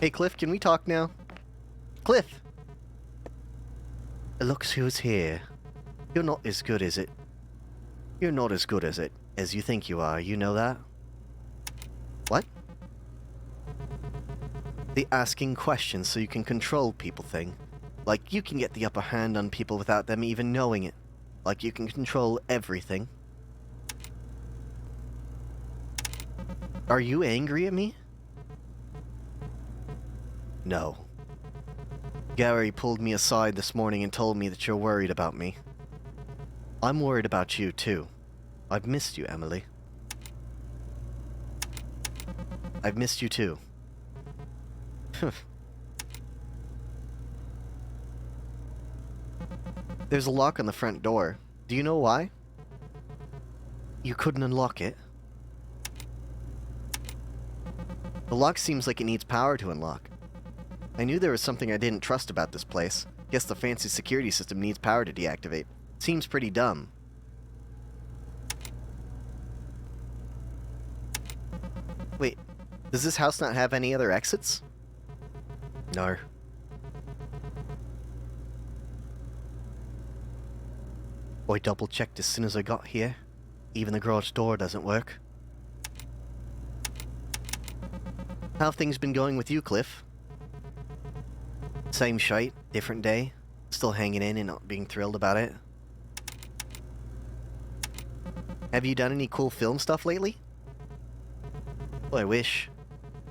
Hey, Cliff, can we talk now? Cliff! Looks who's here. You're not as good as it. You're not as good as it as you think you are, you know that? What? The asking questions so you can control people thing. Like you can get the upper hand on people without them even knowing it. Like you can control everything. Are you angry at me? No. Gary pulled me aside this morning and told me that you're worried about me. I'm worried about you, too. I've missed you, Emily. I've missed you, too. There's a lock on the front door. Do you know why? You couldn't unlock it. The lock seems like it needs power to unlock. I knew there was something I didn't trust about this place. Guess the fancy security system needs power to deactivate. Seems pretty dumb. Wait, does this house not have any other exits? No. I double-checked as soon as I got here. Even the garage door doesn't work. How have things been going with you, Cliff? Same shite, different day. Still hanging in and not being thrilled about it. Have you done any cool film stuff lately? Well, I wish.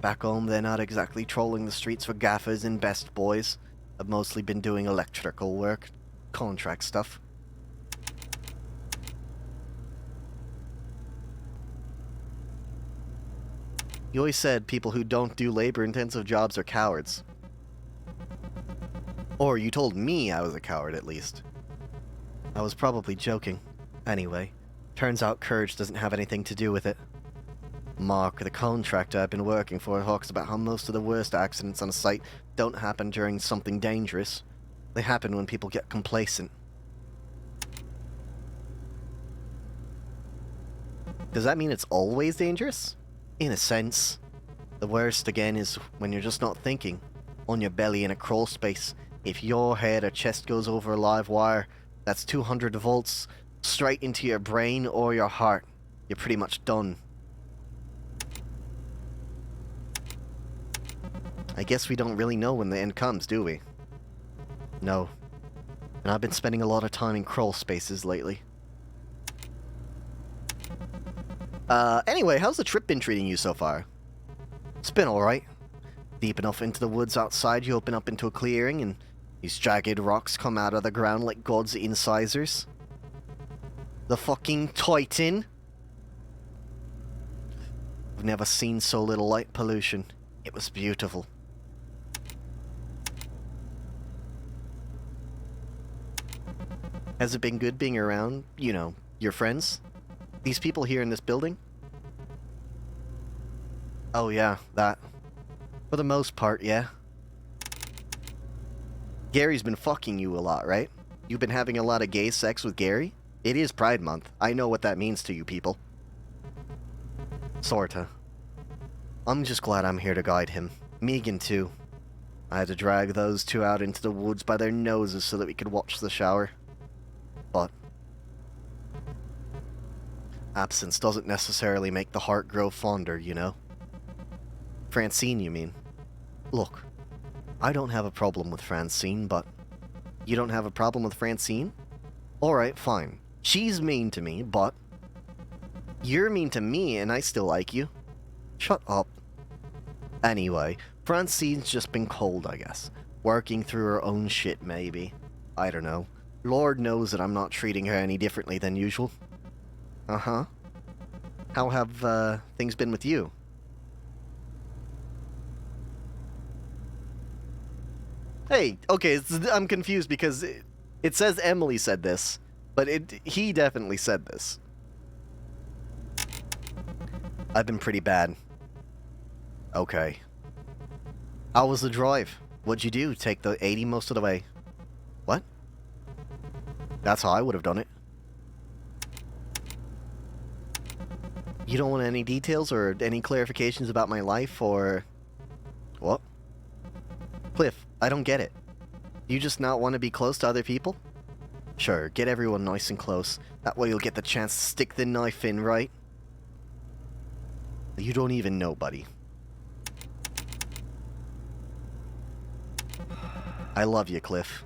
Back home, they're not exactly trolling the streets for gaffers and best boys. I've mostly been doing electrical work, contract stuff. You always said people who don't do labor-intensive jobs are cowards. Or you told me I was a coward, at least. I was probably joking. Anyway, turns out courage doesn't have anything to do with it. Mark, the contractor I've been working for, talks about how most of the worst accidents on a site don't happen during something dangerous. They happen when people get complacent. Does that mean it's always dangerous? In a sense. The worst, again, is when you're just not thinking. On your belly in a crawl space. If your head or chest goes over a live wire, that's 200 volts straight into your brain or your heart. You're pretty much done. I guess we don't really know when the end comes, do we? No. And I've been spending a lot of time in crawl spaces lately. Anyway, how's the trip been treating you so far? It's been alright. Deep enough into the woods outside, you open up into a clearing, and these jagged rocks come out of the ground like God's incisors. The fucking Titan! I've never seen so little light pollution. It was beautiful. Has it been good being around, you know, your friends? These people here in this building? Oh yeah, that. For the most part, yeah. Gary's been fucking you a lot, right? You've been having a lot of gay sex with Gary? It is Pride Month. I know what that means to you people. Sorta. I'm just glad I'm here to guide him. Megan, too. I had to drag those two out into the woods by their noses so that we could watch the shower. But absence doesn't necessarily make the heart grow fonder, you know? Francine, you mean? Look, I don't have a problem with Francine, but you don't have a problem with Francine? Alright, fine. She's mean to me, but you're mean to me and I still like you. Shut up. Anyway, Francine's just been cold, I guess. Working through her own shit, maybe. I don't know. Lord knows that I'm not treating her any differently than usual. Uh-huh. How have, things been with you? Hey, okay, I'm confused because it says Emily said this, but he definitely said this. I've been pretty bad. Okay. How was the drive? What'd you do? Take the 80 most of the way? What? That's how I would have done it. You don't want any details or any clarifications about my life or... What? Cliff, I don't get it. You just not want to be close to other people? Sure, get everyone nice and close. That way you'll get the chance to stick the knife in, right? You don't even know, buddy. I love you, Cliff.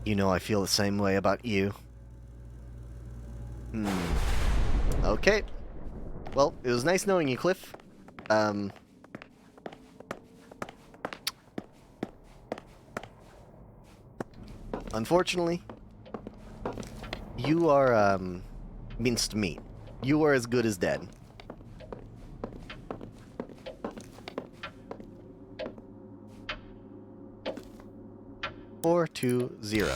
You know I feel the same way about you. Okay. Well, it was nice knowing you, Cliff. Unfortunately, you are, minced meat. You are as good as dead. Four, 2, 0.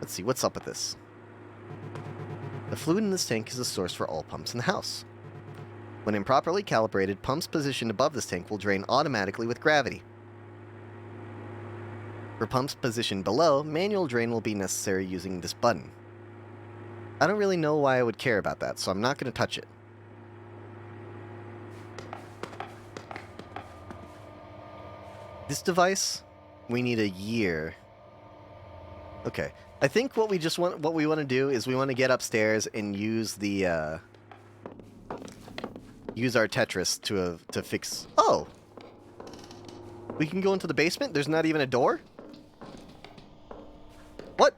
Let's see, what's up with this? The fluid in this tank is the source for all pumps in the house. When improperly calibrated, pumps positioned above this tank will drain automatically with gravity. For pumps positioned below, manual drain will be necessary using this button. I don't really know why I would care about that, so I'm not going to touch it. This device, we need a year. Okay, I think what we want to do is we want to get upstairs and use the use our Tetris to fix. Oh, we can go into the basement. There's not even a door. What?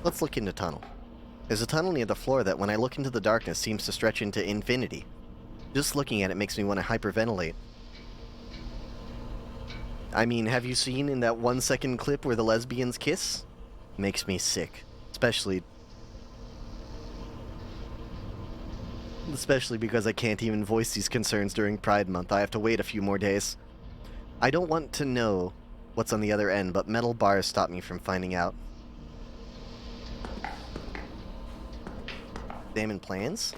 Let's look into tunnel. There's a tunnel near the floor that when I look into the darkness seems to stretch into infinity. Just looking at it makes me want to hyperventilate. I mean, have you seen in that 1-second clip where the lesbians kiss? Makes me sick. Especially because I can't even voice these concerns during Pride Month. I have to wait a few more days. I don't want to know what's on the other end, but metal bars stop me from finding out. Examine plans.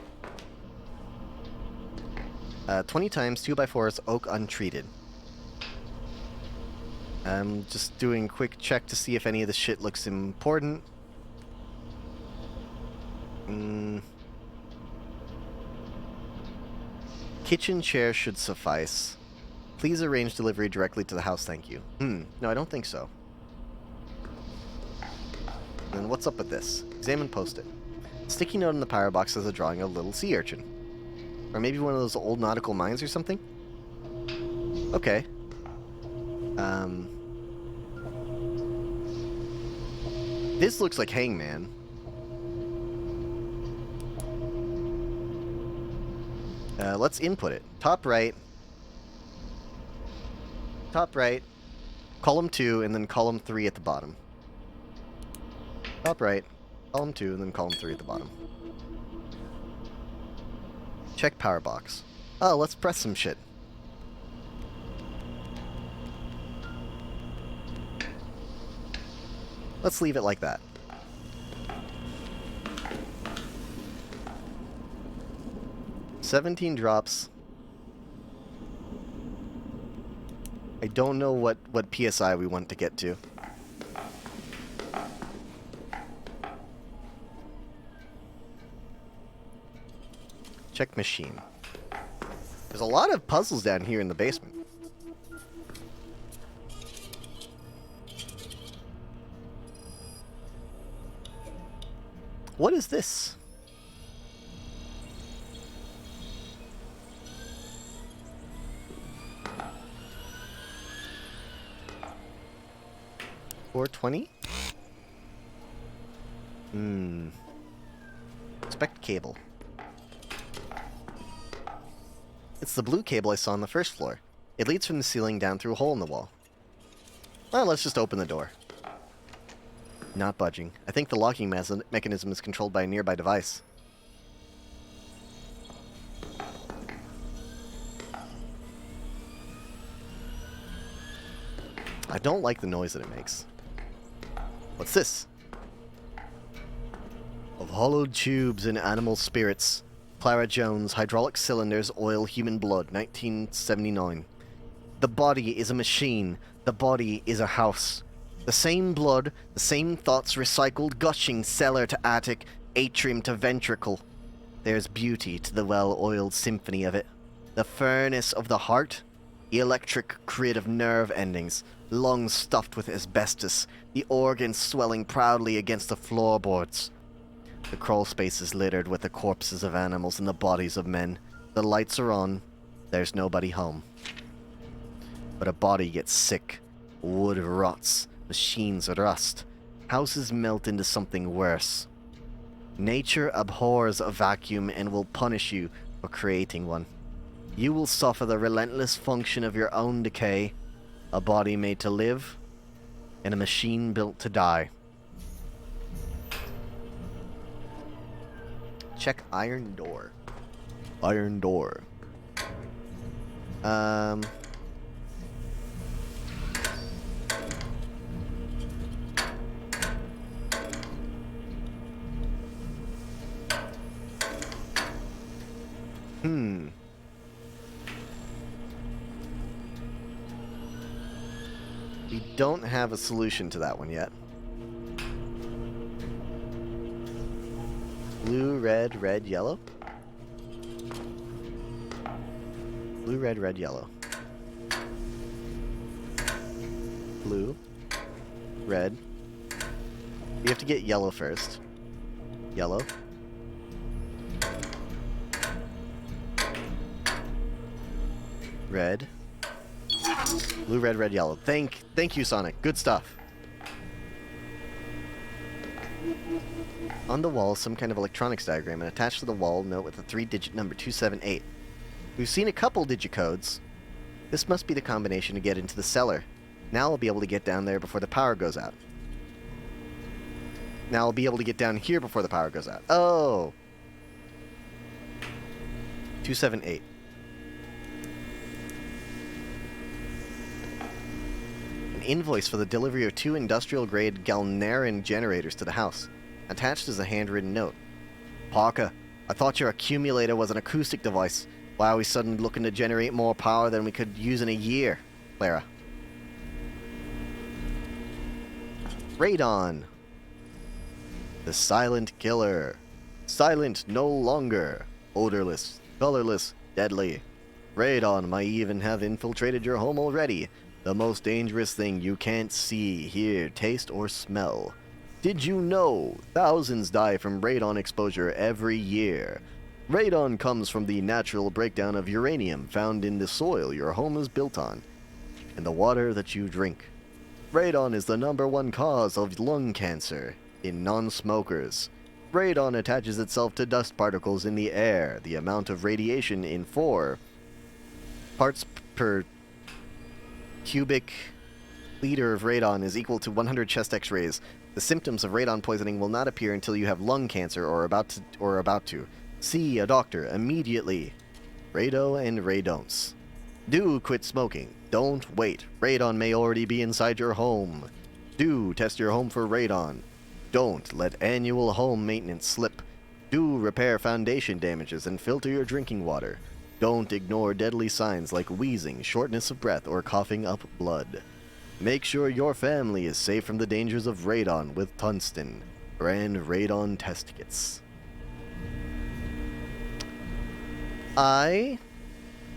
20 times 2x4s oak untreated. I'm just doing a quick check to see if any of this shit looks important. Kitchen chair should suffice. Please arrange delivery directly to the house, thank you. No, I don't think so. Then what's up with this? Examine post-it. Sticky note in the power box has a drawing of a little sea urchin. Or maybe one of those old nautical mines or something? Okay. This looks like Hangman. Let's input it. Top right. Top right. Column 2, and then column 3 at the bottom. Top right. Column 2, and then column 3 at the bottom. Check power box. Oh, let's press some shit. Let's leave it like that. $17 drops. I don't know what PSI we want to get to. Check machine. There's a lot of puzzles down here in the basement. What is this? $420? Spec cable. It's the blue cable I saw on the first floor. It leads from the ceiling down through a hole in the wall. Well, let's just open the door. Not budging. I think the locking mechanism is controlled by a nearby device. I don't like the noise that it makes. What's this? Of hollowed tubes and animal spirits. Clara Jones, hydraulic cylinders, oil, human blood, 1979. The body is a machine. The body is a house. The same blood, the same thoughts recycled, gushing cellar to attic, atrium to ventricle. There's beauty to the well-oiled symphony of it. The furnace of the heart, the electric grid of nerve endings, lungs stuffed with asbestos, the organs swelling proudly against the floorboards. The crawl space is littered with the corpses of animals and the bodies of men. The lights are on. There's nobody home. But a body gets sick. Wood rots. Machines rust. Houses melt into something worse. Nature abhors a vacuum and will punish you for creating one. You will suffer the relentless function of your own decay. A body made to live, and a machine built to die. Check iron door. Iron door. We don't have a solution to that one yet. Blue, red, red, yellow. Blue, red, red, yellow. Blue, red. We have to get yellow first. Yellow. Red. Blue, red, red, yellow. Thank you, Sonic. Good stuff. On the wall, some kind of electronics diagram, and attached to the wall, note with a 3-digit number 278. We've seen a couple digicodes. This must be the combination to get into the cellar. Now I'll be able to get down there before the power goes out. Now I'll be able to get down here before the power goes out. Oh! 278. An invoice for the delivery of 2 industrial-grade Galnarin generators to the house. Attached is a handwritten note. Parker, I thought your accumulator was an acoustic device. Why are we suddenly looking to generate more power than we could use in a year? Clara. Radon. The silent killer. Silent no longer. Odorless, colorless, deadly. Radon might even have infiltrated your home already. The most dangerous thing you can't see, hear, taste, or smell. Did you know thousands die from radon exposure every year? Radon comes from the natural breakdown of uranium found in the soil your home is built on, and the water that you drink. Radon is the #1 cause of lung cancer in non-smokers. Radon attaches itself to dust particles in the air. The amount of radiation in 4 parts per cubic liter of radon is equal to 100 chest x-rays. The symptoms of radon poisoning will not appear until you have lung cancer or about to. See a doctor immediately. Rado and Radon'ts. Do quit smoking. Don't wait. Radon may already be inside your home. Do test your home for radon. Don't let annual home maintenance slip. Do repair foundation damages and filter your drinking water. Don't ignore deadly signs like wheezing, shortness of breath, or coughing up blood. Make sure your family is safe from the dangers of radon with tungsten. Brand radon test kits. I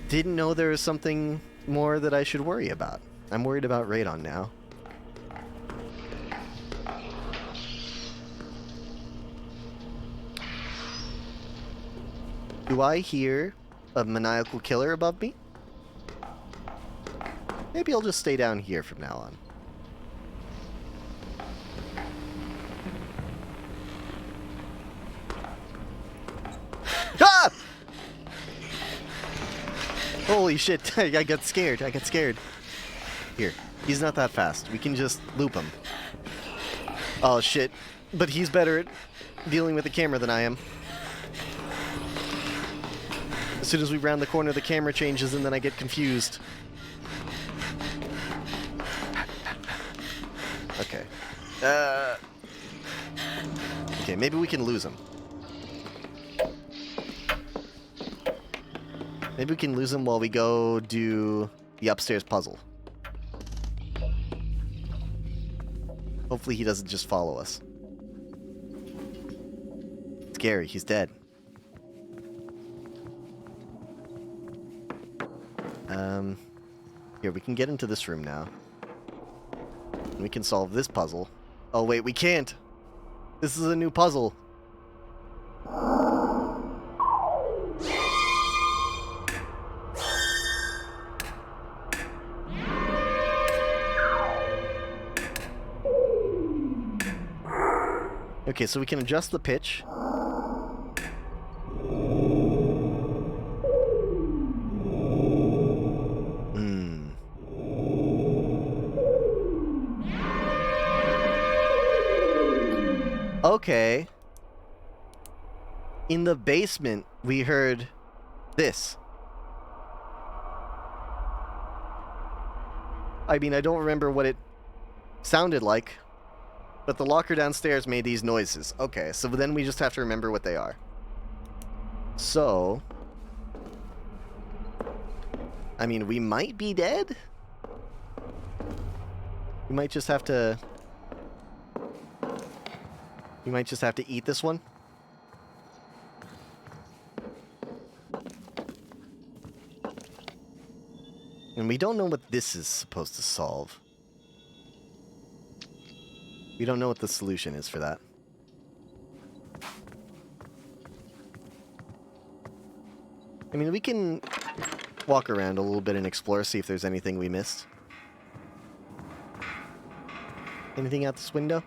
didn't know there was something more that I should worry about. I'm worried about radon now. Do I hear a maniacal killer above me? Maybe I'll just stay down here from now on. Ah! Holy shit, I got scared. I got scared. Here, he's not that fast. We can just loop him. Oh shit, but he's better at dealing with the camera than I am. As soon as we round the corner, the camera changes and then I get confused. Okay. Okay, maybe we can lose him. Maybe we can lose him while we go do the upstairs puzzle. Hopefully he doesn't just follow us. Scary, he's dead. Here, we can get into this room now. We can solve this puzzle. Oh wait, we can't! This is a new puzzle. Okay, so we can adjust the pitch. Okay. In the basement, we heard this. I mean, I don't remember what it sounded like, but the locker downstairs made these noises. Okay, so then we just have to remember what they are. So, I mean, we might be dead? We might just have to... We might just have to eat this one. And we don't know what this is supposed to solve. We don't know what the solution is for that. I mean, we can walk around a little bit and explore, see if there's anything we missed. Anything out this window?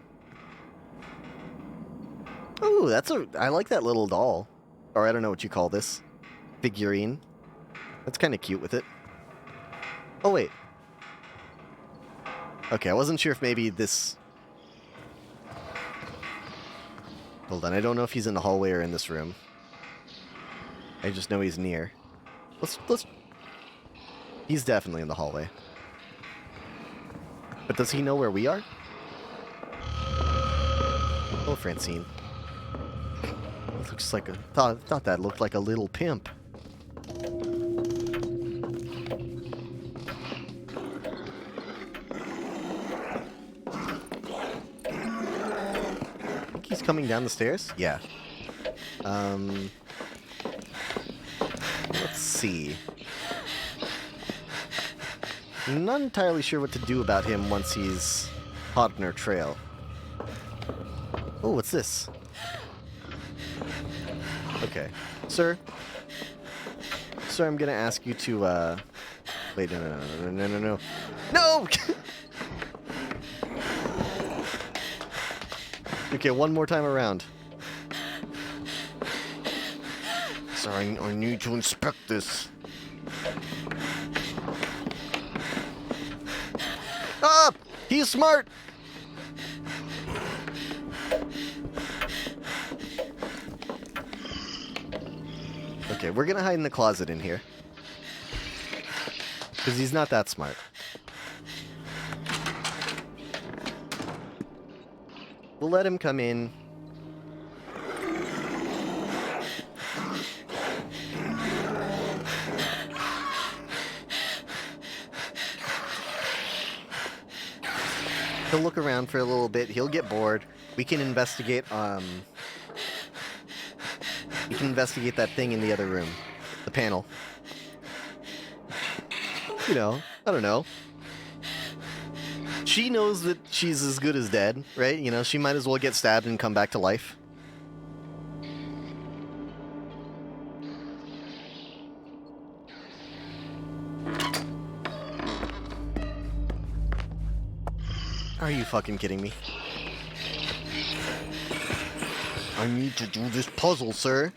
Ooh, I like that little doll. Or I don't know what you call this. Figurine. That's kind of cute with it. Oh, wait. Okay, I wasn't sure if maybe this... Hold on, I don't know if he's in the hallway or in this room. I just know he's near. Let's... He's definitely in the hallway. But does he know where we are? Oh, Francine. It looks like a... Thought that looked like a little pimp. Think he's coming down the stairs? Yeah. Let's see. I'm not entirely sure what to do about him once he's hot on our trail. Oh, what's this? Okay. Sir? Sir, I'm gonna ask you to, Wait, no. No! Okay, one more time around. Sir, I need to inspect this. Ah! He's smart! Okay, we're gonna hide in the closet in here. Because he's not that smart. We'll let him come in. He'll look around for a little bit. He'll get bored. We can investigate, we can investigate that thing in the other room. The panel. You know, I don't know. She knows that she's as good as dead, right? You know, she might as well get stabbed and come back to life. Are you fucking kidding me? I need to do this puzzle, sir.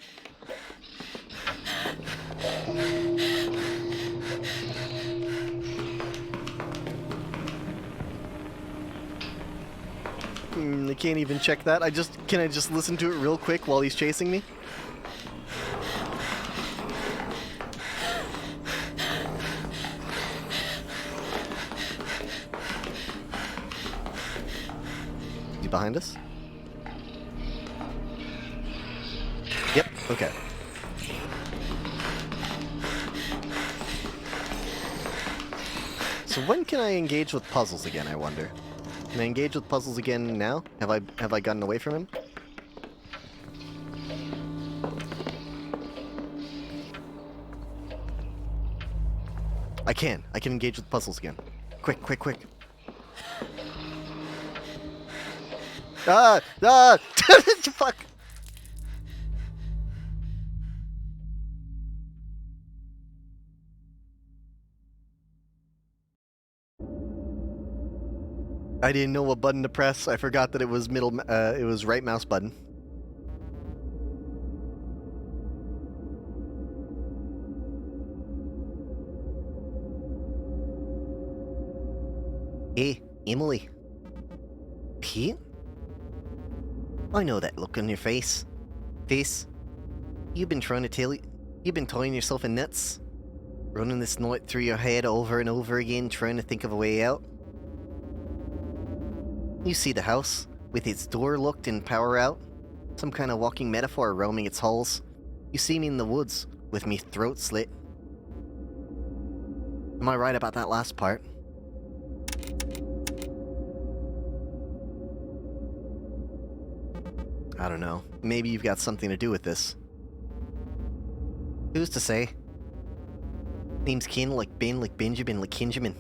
I can't even check that. Can I just listen to it real quick while he's chasing me? Is he behind us? Yep, okay. So when can I engage with puzzles again, I wonder? Can I engage with puzzles again now? Have I gotten away from him? I can engage with puzzles again. Quick, quick, quick. Ah! Ah! Fuck! I didn't know what button to press. I forgot that it was it was right mouse button. Hey, Emily. Pete? I know that look on your face. You've been tying yourself in knots. Running this night through your head over and over again, trying to think of a way out. You see the house, with its door locked and power out. Some kind of walking metaphor roaming its halls. You see me in the woods, with me throat slit. Am I right about that last part? I don't know. Maybe you've got something to do with this. Who's to say? Name's kin like Ben, like Benjamin, like Kinjamin.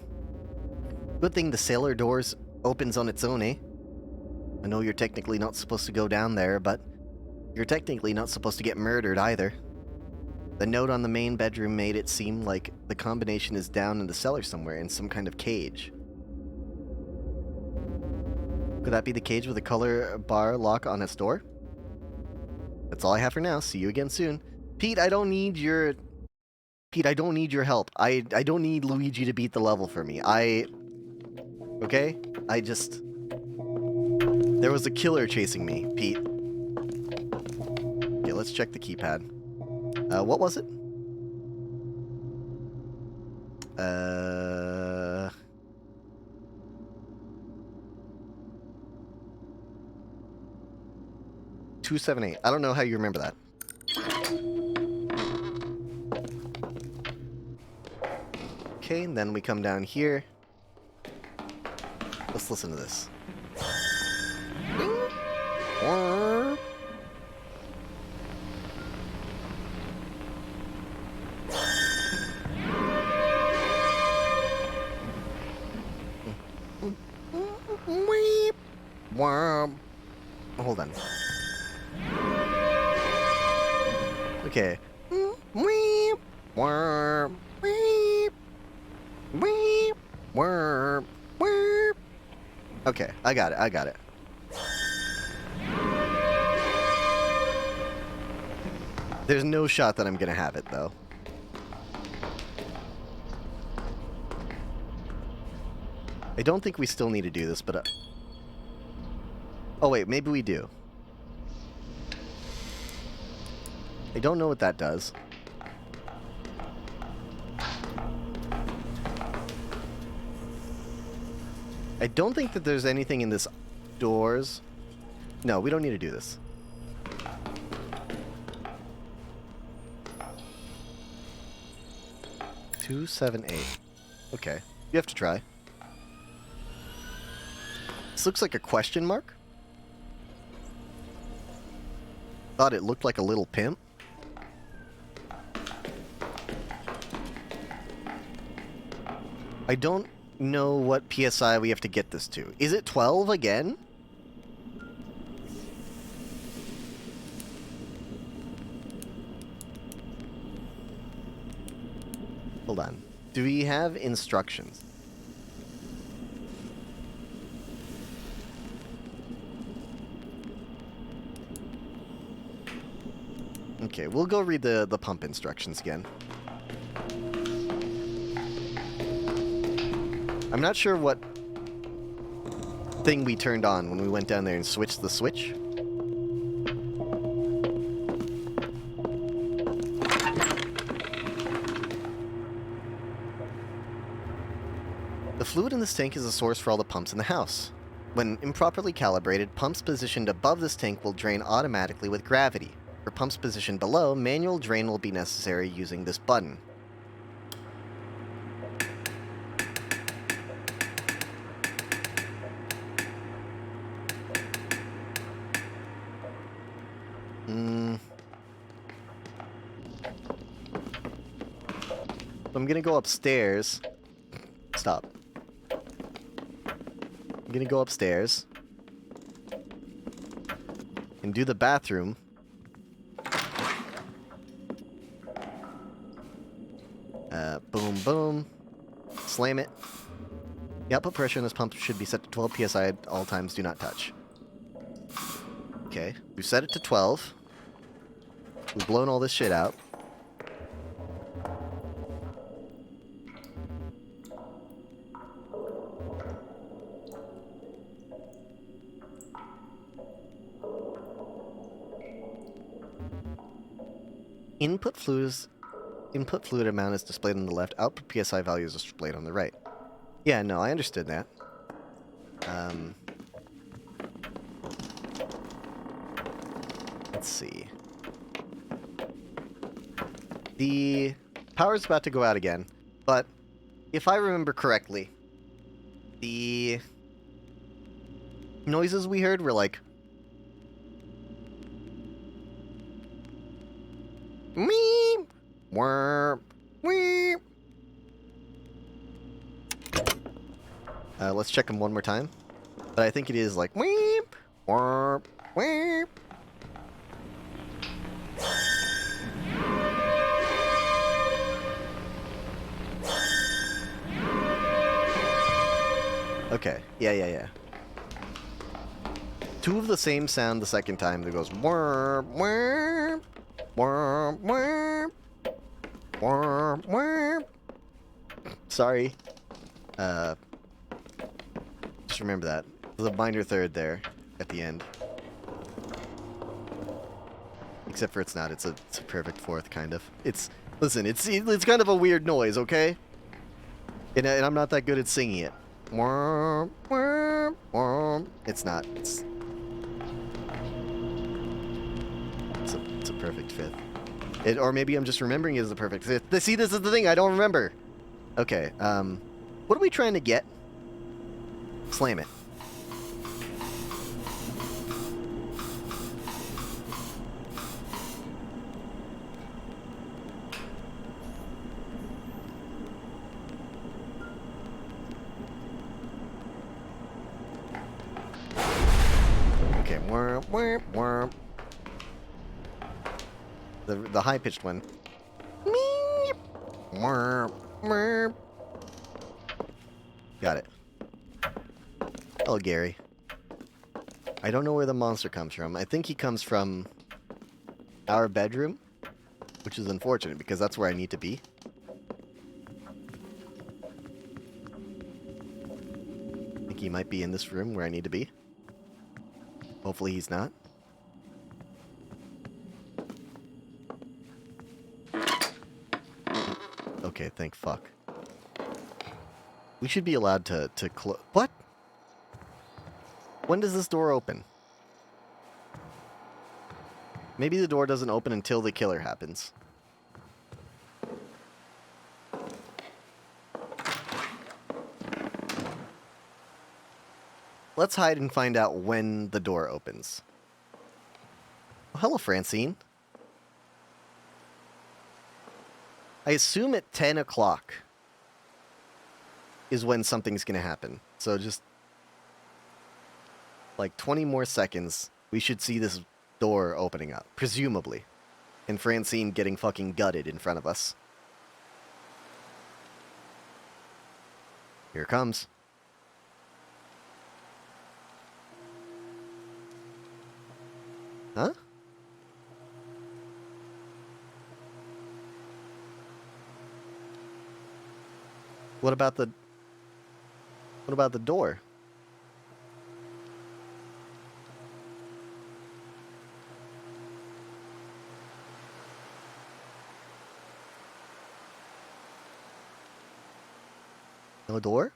Good thing the cellar doors opens on its own, eh? I know you're technically not supposed to go down there, but you're technically not supposed to get murdered either. The note on the main bedroom made it seem like the combination is down in the cellar somewhere in some kind of cage. Could that be the cage with a color bar lock on its door? That's all I have for now. See you again soon. Pete, I don't need your help. I don't need Luigi to beat the level for me. Okay? There was a killer chasing me, Pete. Okay, let's check the keypad. What was it? 278. I don't know how you remember that. Okay, and then we come down here. Let's listen to this. Hold on. Okay. Okay, I got it. There's no shot that I'm gonna have it, though. I don't think we still need to do this, but... Oh, wait, maybe we do. I don't know what that does. I don't think that there's anything in this doors. No, we don't need to do this. Two, 7, 8. Okay, you have to try. This looks like a question mark. Thought it looked like a little pimp. I don't know what PSI we have to get this to. Is it 12 again? Hold on. Do we have instructions? Okay, we'll go read the pump instructions again. I'm not sure what thing we turned on when we went down there and switched the switch. The fluid in this tank is the source for all the pumps in the house. When improperly calibrated, pumps positioned above this tank will drain automatically with gravity. For pumps positioned below, manual drain will be necessary using this button. I'm gonna go upstairs. Stop. I'm gonna go upstairs and do the bathroom. Boom, boom. Slam it. The output pressure in this pump should be set to 12 psi at all times. Do not touch. Okay, we've set it to 12. We've blown all this shit out. Input fluid amount is displayed on the left. Output PSI value is displayed on the right. Yeah, no, I understood that. Let's see. The power's about to go out again, but if I remember correctly, the noises we heard were like meep, whirp, weep. Let's check them one more time. But I think it is like weep, whirp, weep. Okay, yeah. Two of the same sound the second time. That goes whirp, whirp, whirp, whirp, whirp, whirp. Sorry. Just remember that. There's a minor third there at the end. Except for it's not. It's a perfect fourth, kind of. Listen, it's kind of a weird noise, okay? And I'm not that good at singing it. It's not. It's a perfect fifth. Or maybe I'm just remembering it as a perfect fifth. See, this is the thing. I don't remember. Okay. What are we trying to get? Slam it. Okay. The high-pitched one. Got it. Oh, Gary. I don't know where the monster comes from. I think he comes from our bedroom, which is unfortunate because that's where I need to be. I think he might be in this room where I need to be. Hopefully he's not. Okay, thank fuck. We should be allowed to close... What? When does this door open? Maybe the door doesn't open until the killer happens. Let's hide and find out when the door opens. Oh, hello, Francine. I assume at 10 o'clock is when something's going to happen. So just like 20 more seconds, we should see this door opening up, presumably. And Francine getting fucking gutted in front of us. Here it comes. Huh? What about the... What about the door? No door?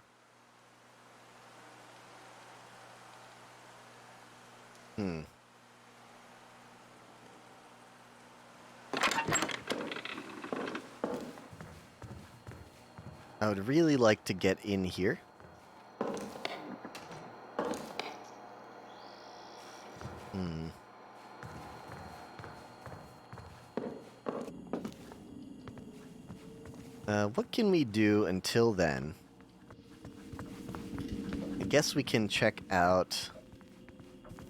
Hmm. I would really like to get in here. Hmm. What can we do until then? I guess we can check out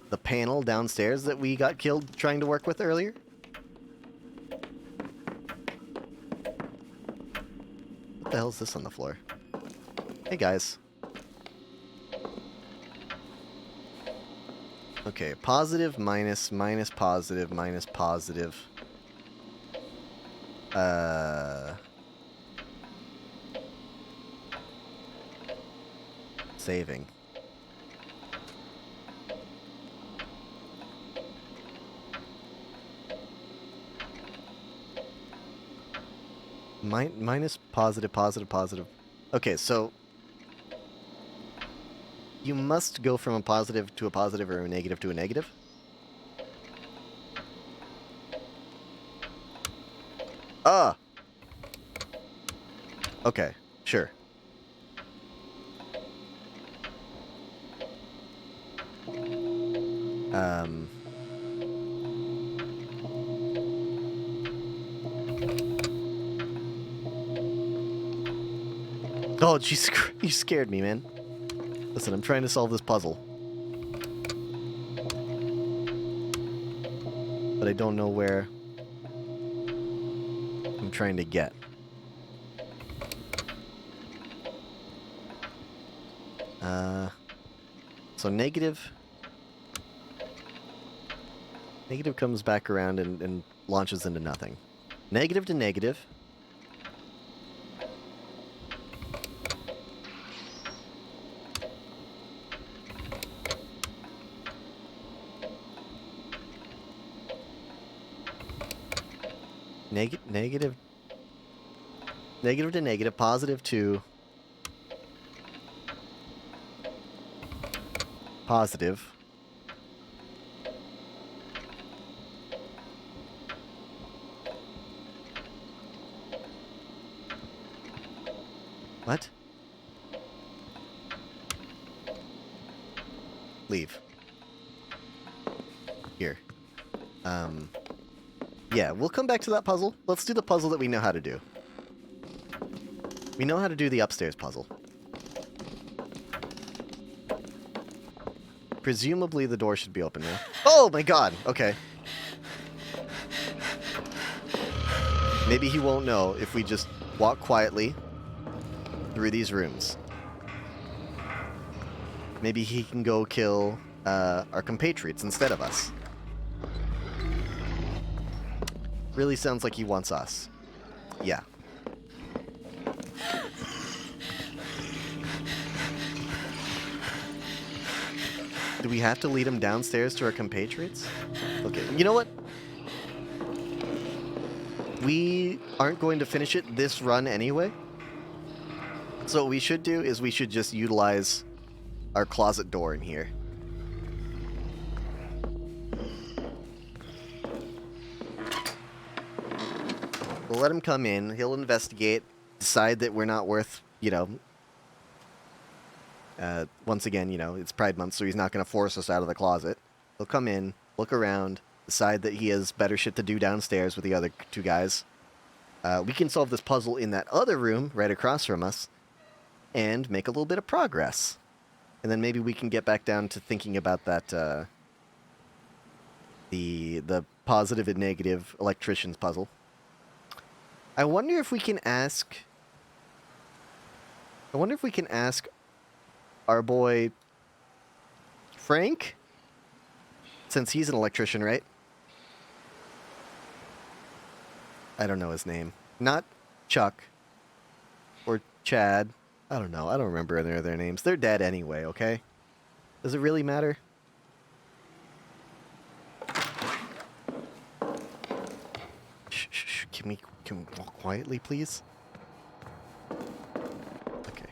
the panel downstairs that we got killed trying to work with earlier. What the hell is this on the floor? Hey guys. Okay, positive, minus, minus, positive, minus, positive. Saving. Minus, positive, positive, positive. Okay, so you must go from a positive to a positive or a negative to a negative. Ah! Okay, sure. Oh, you scared me, man. Listen, I'm trying to solve this puzzle. But I don't know where I'm trying to get. So negative... Negative comes back around and launches into nothing. Negative to negative. Negative to negative, positive to positive. What? Leave. Here. Yeah, we'll come back to that puzzle. Let's do the puzzle that we know how to do. We know how to do the upstairs puzzle. Presumably the door should be open now. Oh my god! Okay. Maybe he won't know if we just walk quietly through these rooms. Maybe he can go kill our compatriots instead of us. Really sounds like he wants us. Yeah. Do we have to lead him downstairs to our compatriots? Okay, you know what? We aren't going to finish it this run anyway. So what we should do is we should just utilize our closet door in here. We'll let him come in, he'll investigate, decide that we're not worth, you know... once again, you know, it's Pride Month, so he's not going to force us out of the closet. He'll come in, look around, decide that he has better shit to do downstairs with the other two guys. We can solve this puzzle in that other room right across from us and make a little bit of progress. And then maybe we can get back down to thinking about that, the positive and negative electrician's puzzle. I wonder if we can ask our boy Frank, since he's an electrician, right? I don't know his name. Not Chuck or Chad I don't know. I don't remember their names. They're dead anyway, okay? Does it really matter? Shh, shh, shh. Can we walk quietly, please? Okay.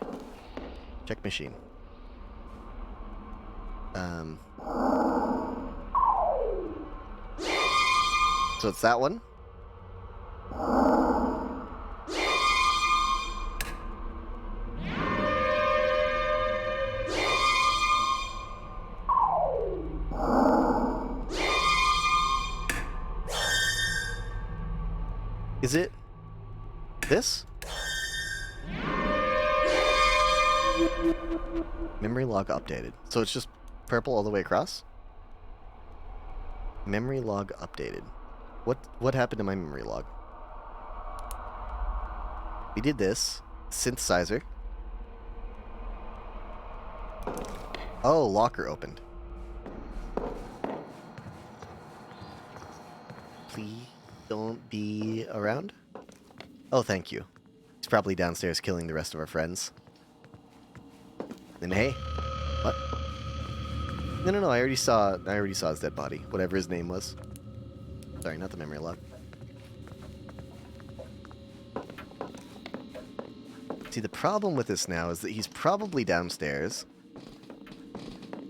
Check machine. So it's that one? Is it this? Memory log updated. So it's just purple all the way across? Memory log updated. What happened to my memory log? We did this. Synthesizer. Oh, locker opened. Please don't be around. Oh, thank you. He's probably downstairs killing the rest of our friends. And hey, what? No, I already saw his dead body, whatever his name was. Sorry, not the memory log. See, the problem with this now is that he's probably downstairs,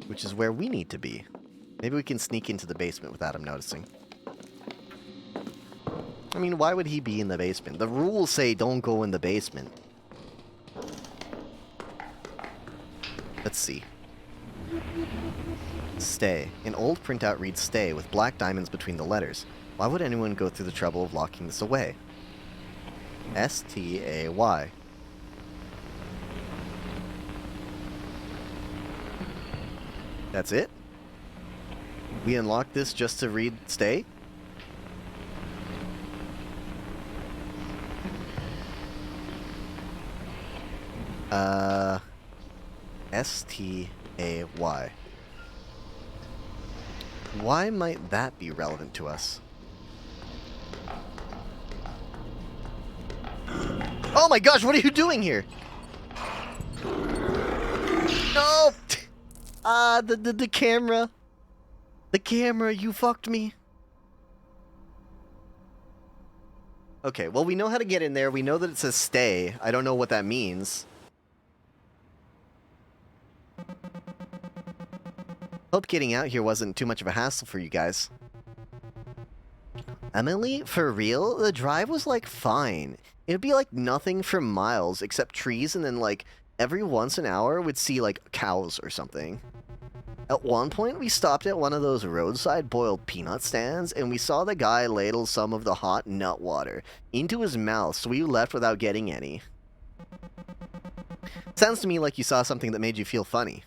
which is where we need to be. Maybe we can sneak into the basement without him noticing. I mean, why would he be in the basement? The rules say don't go in the basement. Let's see. Stay. An old printout reads stay with black diamonds between the letters. Why would anyone go through the trouble of locking this away? S-T-A-Y. That's it? We unlocked this just to read stay? S-T-A-Y. Why might that be relevant to us? Oh my gosh, what are you doing here? No! The camera. The camera, you fucked me. Okay, well, we know how to get in there. We know that it says stay. I don't know what that means. Hope getting out here wasn't too much of a hassle for you guys. Emily, for real? The drive was, like, fine. It'd be, like, nothing for miles except trees, and then, like, every once an hour we'd see, like, cows or something. At one point, we stopped at one of those roadside boiled peanut stands, and we saw the guy ladle some of the hot nut water into his mouth, so we left without getting any. Sounds to me like you saw something that made you feel funny.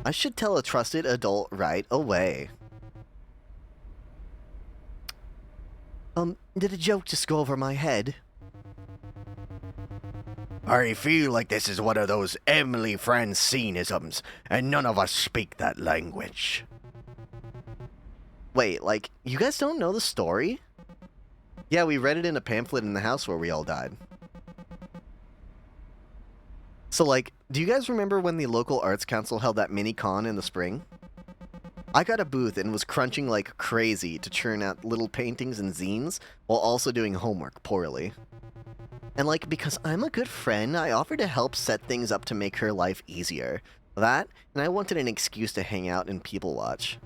I should tell a trusted adult right away. Did a joke just go over my head? I feel like this is one of those Emily Francenisms, and none of us speak that language. Wait, like, you guys don't know the story? Yeah, we read it in a pamphlet in the house where we all died. So, like, do you guys remember when the local arts council held that mini-con in the spring? I got a booth and was crunching like crazy to churn out little paintings and zines while also doing homework poorly. And like, because I'm a good friend, I offered to help set things up to make her life easier. That, and I wanted an excuse to hang out and people watch.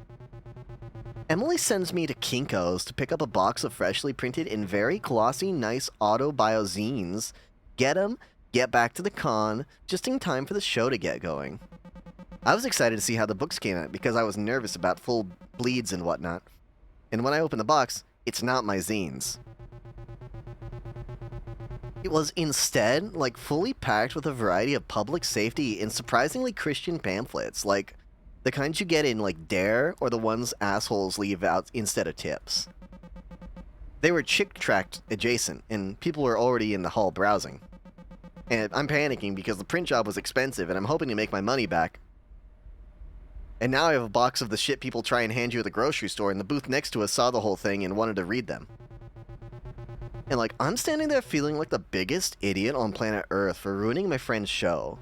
Emily sends me to Kinko's to pick up a box of freshly printed and very glossy, nice auto-bio zines. Get 'em, get back to the con, just in time for the show to get going. I was excited to see how the books came out because I was nervous about full bleeds and whatnot. And when I opened the box, it's not my zines. It was instead, like, fully packed with a variety of public safety and surprisingly Christian pamphlets, like the kinds you get in, like, Dare, or the ones assholes leave out instead of tips. They were chick-tracked adjacent, and people were already in the hall browsing. And I'm panicking because the print job was expensive, and I'm hoping to make my money back. And now I have a box of the shit people try and hand you at the grocery store, and the booth next to us saw the whole thing and wanted to read them. And like, I'm standing there feeling like the biggest idiot on planet Earth for ruining my friend's show.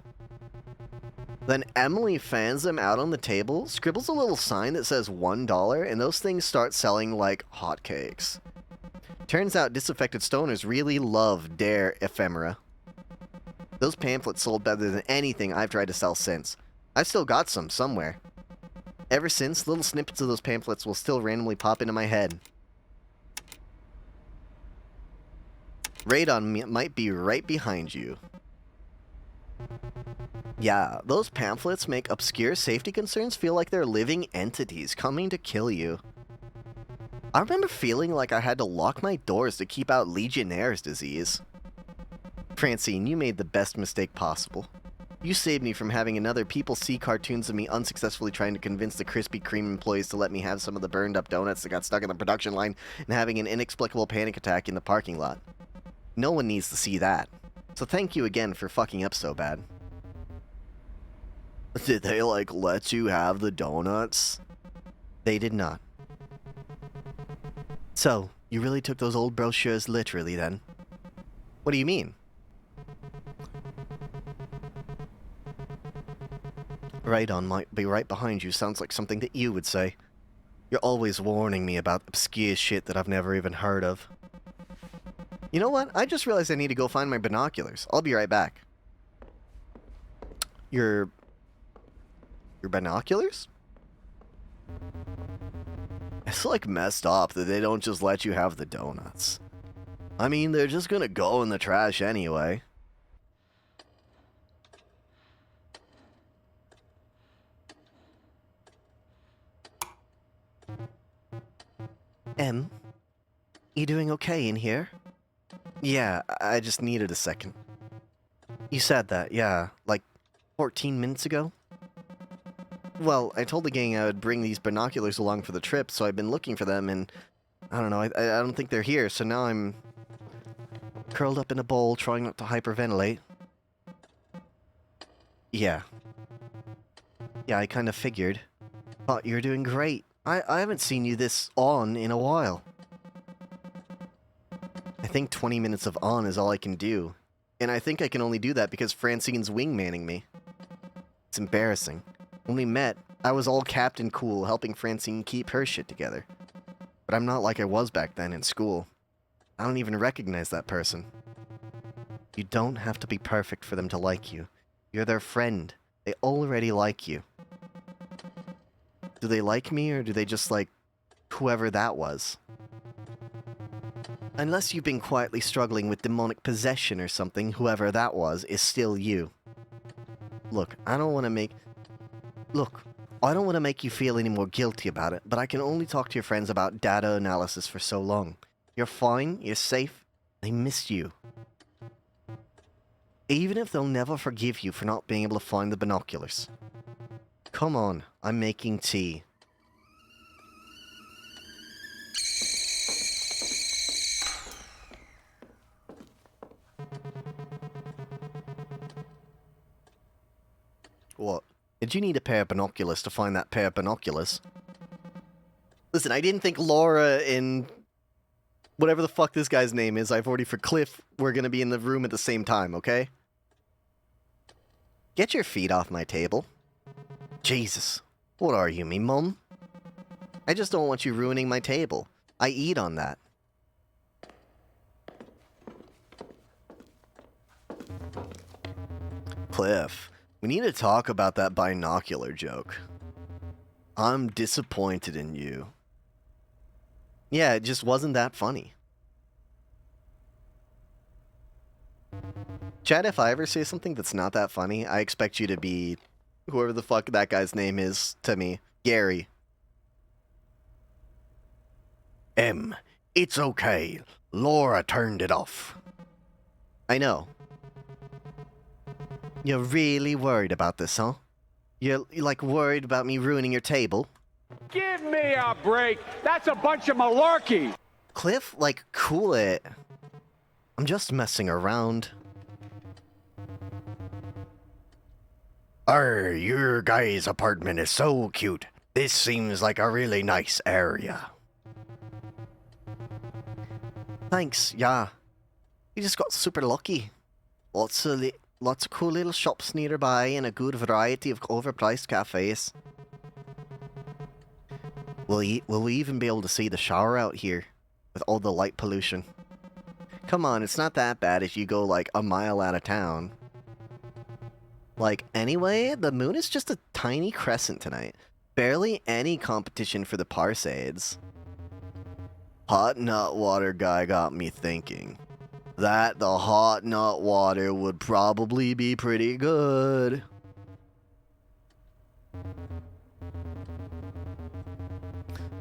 Then Emily fans them out on the table, scribbles a little sign that says $1, and those things start selling like hotcakes. Turns out disaffected stoners really love Dare ephemera. Those pamphlets sold better than anything I've tried to sell since. I've still got some somewhere. Ever since, little snippets of those pamphlets will still randomly pop into my head. Radon might be right behind you. Yeah, those pamphlets make obscure safety concerns feel like they're living entities coming to kill you. I remember feeling like I had to lock my doors to keep out Legionnaire's disease. Francine, you made the best mistake possible. You saved me from having another people see cartoons of me unsuccessfully trying to convince the Krispy Kreme employees to let me have some of the burned up donuts that got stuck in the production line and having an inexplicable panic attack in the parking lot. No one needs to see that. So thank you again for fucking up so bad. Did they, like, let you have the donuts? They did not. So, you really took those old brochures literally, then? What do you mean? Radon might be right behind you sounds like something that you would say. You're always warning me about obscure shit that I've never even heard of. You know what? I just realized I need to go find my binoculars. I'll be right back. Your binoculars? It's like messed up that they don't just let you have the donuts. I mean, they're just gonna go in the trash anyway. Em, you doing okay in here? Yeah, I just needed a second. You said that, yeah, like 14 minutes ago? Well, I told the gang I would bring these binoculars along for the trip, so I've been looking for them, and I don't know, I don't think they're here, so now I'm curled up in a bowl trying not to hyperventilate. Yeah. Yeah, I kind of figured. But you're doing great. I haven't seen you this on in a while. I think 20 minutes of on is all I can do. And I think I can only do that because Francine's wingmanning me. It's embarrassing. When we met, I was all Captain Cool, helping Francine keep her shit together. But I'm not like I was back then in school. I don't even recognize that person. You don't have to be perfect for them to like you. You're their friend. They already like you. Do they like me, or do they just like whoever that was? Unless you've been quietly struggling with demonic possession or something, whoever that was is still you. Look, I don't want to make you feel any more guilty about it, but I can only talk to your friends about data analysis for so long. You're fine, you're safe, they miss you. Even if they'll never forgive you for not being able to find the binoculars. Come on, I'm making tea. What? Did you need a pair of binoculars to find that pair of binoculars? Listen, I didn't think Laura and whatever the fuck this guy's name is, I've already for Cliff, we're gonna be in the room at the same time, okay? Get your feet off my table. Jesus. What are you, me mum? I just don't want you ruining my table. I eat on that. Cliff, we need to talk about that binocular joke. I'm disappointed in you. Yeah, it just wasn't that funny. Chad, if I ever say something that's not that funny, I expect you to be whoever the fuck that guy's name is to me. Gary. It's okay. Laura turned it off. I know. You're really worried about this, huh? You're like worried about me ruining your table? Give me a break. That's a bunch of malarkey. Cliff, like, cool it. I'm just messing around. Your guy's apartment is so cute. This seems like a really nice area. Thanks, yeah. We just got super lucky. Lots of cool little shops nearby and a good variety of overpriced cafes. Will we even be able to see the shower out here with all the light pollution? Come on, it's not that bad if you go like a mile out of town. Like, anyway, the moon is just a tiny crescent tonight. Barely any competition for the Parsades. Hot nut water guy got me thinking that the hot nut water would probably be pretty good.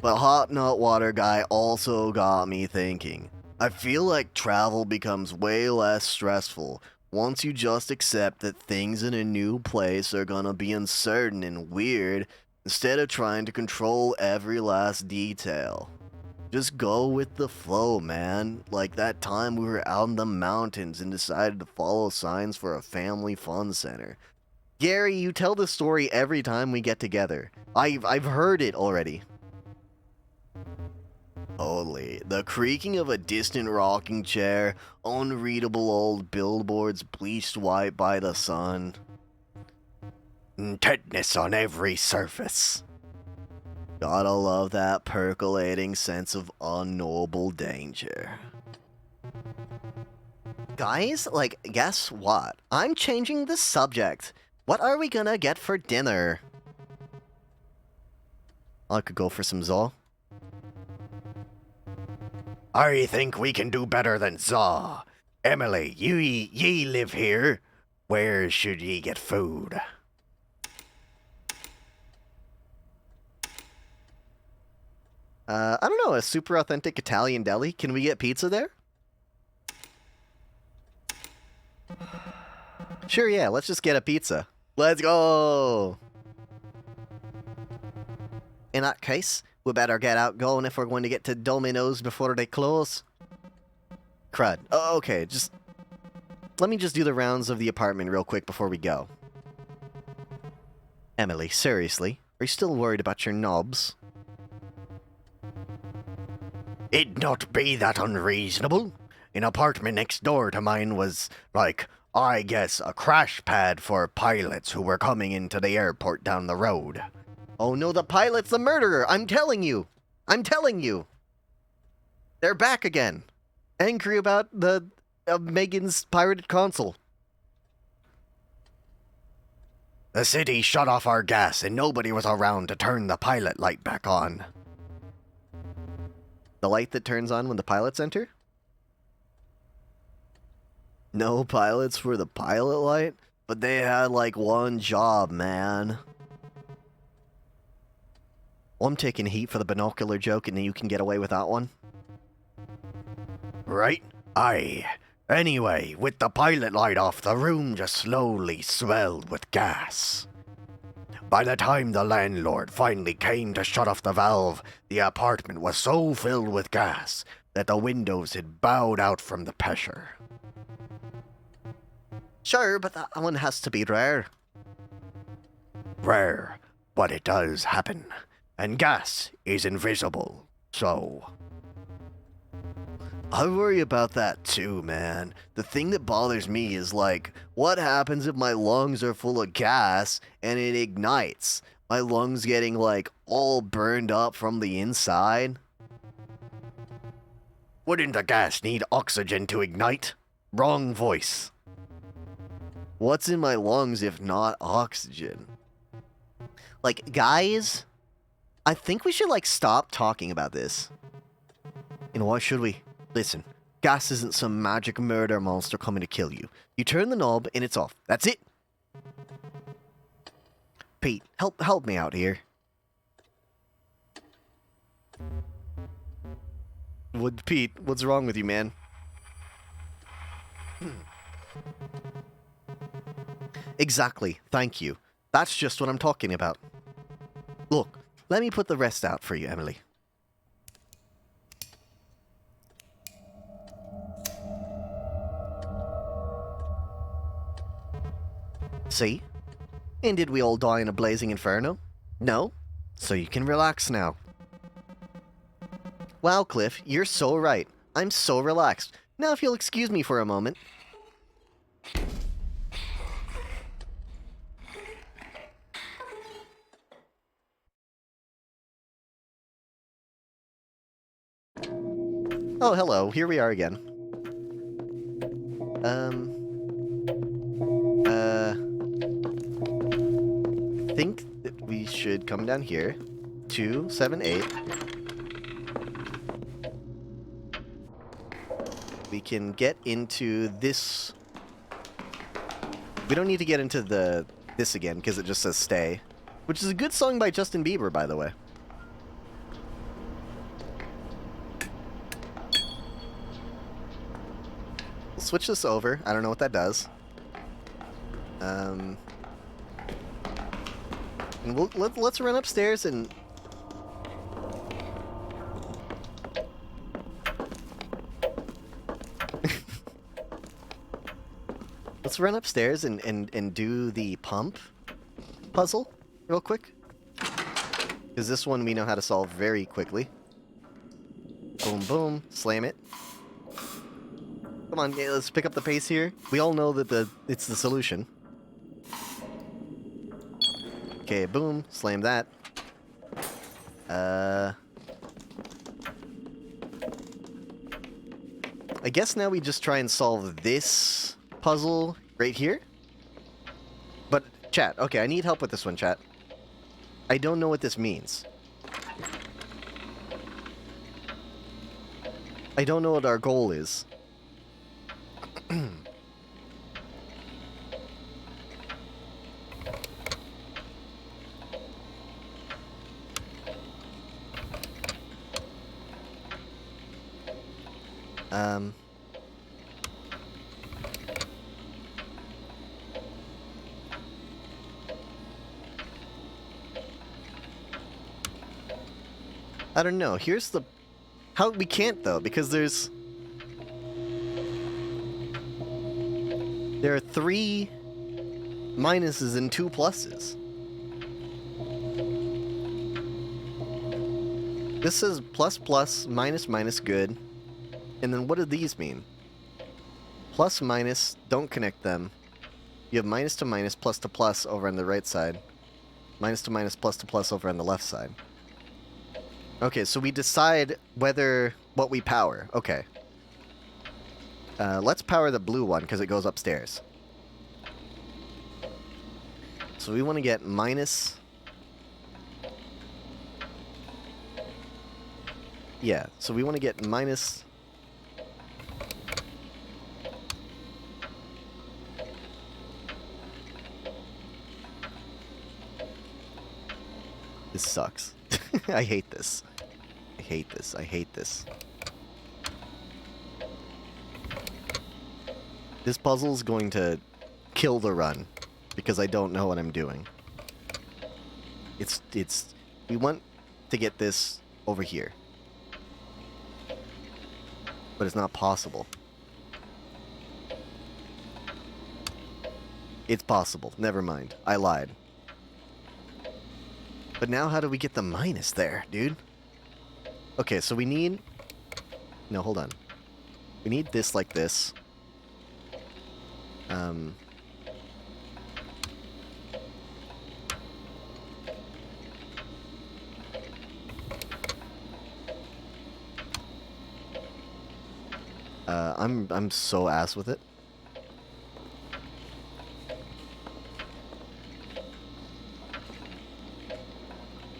But hot nut water guy also got me thinking. I feel like travel becomes way less stressful once you just accept that things in a new place are gonna be uncertain and weird instead of trying to control every last detail. Just go with the flow, man. Like that time we were out in the mountains and decided to follow signs for a family fun center. Gary, you tell this story every time we get together. I've heard it already. Holy, the creaking of a distant rocking chair, unreadable old billboards bleached white by the sun. Tetanus on every surface. Gotta love that percolating sense of unknowable danger. Guys, like, guess what? I'm changing the subject. What are we gonna get for dinner? I could go for some Zaw. I think we can do better than Zaw. Emily, ye live here. Where should ye get food? I don't know, a super authentic Italian deli. Can we get pizza there? Sure, yeah, let's just get a pizza. Let's go! In that case, we better get out going if we're going to get to Domino's before they close. Crud. Oh, okay, just... Let me just do the rounds of the apartment real quick before we go. Emily, seriously? Are you still worried about your knobs? It'd not be that unreasonable. An apartment next door to mine was, like, I guess, a crash pad for pilots who were coming into the airport down the road. Oh no, the pilot's the murderer! I'm telling you! I'm telling you! They're back again! Angry about the Megan's pirated console. The city shut off our gas and nobody was around to turn the pilot light back on. The light that turns on when the pilots enter? No pilots for the pilot light? But they had like one job, man. Well, I'm taking heat for the binocular joke and you can get away with that one. Right? Aye. Anyway, with the pilot light off, the room just slowly swelled with gas. By the time the landlord finally came to shut off the valve, the apartment was so filled with gas that the windows had bowed out from the pressure. Sure, but that one has to be rare. Rare, but it does happen. And gas is invisible, so... I worry about that too, man. The thing that bothers me is like, what happens if my lungs are full of gas and it ignites? My lungs getting like all burned up from the inside? Wouldn't the gas need oxygen to ignite? Wrong voice. What's in my lungs if not oxygen? Like, guys, I think we should like stop talking about this. You know, why should we? Listen, gas isn't some magic murder monster coming to kill you. You turn the knob and it's off. That's it. Pete, help me out here. Pete, what's wrong with you, man? Exactly, thank you. That's just what I'm talking about. Look, let me put the rest out for you, Emily. See? And did we all die in a blazing inferno? No? So you can relax now. Wow, Cliff, you're so right. I'm so relaxed. Now if you'll excuse me for a moment. Oh, hello. Here we are again. Think that we should come down here. 2, 7, 8. We can get into this. We don't need to get into this again because it just says stay, which is a good song by Justin Bieber, by the way. We'll switch this over. I don't know what that does. And let's run upstairs and. Let's run upstairs and do the pump puzzle real quick. Because this one we know how to solve very quickly. Boom, boom. Slam it. Come on, yeah, let's pick up the pace here. We all know that it's the solution. Okay, boom. Slam that. I guess now we just try and solve this puzzle right here. But, chat, okay, I need help with this one, chat. I don't know what this means. I don't know what our goal is. I don't know. Here's the... How... We can't, though, because there's... There are 3 minuses and 2 pluses. This says plus, plus, minus, minus, good. And then what do these mean? Plus, minus, don't connect them. You have minus to minus, plus to plus over on the right side. Minus to minus, plus to plus over on the left side. Okay, so we decide what we power. Okay. Let's power the blue one, because it goes upstairs. So we want to get minus... Yeah, so we want to get minus... This sucks. I hate this. I hate this. I hate this. This puzzle's going to kill the run because I don't know what I'm doing. We want to get this over here. But it's not possible. It's possible. Never mind. I lied. But now how do we get the minus there, dude? Okay, so we need... No, hold on. We need this like this. I'm so ass with it.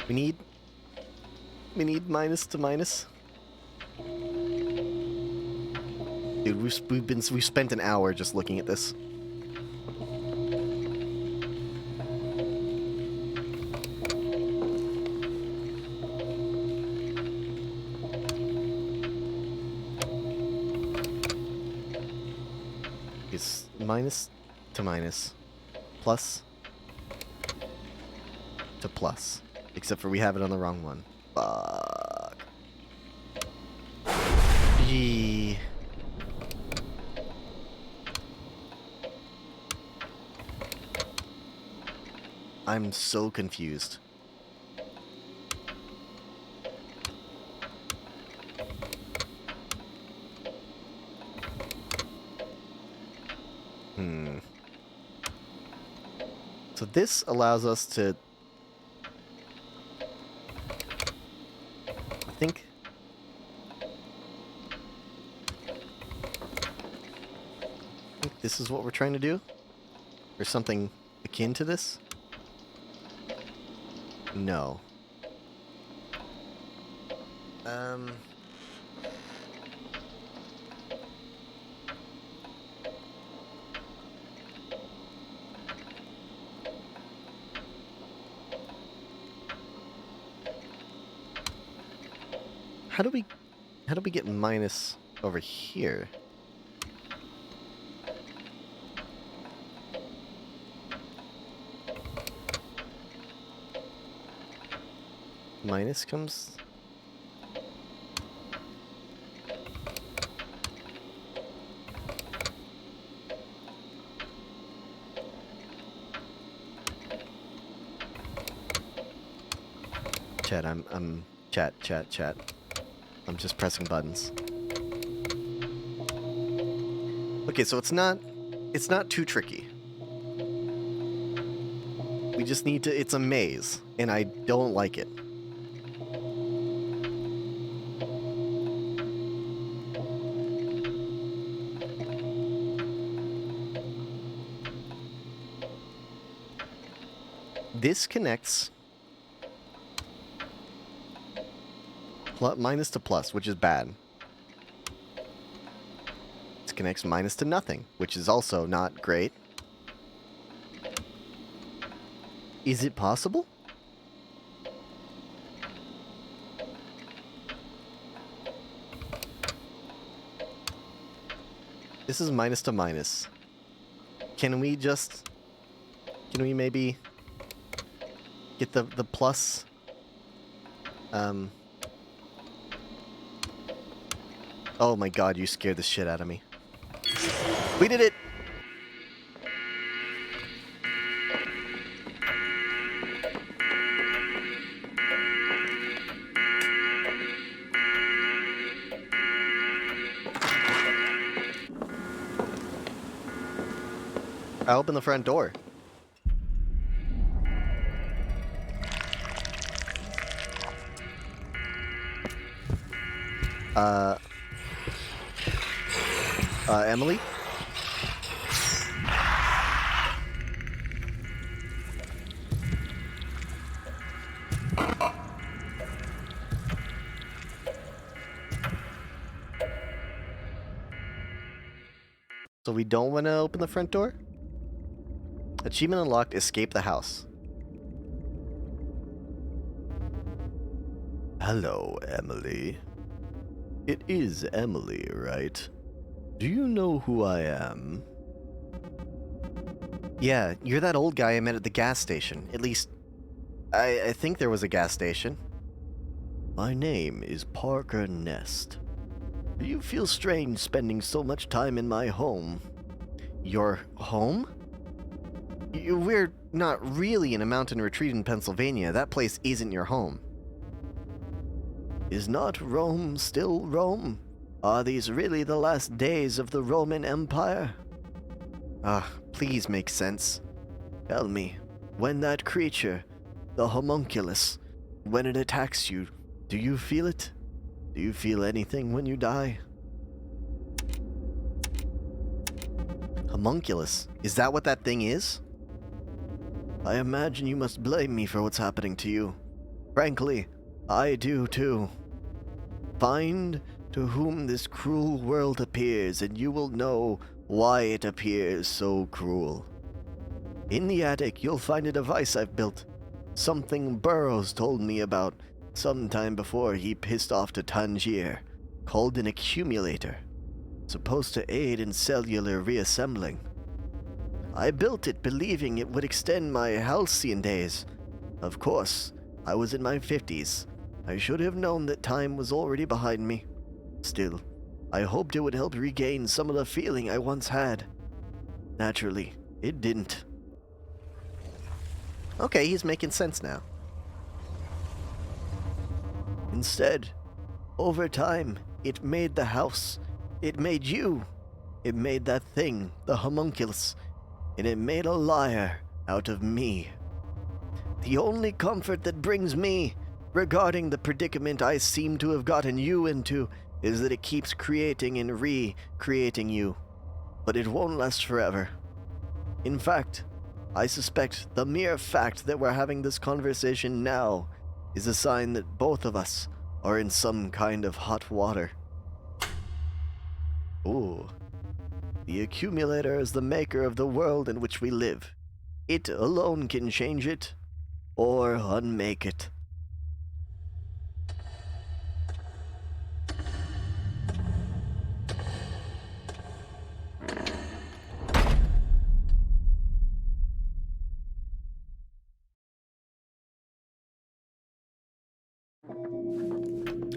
We need minus to minus. Dude, we've spent an hour just looking at this. It's minus to minus, plus to plus. Except for we have it on the wrong one. Fuck. Gee. I'm so confused. So this allows us to... I think this is what we're trying to do? Or something akin to this? No. How do we get minus over here? Minus comes... Chat, chat. I'm just pressing buttons. Okay, so it's not too tricky. We just need to... It's a maze, and I don't like it. This connects minus to plus, which is bad. This connects minus to nothing, which is also not great. Is it possible? This is minus to minus. Can we maybe get the plus? Oh my god, you scared the shit out of me. We did it! I opened the front door. Emily? So we don't want to open the front door? Achievement unlocked, escape the house. Hello, Emily. It is Emily, right? Do you know who I am? Yeah, you're that old guy I met at the gas station. At least, I think there was a gas station. My name is Parker Nest. Do you feel strange spending so much time in my home? Your home? We're not really in a mountain retreat in Pennsylvania. That place isn't your home. Is not Rome still Rome? Are these really the last days of the Roman Empire? Please make sense. Tell me, when that creature, the homunculus, when it attacks you, do you feel it? Do you feel anything when you die? Homunculus? Is that what that thing is? I imagine you must blame me for what's happening to you. Frankly, I do too. Find to whom this cruel world appears, and you will know why it appears so cruel. In the attic, you'll find a device I've built. Something Burroughs told me about sometime before he pissed off to Tangier, called an accumulator. Supposed to aid in cellular reassembling. I built it believing it would extend my halcyon days. Of course, I was in my 50s. I should have known that time was already behind me. Still, I hoped it would help regain some of the feeling I once had. Naturally, it didn't. Okay, he's making sense now. Instead, over time, it made the house. It made you. It made that thing, the homunculus, and it made a liar out of me. The only comfort that brings me regarding the predicament I seem to have gotten you into is that it keeps creating and re-creating you. But it won't last forever. In fact, I suspect the mere fact that we're having this conversation now is a sign that both of us are in some kind of hot water. Ooh. The accumulator is the maker of the world in which we live. It alone can change it, or unmake it.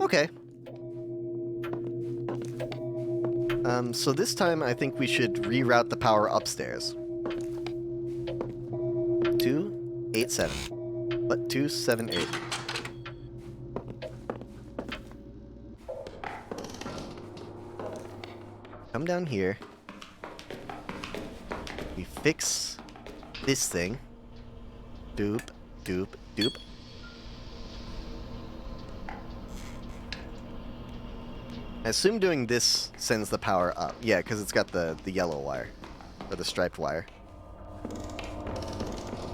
Okay. So this time I think we should reroute the power upstairs. 287. What? 278. Come down here. We fix this thing. Doop, doop, doop. I assume doing this sends the power up. Yeah, because it's got the yellow wire. Or the striped wire.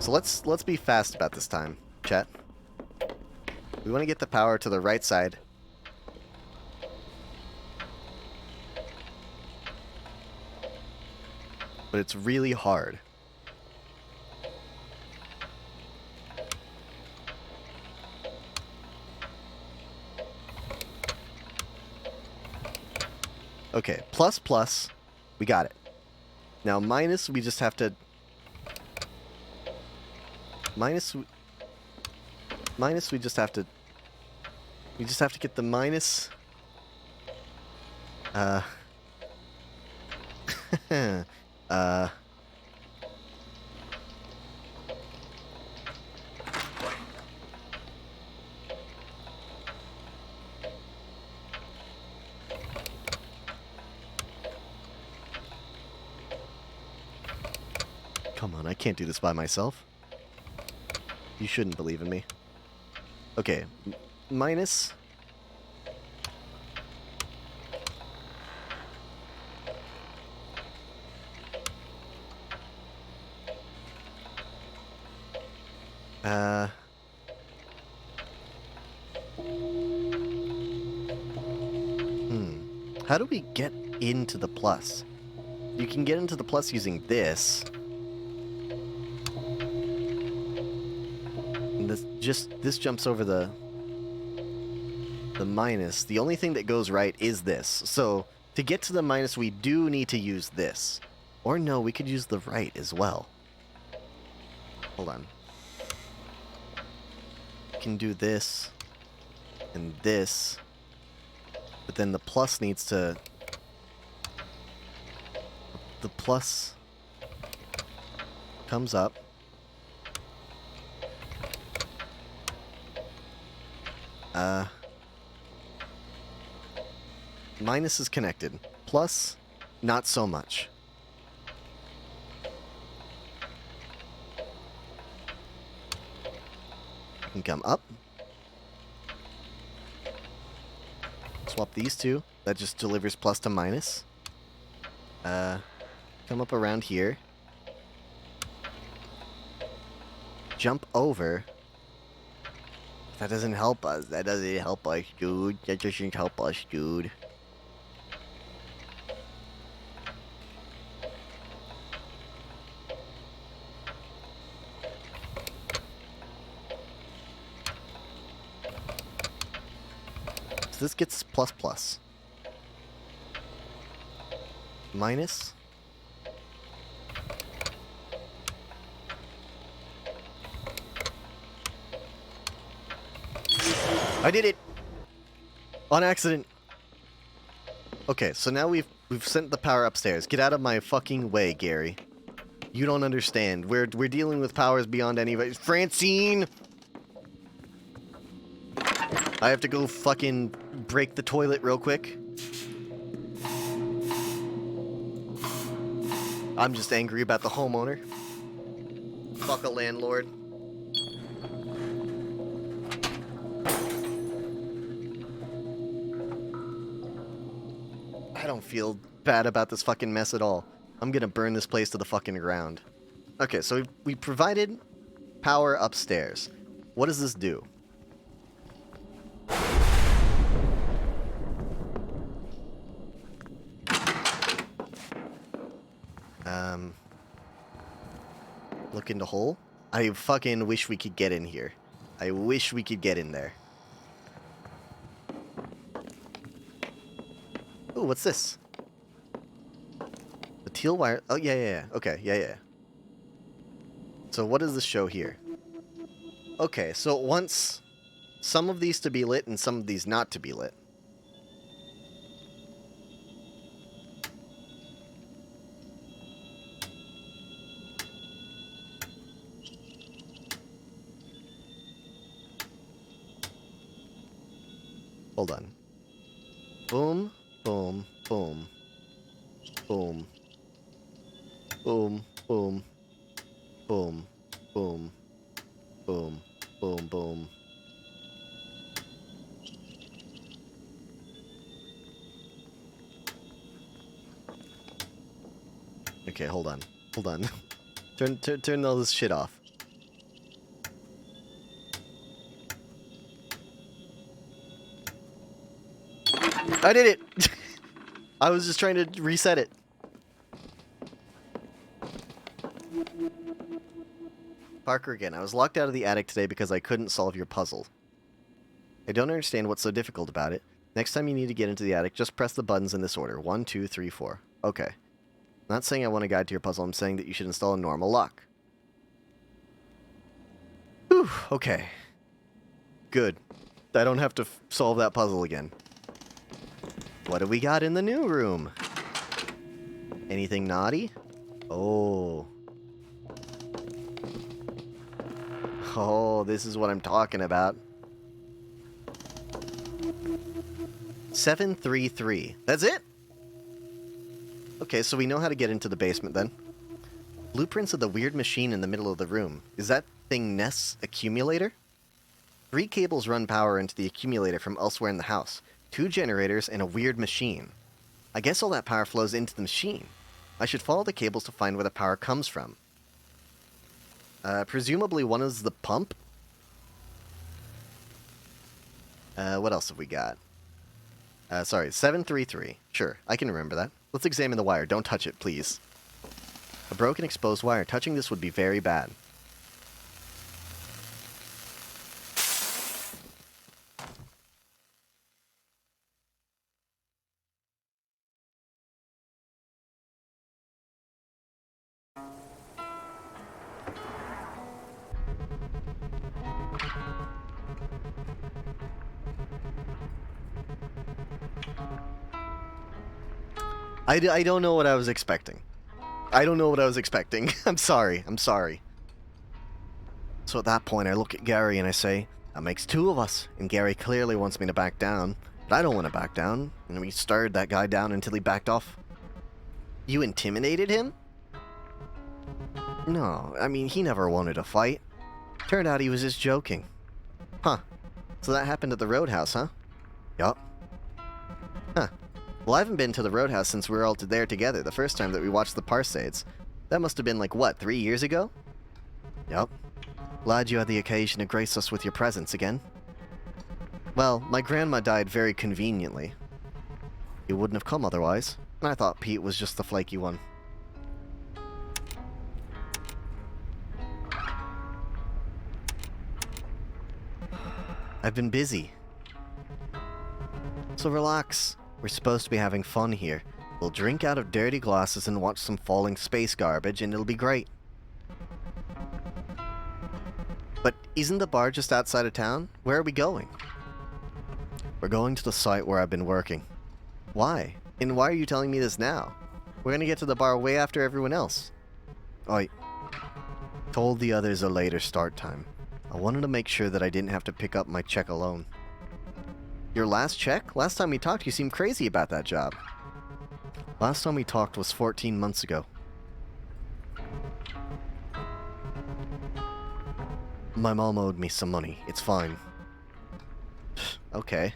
So let's be fast about this time, chat. We want to get the power to the right side. But it's really hard. Okay, plus, plus, we got it. Now minus, we just have to... Minus, we just have to... We just have to get the minus... Come on, I can't do this by myself. You shouldn't believe in me. Okay, minus... How do we get into the plus? You can get into the plus using this. And this jumps over the minus. The only thing that goes right is this. So to get to the minus, we do need to use this. Or no, we could use the right as well. Hold on. We can do this and this. But then the plus needs to... The plus comes up. Minus is connected. Plus, not so much. Can come up. Swap these two. That just delivers plus to minus. Come up around here. Jump over. That doesn't help us. That doesn't help us, dude. That doesn't help us, dude. So this gets plus plus. Minus. I did it! On accident. Okay, so now we've sent the power upstairs. Get out of my fucking way, Gary. You don't understand. We're dealing with powers beyond anybody. Francine! I have to go fucking break the toilet real quick. I'm just angry about the homeowner. Fuck a landlord. I don't feel bad about this fucking mess at all. I'm gonna burn this place to the fucking ground. Okay, so we provided power upstairs. What does this do? Look into hole? I fucking wish we could get in here. I wish we could get in there. Ooh, what's this? The teal wire. Oh, yeah. Okay, yeah. So what does this show here? Okay, so it wants some of these to be lit and some of these not to be lit. Hold on. Boom, boom, boom. Boom. Boom, boom. Boom, boom. Boom, boom, boom. Okay, hold on. Hold on. Turn all this shit off. I did it! I was just trying to reset it. Parker again. I was locked out of the attic today because I couldn't solve your puzzle. I don't understand what's so difficult about it. Next time you need to get into the attic, just press the buttons in this order. 1, 2, 3, 4. Okay. I'm not saying I want a guide to your puzzle. I'm saying that you should install a normal lock. Whew. Okay. Good. I don't have to solve that puzzle again. What do we got in the new room? Anything naughty? Oh. Oh, this is what I'm talking about. 733. That's it? Okay, so we know how to get into the basement then. Blueprints of the weird machine in the middle of the room. Is that thing Nest's accumulator? 3 cables run power into the accumulator from elsewhere in the house. 2 generators and a weird machine. I guess all that power flows into the machine. I should follow the cables to find where the power comes from. Presumably one is the pump. What else have we got? Sorry, 733. Sure, I can remember that. Let's examine the wire. Don't touch it, please. A broken exposed wire. Touching this would be very bad. I don't know what I was expecting. I don't know what I was expecting. I'm sorry. So at that point, I look at Gary and I say, that makes 2 of us. And Gary clearly wants me to back down. But I don't want to back down. And we stared that guy down until he backed off. You intimidated him? No, I mean, he never wanted to fight. Turned out he was just joking. Huh. So that happened at the Roadhouse, huh? Yup. Huh. Well, I haven't been to the Roadhouse since we were all there together, the first time that we watched the Parsades. That must have been like, what, 3 years ago? Yup. Glad you had the occasion to grace us with your presence again. Well, my grandma died very conveniently. You wouldn't have come otherwise, and I thought Pete was just the flaky one. I've been busy. So relax. We're supposed to be having fun here. We'll drink out of dirty glasses and watch some falling space garbage, and it'll be great. But isn't the bar just outside of town? Where are we going? We're going to the site where I've been working. Why? And why are you telling me this now? We're gonna get to the bar way after everyone else. I told the others a later start time. I wanted to make sure that I didn't have to pick up my check alone. Your last check? Last time we talked, you seemed crazy about that job. Last time we talked was 14 months ago. My mom owed me some money. It's fine. Okay.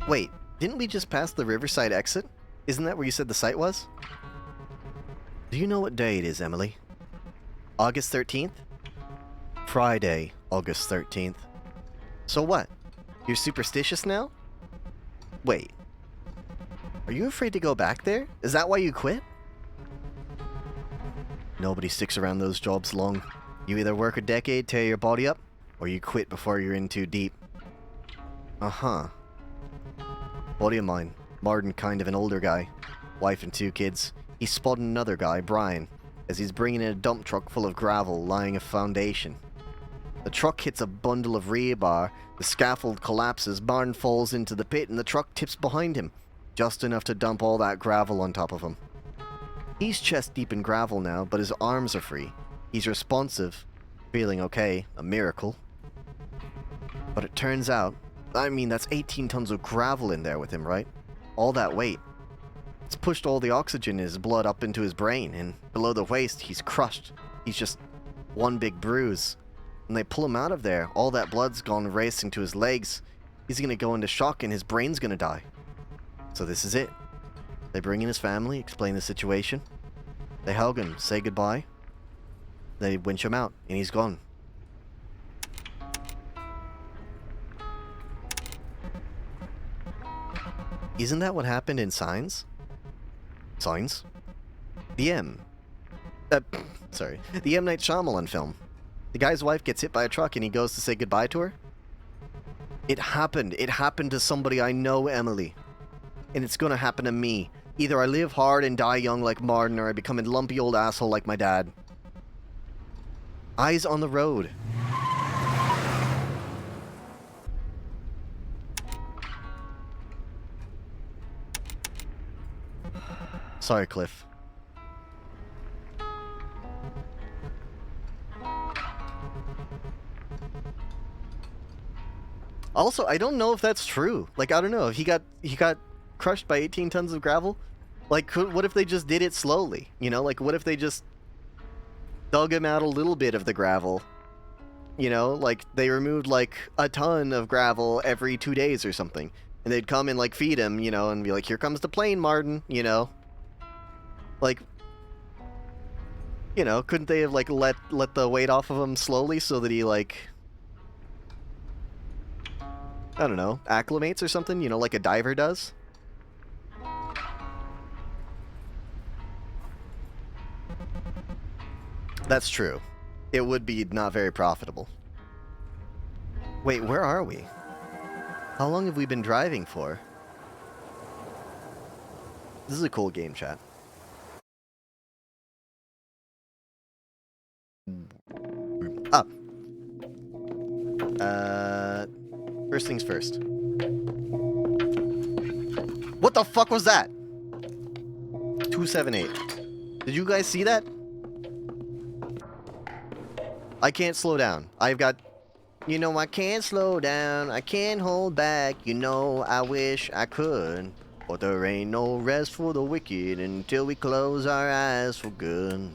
Wait, didn't we just pass the Riverside exit? Isn't that where you said the site was? Do you know what day it is, Emily? August 13th? Friday, August 13th. So what? You're superstitious now? Wait. Are you afraid to go back there? Is that why you quit? Nobody sticks around those jobs long. You either work a decade, tear your body up, or you quit before you're in too deep. Uh-huh. Buddy of mine, Martin, kind of an older guy. Wife and 2 kids. He's spotting another guy, Brian, as he's bringing in a dump truck full of gravel, lying a foundation. The truck hits a bundle of rebar, the scaffold collapses, Martin falls into the pit, and the truck tips behind him, just enough to dump all that gravel on top of him. He's chest deep in gravel now, but his arms are free. He's responsive, feeling okay, a miracle. But it turns out, I mean, that's 18 tons of gravel in there with him, right? All that weight. It's pushed all the oxygen in his blood up into his brain, and below the waist, he's crushed. He's just one big bruise. When they pull him out of there, all that blood's gone racing to his legs. He's gonna go into shock and his brain's gonna die. So this is it. They bring in his family, explain the situation. They hug him, say goodbye. They winch him out, and he's gone. Isn't that what happened in Signs? Signs? The M Night Shyamalan film. The guy's wife gets hit by a truck and he goes to say goodbye to her. It happened. It happened to somebody I know, Emily. And it's gonna happen to me. Either I live hard and die young like Martin, or I become a lumpy old asshole like my dad. Eyes on the road. Sorry, Cliff. Also, I don't know if that's true. Like, I don't know. He got crushed by 18 tons of gravel. Like, what if they just did it slowly? You know, like, what if they just dug him out a little bit of the gravel? You know, like, they removed, like, a ton of gravel every 2 days or something. And they'd come and, like, feed him, you know, and be like, here comes the plane, Martin, you know? Like, you know, couldn't they have, like, let the weight off of him slowly so that he, like, I don't know, acclimates or something, you know, like a diver does? That's true. It would be not very profitable. Wait, where are we? How long have we been driving for? This is a cool game, chat. Ah. First things first. What the fuck was that? 278. Did you guys see that? I can't slow down. I've got... You know, I can't slow down. I can't hold back. You know, I wish I could. But there ain't no rest for the wicked until we close our eyes for good.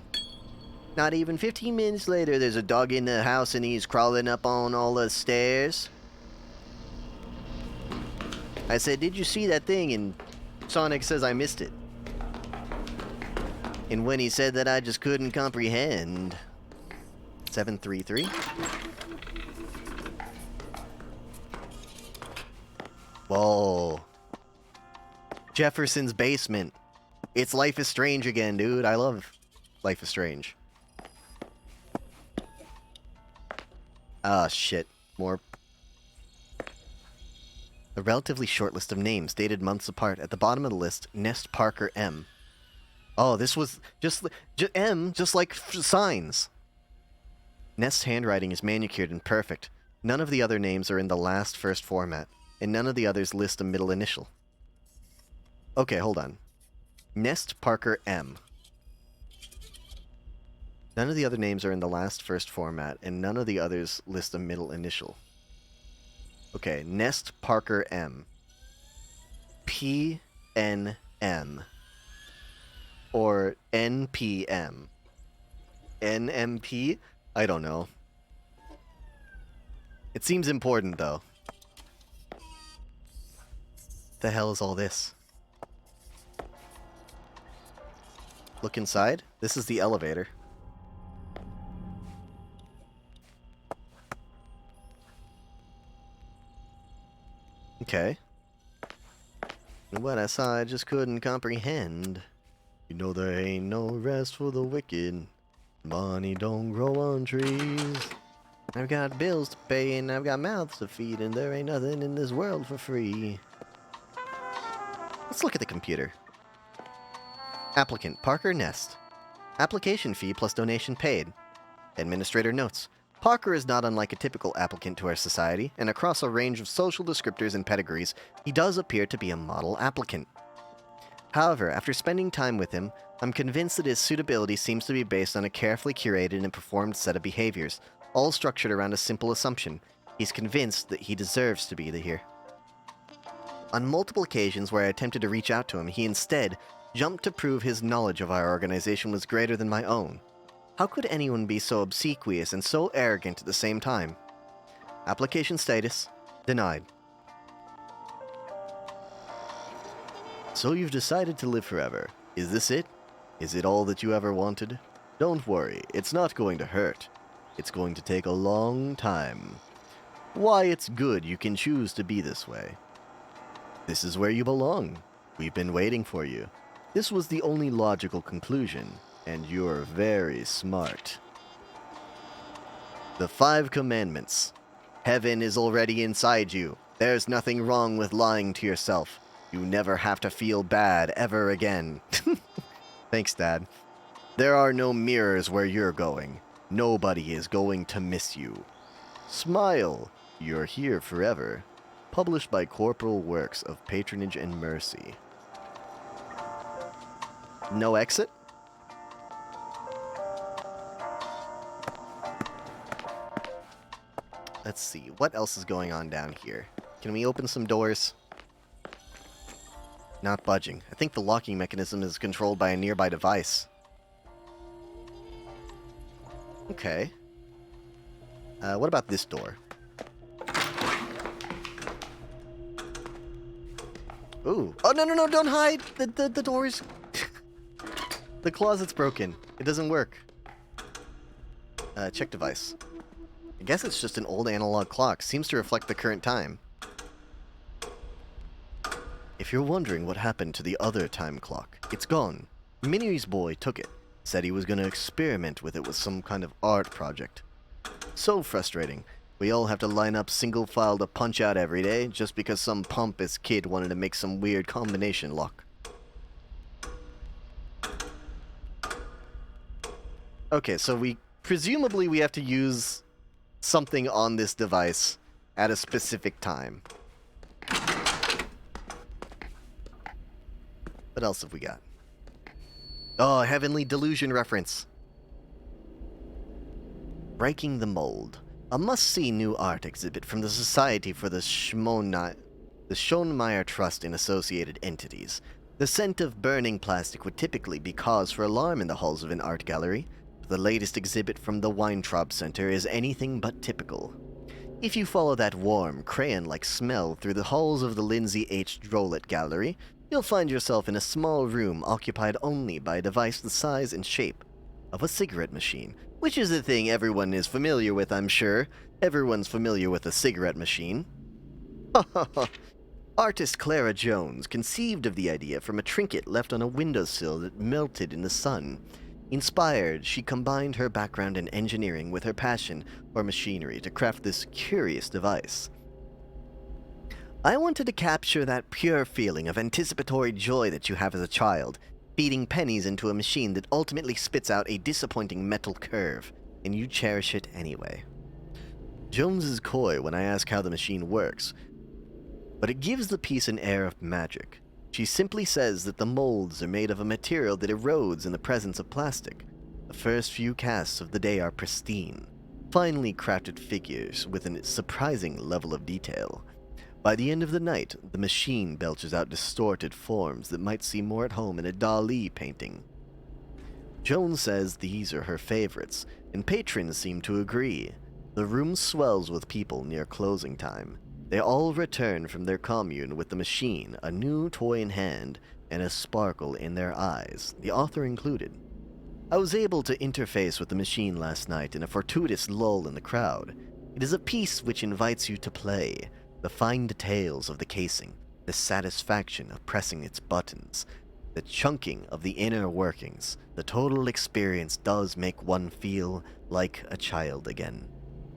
Not even 15 minutes later, there's a dog in the house and he's crawling up on all the stairs. I said, did you see that thing? And Sonic says I missed it. And when he said that, I just couldn't comprehend. 733. Whoa. Jefferson's basement. It's Life is Strange again, dude. I love Life is Strange. Ah, shit. More. A relatively short list of names, dated months apart. At the bottom of the list, Nest Parker M. Oh, this was just M, just like Signs. Nest's handwriting is manicured and perfect. None of the other names are in the last first format, and none of the others list a middle initial. Okay, hold on. Nest Parker M. None of the other names are in the last first format, and none of the others list a middle initial. Okay, Nest Parker M. PNM. Or NPM. NMP? I don't know. It seems important, though. The hell is all this? Look inside. This is the elevator. Okay. What I saw, I just couldn't comprehend. You know there ain't no rest for the wicked. Money don't grow on trees. I've got bills to pay and I've got mouths to feed, and there ain't nothing in this world for free. Let's look at the computer. Applicant Parker Nest. Application fee plus donation paid. Administrator notes. Parker is not unlike a typical applicant to our society, and across a range of social descriptors and pedigrees, he does appear to be a model applicant. However, after spending time with him, I'm convinced that his suitability seems to be based on a carefully curated and performed set of behaviors, all structured around a simple assumption. He's convinced that he deserves to be here. On multiple occasions where I attempted to reach out to him, he instead jumped to prove his knowledge of our organization was greater than my own. How could anyone be so obsequious and so arrogant at the same time? Application status: denied. So you've decided to live forever. Is this it? Is it all that you ever wanted? Don't worry, it's not going to hurt. It's going to take a long time. Why, it's good you can choose to be this way. This is where you belong. We've been waiting for you. This was the only logical conclusion, and you're very smart. The 5 Commandments. Heaven is already inside you. There's nothing wrong with lying to yourself. You never have to feel bad ever again. Thanks, Dad. There are no mirrors where you're going. Nobody is going to miss you. Smile. You're here forever. Published by Corporal Works of Patronage and Mercy. No exit? Let's see. What else is going on down here? Can we open some doors? Not budging. I think the locking mechanism is controlled by a nearby device. Okay. What about this door? Ooh. Oh, no, don't hide! The door's... The closet's broken. It doesn't work. Check device. I guess it's just an old analog clock. Seems to reflect the current time. If you're wondering what happened to the other time clock, it's gone. Minnie's boy took it. Said he was going to experiment with it with some kind of art project. So frustrating. We all have to line up single file to punch out every day just because some pompous kid wanted to make some weird combination lock. Okay, so presumably we have to use something on this device at a specific time. What else have we got? Oh, Heavenly Delusion reference. Breaking the Mold. A must-see new art exhibit from the Society for the Schoenmeyer Trust and Associated Entities. The scent of burning plastic would typically be cause for alarm in the halls of an art gallery. The latest exhibit from the Weintraub Center is anything but typical. If you follow that warm, crayon-like smell through the halls of the Lindsay H. Drolet Gallery, you'll find yourself in a small room occupied only by a device the size and shape of a cigarette machine, which is a thing everyone is familiar with, I'm sure. Everyone's familiar with a cigarette machine. Artist Clara Jones conceived of the idea from a trinket left on a windowsill that melted in the sun. Inspired, she combined her background in engineering with her passion for machinery to craft this curious device. I wanted to capture that pure feeling of anticipatory joy that you have as a child, feeding pennies into a machine that ultimately spits out a disappointing metal curve, and you cherish it anyway. Jones is coy when I ask how the machine works, but it gives the piece an air of magic. She simply says that the molds are made of a material that erodes in the presence of plastic. The first few casts of the day are pristine, finely crafted figures with a surprising level of detail. By the end of the night, the machine belches out distorted forms that might seem more at home in a Dali painting. Joan says these are her favorites, and patrons seem to agree. The room swells with people near closing time. They all return from their commune with the machine, a new toy in hand, and a sparkle in their eyes, the author included. I was able to interface with the machine last night in a fortuitous lull in the crowd. It is a piece which invites you to play, the fine details of the casing, the satisfaction of pressing its buttons, the chunking of the inner workings. The total experience does make one feel like a child again,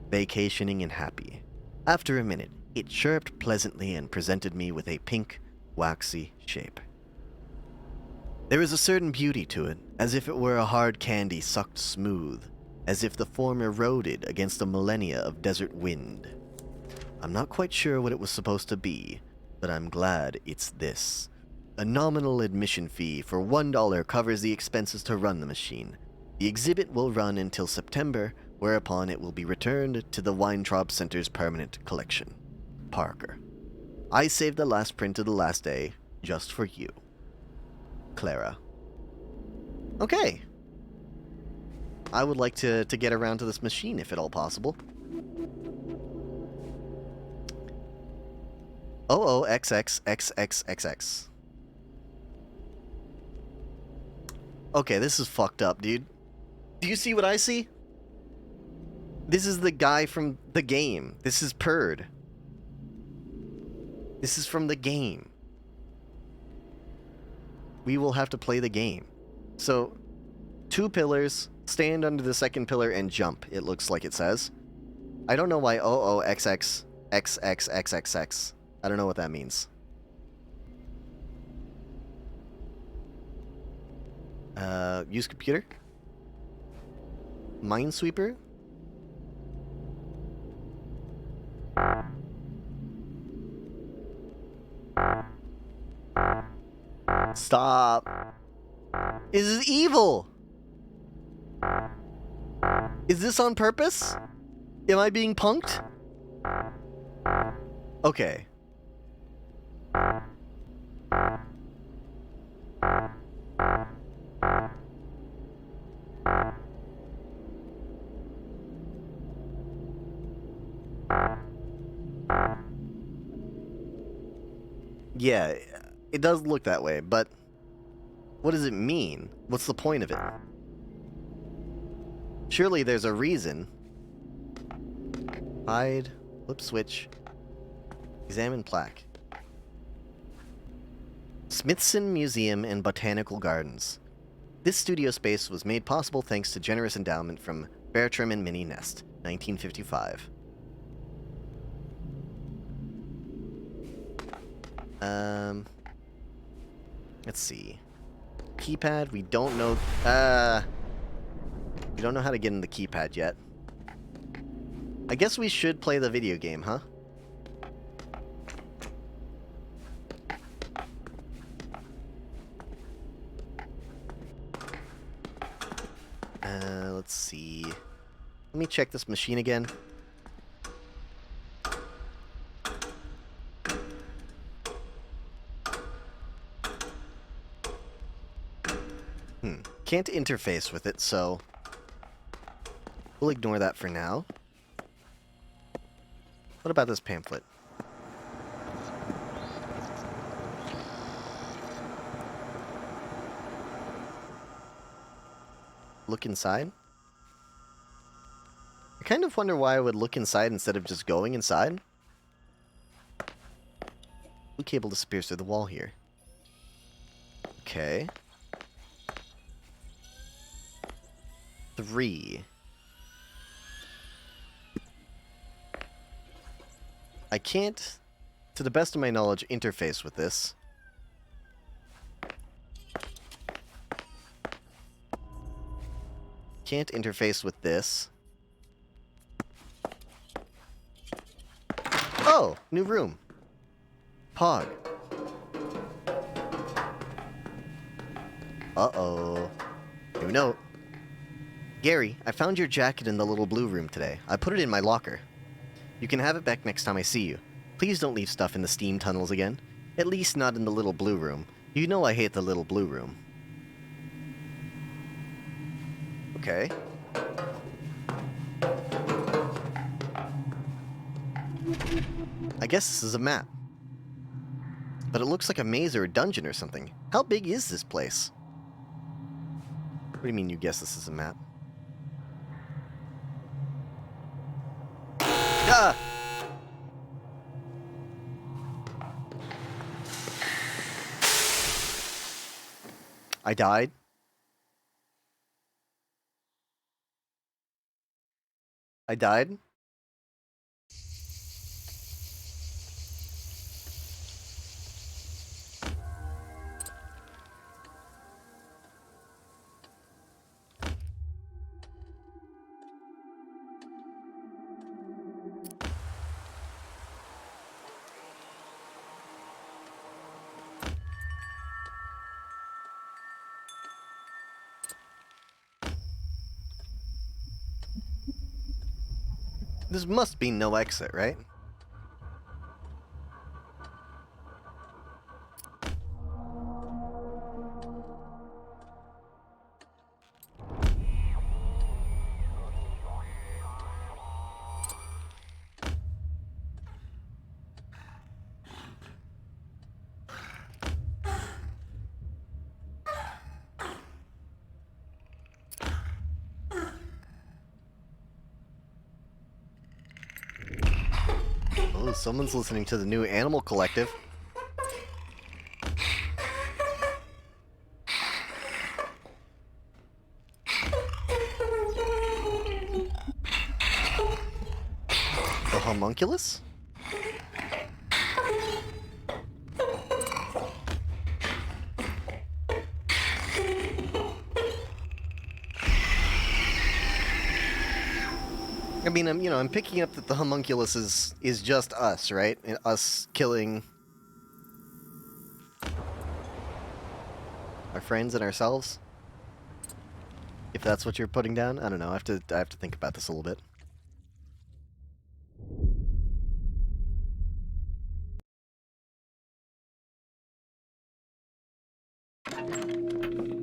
vacationing and happy. After a minute, it chirped pleasantly and presented me with a pink, waxy shape. There is a certain beauty to it, as if it were a hard candy sucked smooth, as if the form eroded against a millennia of desert wind. I'm not quite sure what it was supposed to be, but I'm glad it's this. A nominal admission fee for $1 covers the expenses to run the machine. The exhibit will run until September, whereupon it will be returned to the Weintraub Center's permanent collection. Parker. I saved the last print of the last day, just for you. Clara. Okay. I would like to get around to this machine, if at all possible. OOXXXXXX. Okay, this is fucked up, dude. Do you see what I see? This is the guy from the game. This is Purd. This is from the game. We will have to play the game. So, 2 pillars, stand under the second pillar and jump, it looks like it says. I don't know why OOXXXXXXX. I don't know what that means. Use computer? Minesweeper? Stop. This is evil. Is this on purpose? Am I being punked? Okay. Yeah, it does look that way, but what does it mean? What's the point of it? Surely there's a reason. Hide, flip switch, examine plaque. Smithson Museum and Botanical Gardens. This studio space was made possible thanks to generous endowment from Bertram and Minnie Nest, 1955. Let's see. Keypad, we don't know, we don't know how to get in the keypad yet. I guess we should play the video game, huh? Let's see. Let me check this machine again. Can't interface with it, so we'll ignore that for now. What about this pamphlet? Look inside? I kind of wonder why I would look inside instead of just going inside. Blue cable disappears through the wall here. Okay. 3. I can't, to the best of my knowledge, interface with this. Can't interface with this. Oh, new room. Pog. Uh-oh. New note. Gary, I found your jacket in the little blue room today. I put it in my locker. You can have it back next time I see you. Please don't leave stuff in the steam tunnels again. At least not in the little blue room. You know I hate the little blue room. Okay. I guess this is a map. But it looks like a maze or a dungeon or something. How big is this place? What do you mean you guess this is a map? Ah! I died. I died. This must be no exit, right? Oh, someone's listening to the new Animal Collective. The homunculus? I mean, I'm picking up that the homunculus is just us, right? And us killing our friends and ourselves. If that's what you're putting down, I don't know. I have to think about this a little bit.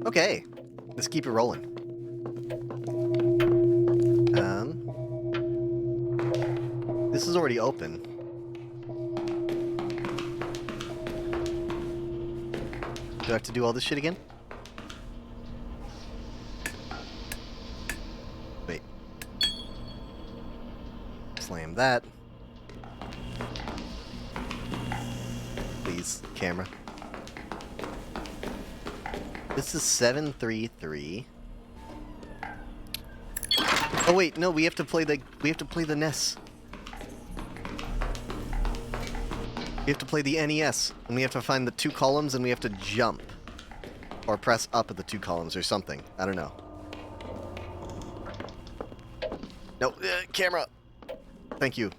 Okay, let's keep it rolling. This is already open. Do I have to do all this shit again? Wait. Slam that. Please, camera. This is 733. Oh wait, no, we have to play the NES. We have to play the NES, and we have to find the 2 columns, and we have to jump. Or press up at the 2 columns, or something. I don't know. No, camera! Thank you.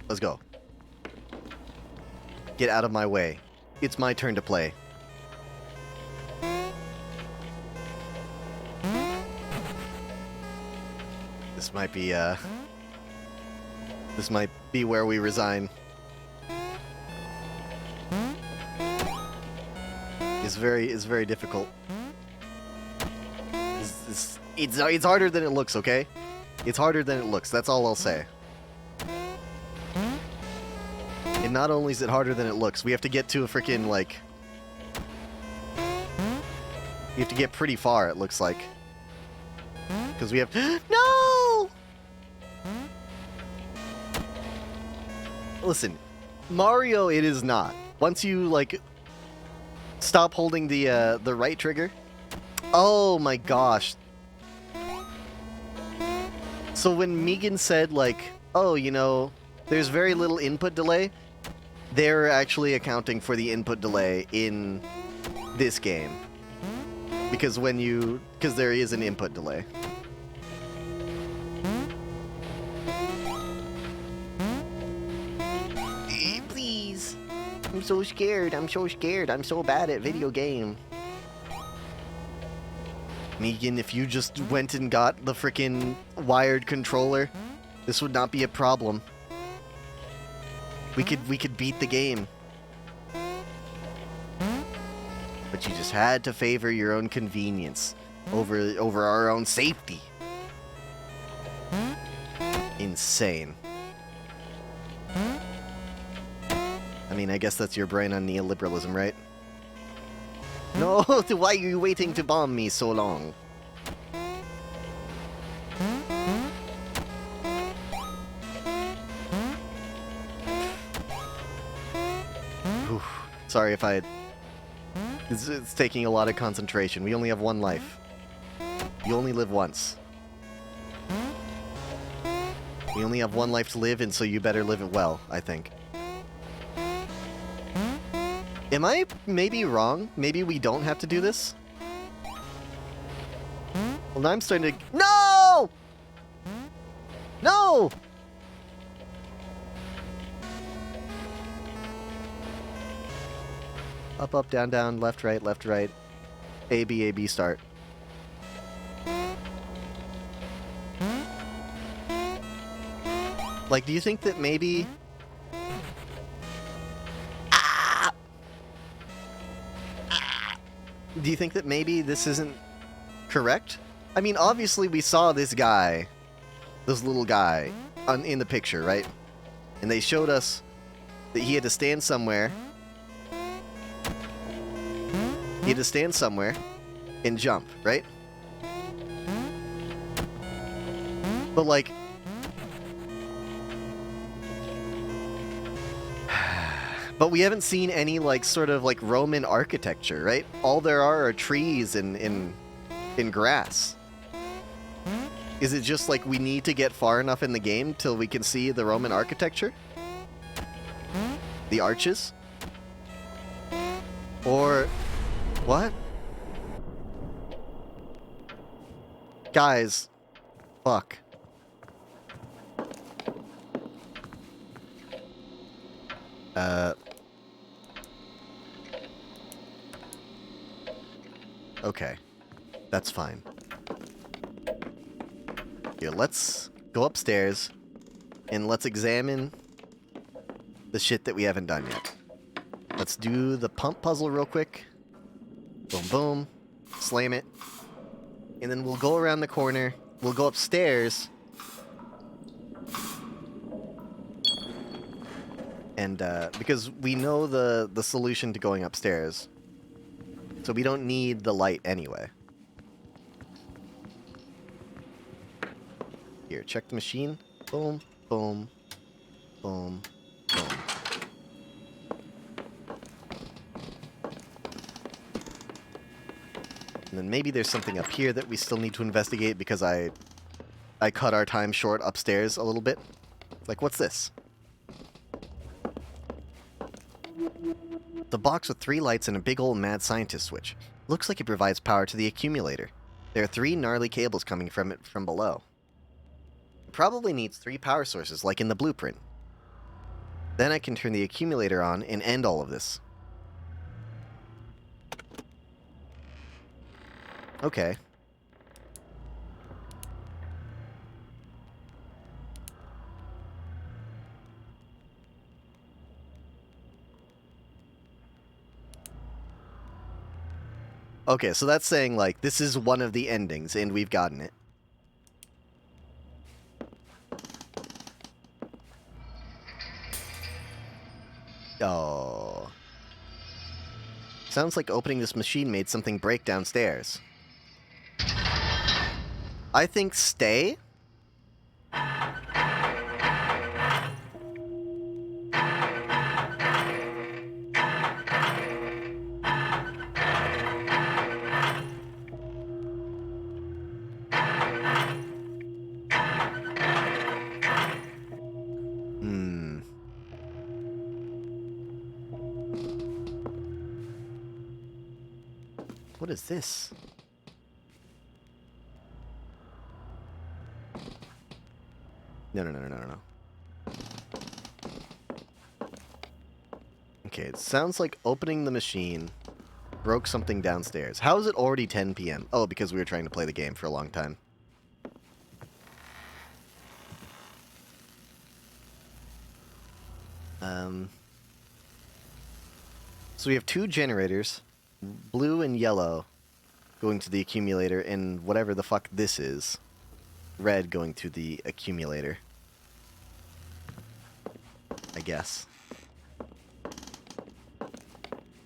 Let's go. Get out of my way. It's my turn to play. This might be, This might be where we resign. It's very difficult. It's harder than it looks, okay? It's harder than it looks, that's all I'll say. And not only is it harder than it looks, we have to get to a freaking, like... We have to get pretty far, it looks like. Because we have... No! Listen, Mario it is not. Once you, like, stop holding the right trigger... Oh my gosh. So when Megan said, like, oh, you know, there's very little input delay, they're actually accounting for the input delay in this game. Because because there is an input delay. Please. I'm so scared. I'm so scared. I'm so bad at video game. Megan, if you just went and got the frickin' wired controller, this would not be a problem. We could beat the game. But you just had to favor your own convenience. over our own safety. Insane. I mean, I guess that's your brain on neoliberalism, right? No, why are you waiting to bomb me so long? Oof. Sorry if it's taking a lot of concentration. We only have one life. You only live once. We only have one life to live, and so you better live it well, I think. Am I maybe wrong? Maybe we don't have to do this? Well, now I'm starting to... No! No! Up, up, down, down, left, right, A, B, start. Like, do you think that maybe... Do you think that maybe this isn't correct? I mean, obviously we saw this guy, this little guy, in the picture, right? And they showed us that he had to stand somewhere. He had to stand somewhere and jump, right? But like... But we haven't seen any, like, sort of, like, Roman architecture, right? All there are trees and grass. Is it just, like, we need to get far enough in the game till we can see the Roman architecture? The arches? Or... what? Guys. Fuck. Okay. That's fine. Here, let's go upstairs and let's examine the shit that we haven't done yet. Let's do the pump puzzle real quick. Boom, boom. Slam it. And then we'll go around the corner. We'll go upstairs. And, because we know the solution to going upstairs. So we don't need the light anyway. Here, check the machine. Boom, boom, boom, boom. And then maybe there's something up here that we still need to investigate because I cut our time short upstairs a little bit. Like, what's this? The box with 3 lights and a big old mad scientist switch. Looks like it provides power to the accumulator. There are 3 gnarly cables coming from it from below. It probably needs 3 power sources, like in the blueprint. Then I can turn the accumulator on and end all of this. Okay. Okay, so that's saying, like, this is one of the endings, and we've gotten it. Oh. Sounds like opening this machine made something break downstairs. I think stay? What is this? No. Okay, it sounds like opening the machine broke something downstairs. How is it already 10 p.m.? Oh, because we were trying to play the game for a long time. So we have 2 generators, blue and yellow, going to the accumulator, and whatever the fuck this is, red going to the accumulator. I guess.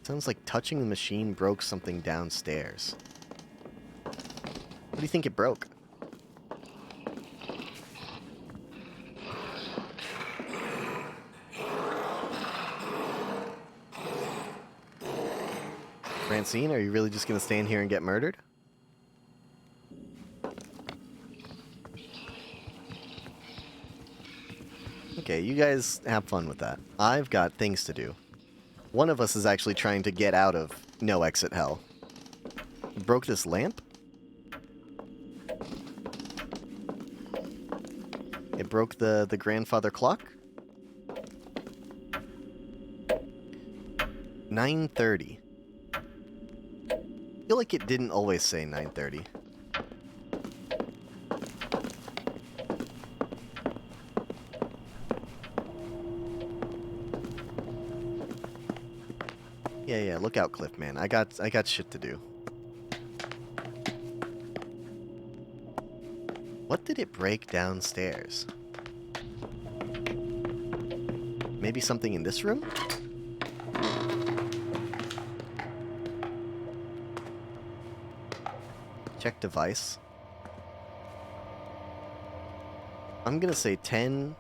Sounds like touching the machine broke something downstairs. What do you think it broke? Francine, are you really just gonna stand here and get murdered? Okay, you guys have fun with that. I've got things to do. One of us is actually trying to get out of no exit hell. Broke this lamp? It broke the grandfather clock? 9:30. I feel like it didn't always say 9:30. Yeah, look out, Cliff, man. I got shit to do. What did it break downstairs? Maybe something in this room? Check device. I'm gonna say 10.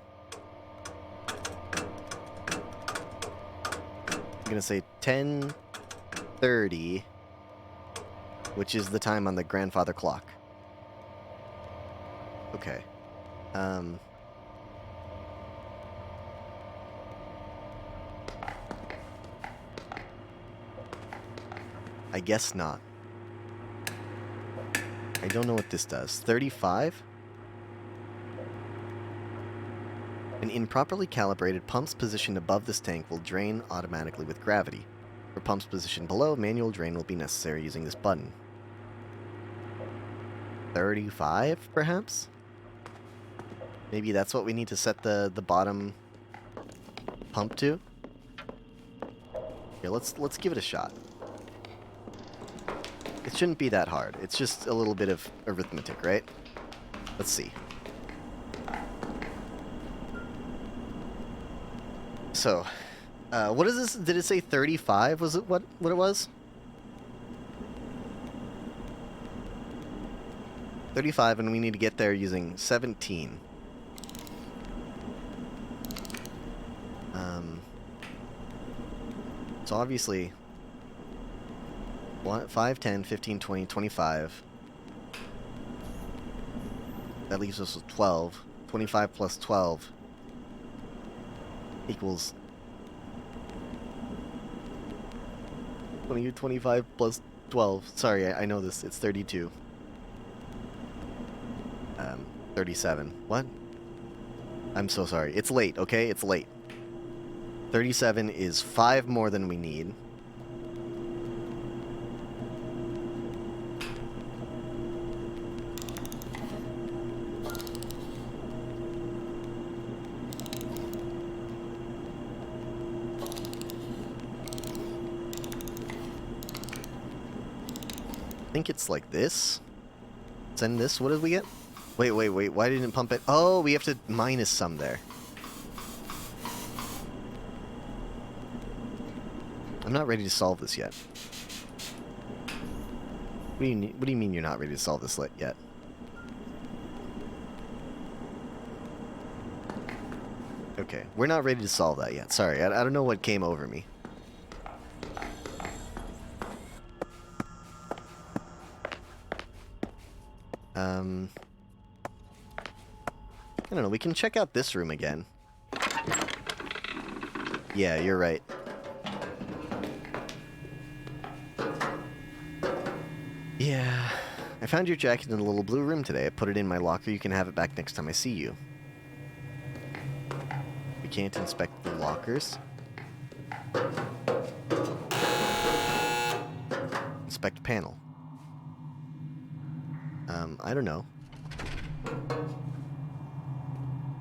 I'm gonna say 10:30, which is the time on the grandfather clock. Okay. I guess not. I don't know what this does. 35? An improperly calibrated pumps positioned above this tank will drain automatically with gravity. For pumps positioned below, manual drain will be necessary using this button. 35, perhaps? Maybe that's what we need to set the bottom pump to? Here, let's give it a shot. It shouldn't be that hard. It's just a little bit of arithmetic, right? Let's see. So, what is this? Did it say 35? Was it what it was? 35, and we need to get there using 17. So obviously, 5, 10, 15, 20, 25. That leaves us with 12. 25 plus 12 equals 25 plus 12. Sorry, I know this. It's 32. 37. What? I'm so sorry. It's late, okay? It's late. 37 is 5 more than we need. I think it's like this. Send this. What did we get? Wait. Why didn't it pump it? Oh, we have to minus some there. I'm not ready to solve this yet. What do you mean you're not ready to solve this yet? Okay, we're not ready to solve that yet. Sorry, I don't know what came over me. I don't know, we can check out this room again. Yeah, you're right. Yeah, I found your jacket in the little blue room today. I put it in my locker. You can have it back next time I see you. We can't inspect the lockers. Inspect panel. I don't know.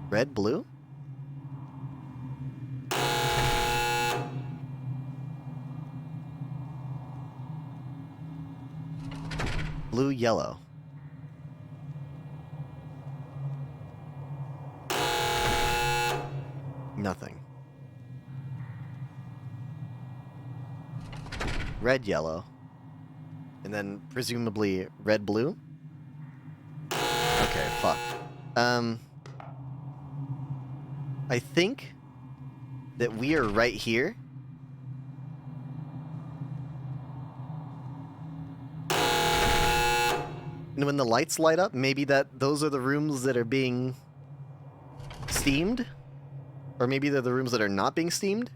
Red, blue? blue, yellow. Nothing. Red, yellow. And then presumably red, blue? Okay, fuck. I think that we are right here. And when the lights light up, maybe those are the rooms that are being steamed? Or maybe they're the rooms that are not being steamed?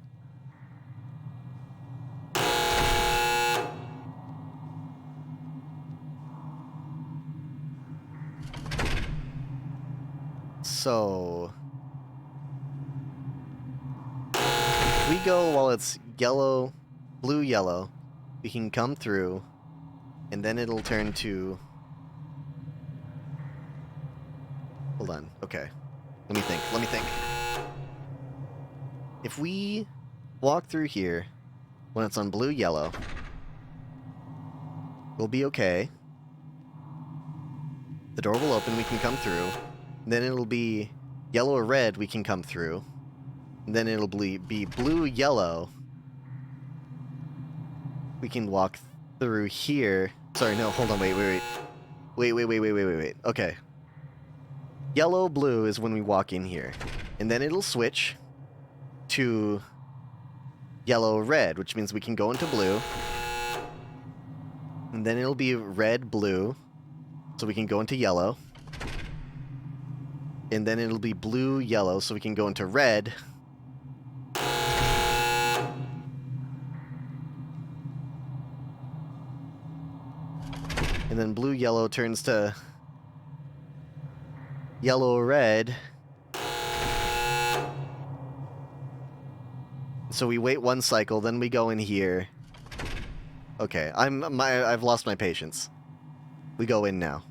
So if we go while it's yellow, blue, yellow, we can come through, and then it'll turn to... Hold on. Okay. Let me think. If we walk through here when it's on blue, yellow, we'll be okay. The door will open, we can come through. Then it'll be yellow or red, we can come through. And then it'll be blue, yellow. We can walk through here. Sorry, no, hold on, wait. Wait. Okay. Yellow, blue is when we walk in here. And then it'll switch to yellow, red, which means we can go into blue. And then it'll be red, blue, so we can go into yellow. And then it'll be blue, yellow, so we can go into red. And then blue, yellow turns to yellow, red. So we wait one cycle, then we go in here. Okay, I've lost my patience. We go in now.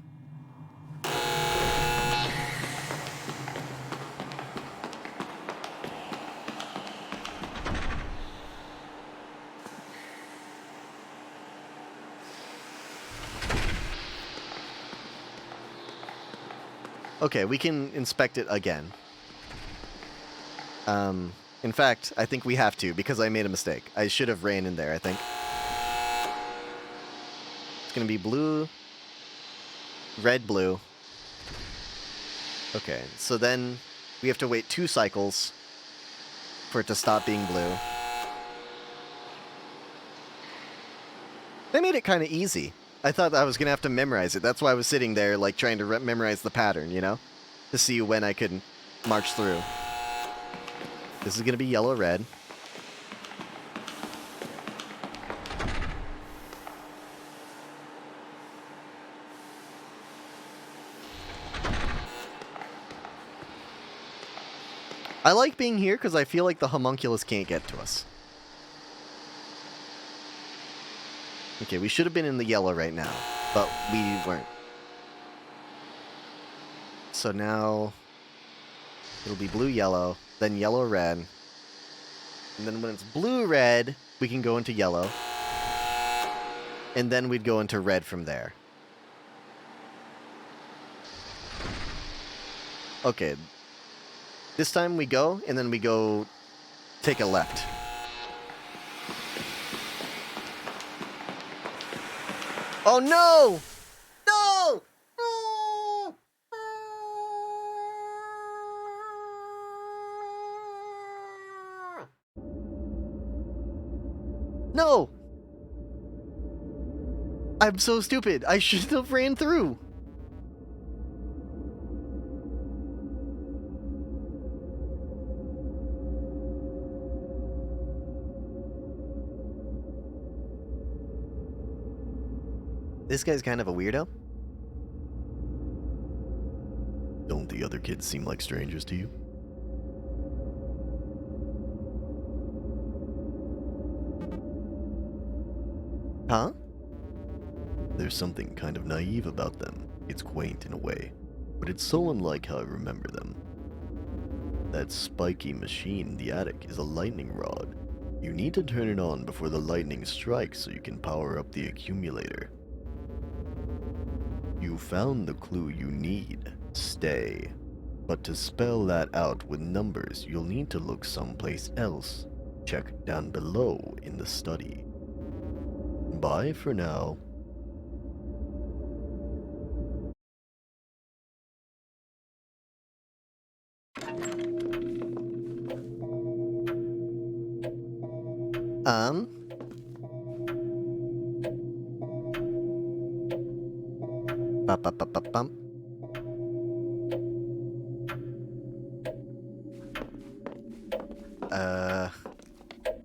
Okay, we can inspect it again. In fact, I think we have to, because I made a mistake. I should have ran in there, I think. It's gonna be blue, red, blue. Okay, so then we have to wait 2 cycles for it to stop being blue. They made it kind of easy. I thought I was gonna have to memorize it. That's why I was sitting there, like, trying to memorize the pattern, you know? To see when I could march through. This is gonna be yellow, red. I like being here because I feel like the homunculus can't get to us. Okay, we should have been in the yellow right now, but we weren't. So now it'll be blue, yellow, then yellow, red. And then when it's blue, red, we can go into yellow. And then we'd go into red from there. Okay. This time we go, and then we go take a left. Oh no! No! No! I'm so stupid. I should have ran through. This guy's kind of a weirdo. Don't the other kids seem like strangers to you? Huh? There's something kind of naive about them. It's quaint in a way, but it's so unlike how I remember them. That spiky machine in the attic is a lightning rod. You need to turn it on before the lightning strikes so you can power up the accumulator. You found the clue you need. Stay. But to spell that out with numbers, you'll need to look someplace else. Check down below in the study. Bye for now. Ba-ba-ba-ba-bum.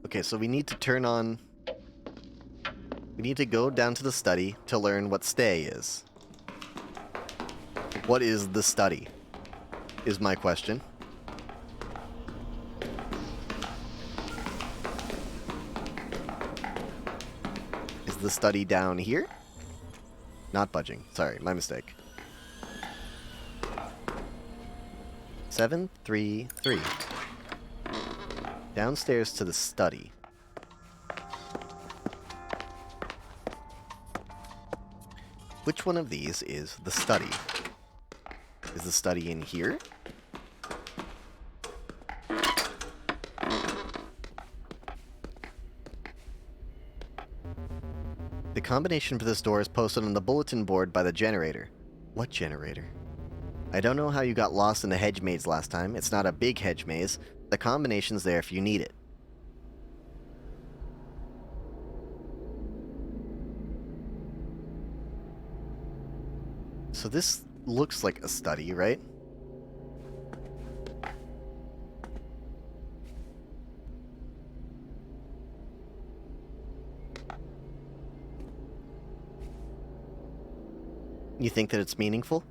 Okay, so we need to turn on... We need to go down to the study to learn what stay is. What is the study? Is my question. Is the study down here? Not budging. Sorry, my mistake. 733. Downstairs to the study. Which one of these is the study? Is the study in here? The combination for this door is posted on the bulletin board by the generator. What generator? I don't know how you got lost in the hedge maze last time. It's not a big hedge maze. The combination's there if you need it. So this looks like a study, right? You think that it's meaningful?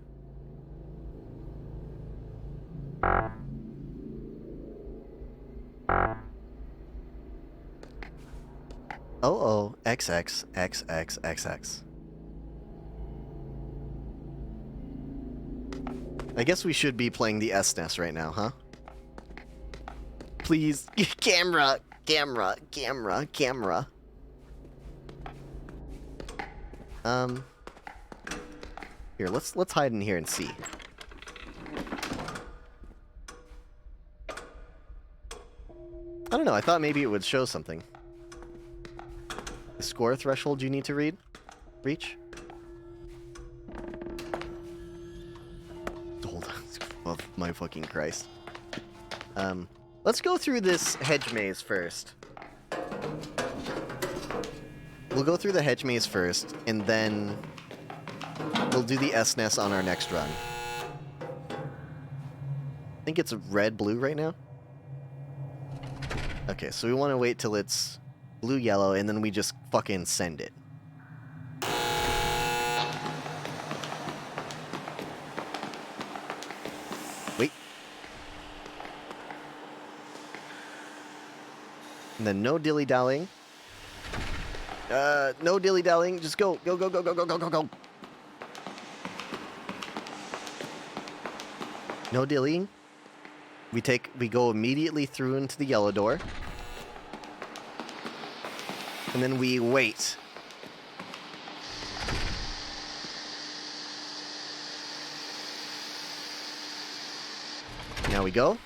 Oh, XX, XX, XX. I guess we should be playing the SNES right now, huh? Please, camera, camera, camera, camera. Here, let's hide in here and see. I don't know, I thought maybe it would show something. The score threshold you need to reach? Hold on. Oh, my fucking Christ. Let's go through this hedge maze first. We'll go through the hedge maze first, and then we'll do the SNES on our next run. I think it's red-blue right now. Okay, so we want to wait till it's blue-yellow, and then we just fucking send it. Wait. And then no dilly-dallying. No dilly-dallying. Just go. Go, go, go, go, go, go, go, go. No dillying. We go immediately through into the yellow door. And then we wait. Now we go.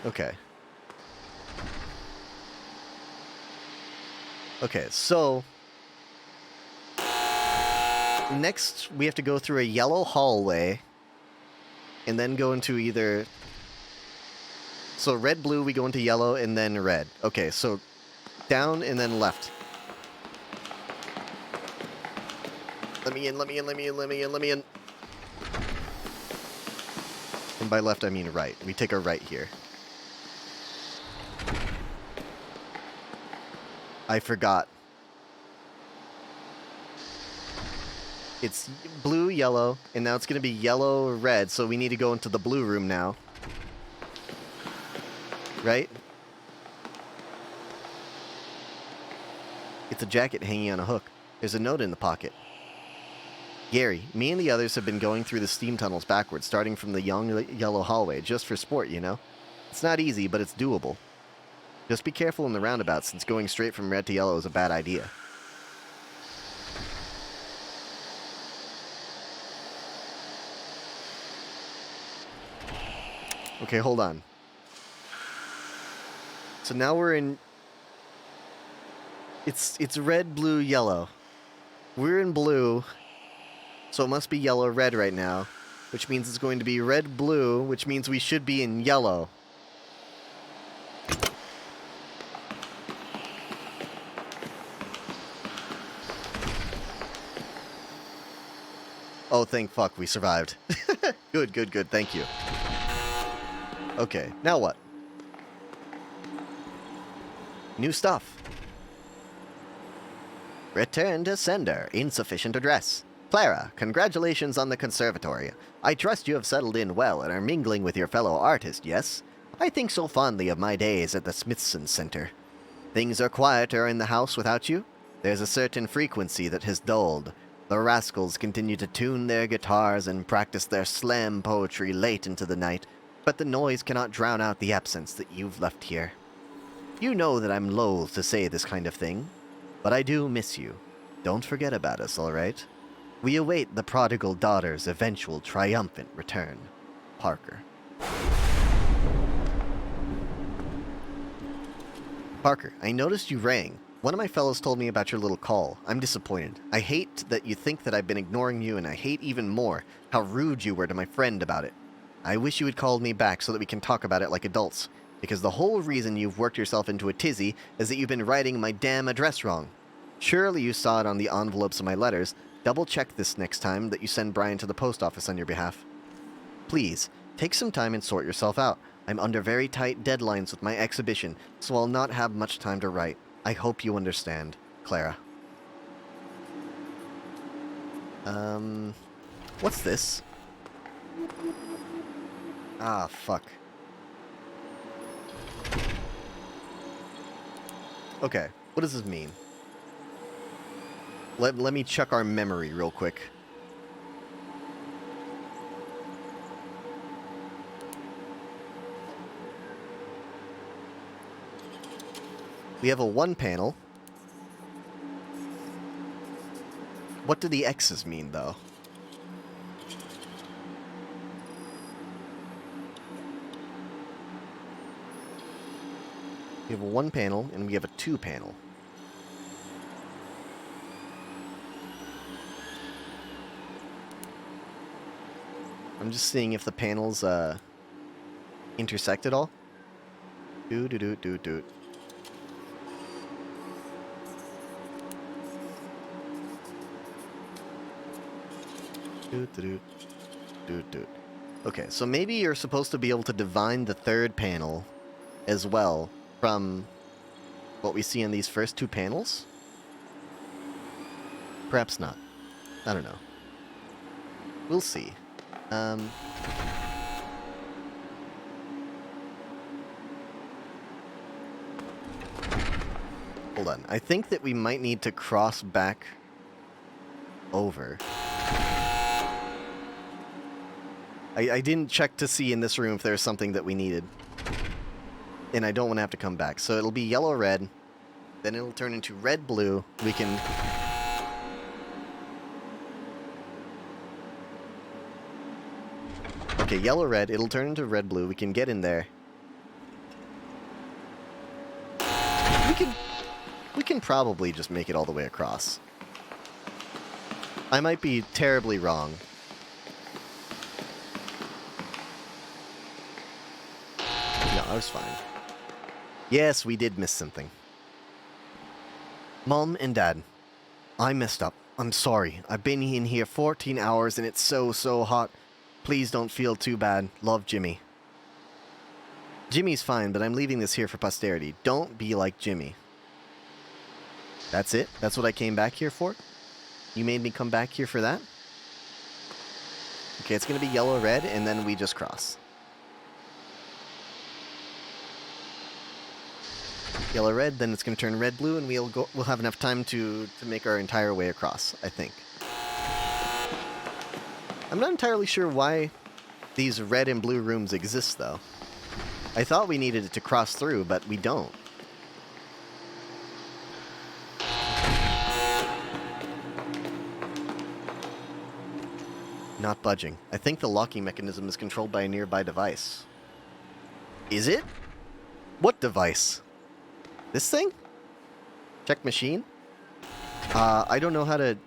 Okay. Okay, so next we have to go through a yellow hallway and then go into either... So red, blue, we go into yellow, and then red. Okay, so down and then left. Let me in, let me in, let me in, let me in, let me in. And by left, I mean right. We take a right here. I forgot. It's blue, yellow, and now it's going to be yellow, red, so we need to go into the blue room now. Right? It's a jacket hanging on a hook. There's a note in the pocket. Gary, me and the others have been going through the steam tunnels backwards, starting from the young yellow hallway, just for sport, you know? It's not easy, but it's doable. Just be careful in the roundabout, since going straight from red to yellow is a bad idea. Okay, hold on. So now we're in... It's red, blue, yellow. We're in blue, so it must be yellow, red right now, which means it's going to be red, blue, which means we should be in yellow. Oh, thank fuck, we survived. Good, good, good, thank you. Okay, now what? New stuff. Return to sender. Insufficient address. Clara, congratulations on the conservatory. I trust you have settled in well and are mingling with your fellow artists, yes? I think so fondly of my days at the Smithson Center. Things are quieter in the house without you. There's a certain frequency that has dulled. The rascals continue to tune their guitars and practice their slam poetry late into the night, but the noise cannot drown out the absence that you've left here. You know that I'm loath to say this kind of thing, but I do miss you. Don't forget about us, all right? We await the prodigal daughter's eventual triumphant return. Parker. Parker, I noticed you rang. One of my fellows told me about your little call. I'm disappointed. I hate that you think that I've been ignoring you, and I hate even more how rude you were to my friend about it. I wish you had called me back so that we can talk about it like adults, because the whole reason you've worked yourself into a tizzy is that you've been writing my damn address wrong. Surely you saw it on the envelopes of my letters. Double-check this next time that you send Brian to the post office on your behalf. Please, take some time and sort yourself out. I'm under very tight deadlines with my exhibition, so I'll not have much time to write. I hope you understand, Clara. What's this? Ah, fuck. Okay, what does this mean? Let me check our memory real quick. We have a 1 panel. What do the X's mean, though? We have a 1 panel, and we have a 2 panel. I'm just seeing if the panels, intersect at all. Do. Okay, so maybe you're supposed to be able to divine the 3rd panel as well from what we see in these first 2 panels? Perhaps not. I don't know. We'll see. Hold on. I think that we might need to cross back over. I didn't check to see in this room if there's something that we needed. And I don't want to have to come back. So it'll be yellow-red. Then it'll turn into red-blue. We can... Okay, yellow-red. It'll turn into red-blue. We can get in there. We can probably just make it all the way across. I might be terribly wrong. No, I was fine. Yes, we did miss something. Mom and Dad, I messed up. I'm sorry. I've been in here 14 hours and it's so hot. Please don't feel too bad. Love, Jimmy. Jimmy's fine, but I'm leaving this here for posterity. Don't be like Jimmy. That's it? That's what I came back here for? You made me come back here for that? Okay, it's gonna be yellow-red, and then we just cross. Yellow-red, then it's gonna turn red-blue, and we'll have enough time to make our entire way across, I think. I'm not entirely sure why these red and blue rooms exist, though. I thought we needed it to cross through, but we don't. Not budging. I think the locking mechanism is controlled by a nearby device. Is it? What device? This thing? Check machine? I don't know how to...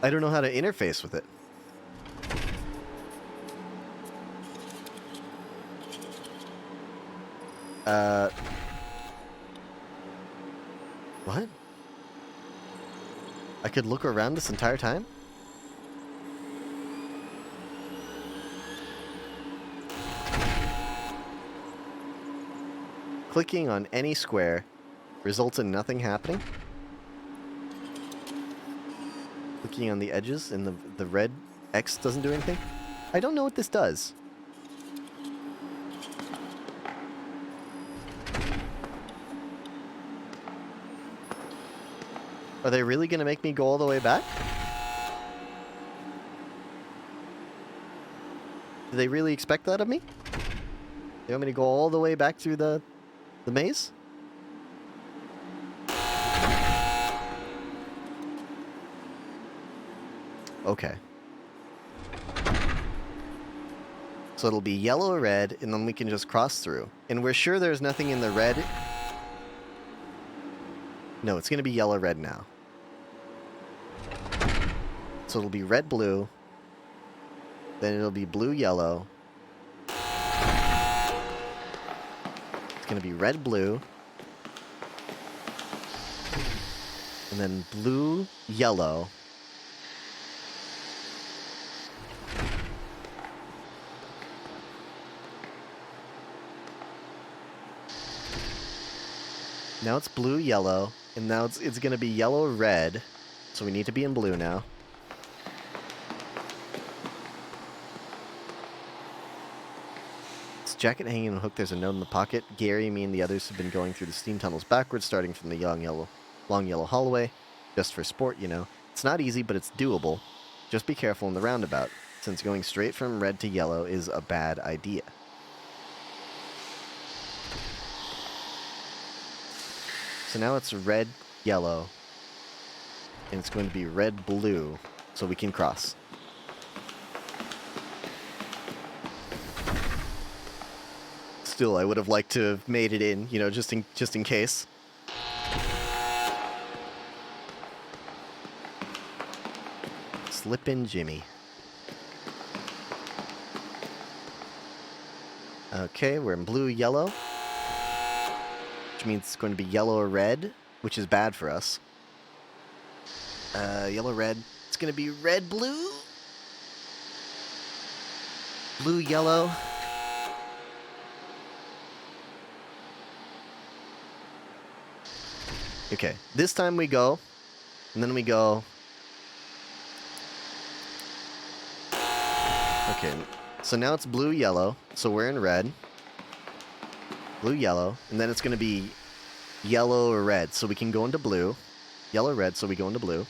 I don't know how to interface with it. What? I could look around this entire time? Clicking on any square results in nothing happening. Clicking on the edges and the red X doesn't do anything. I don't know what this does. Are they really going to make me go all the way back? Do they really expect that of me? They want me to go all the way back through the maze? Okay. So it'll be yellow or red, and then we can just cross through. And we're sure there's nothing in the red. No, it's going to be yellow-red now. So it'll be red-blue. Then it'll be blue-yellow. It's going to be red-blue. And then blue-yellow. Now it's blue-yellow. And now it's going to be yellow-red. So we need to be in blue now. Jacket hanging on a hook, there's a note in the pocket. Gary, me, and the others have been going through the steam tunnels backwards, starting from the long yellow hallway. Just for sport, you know. It's not easy, but it's doable. Just be careful in the roundabout, since going straight from red to yellow is a bad idea. So now it's red, yellow, and it's going to be red, blue, so we can cross. Still, I would have liked to have made it in, you know, just in case. Slip in Jimmy. Okay, we're in blue, yellow. Which means it's going to be yellow or red, which is bad for us. Yellow, red. It's going to be red, blue. Blue, yellow. Okay, this time we go, and then we go. Okay, so now it's blue, yellow, so we're in red. Blue, yellow, and then it's going to be yellow or red, so we can go into blue. Yellow, red, so we go into blue.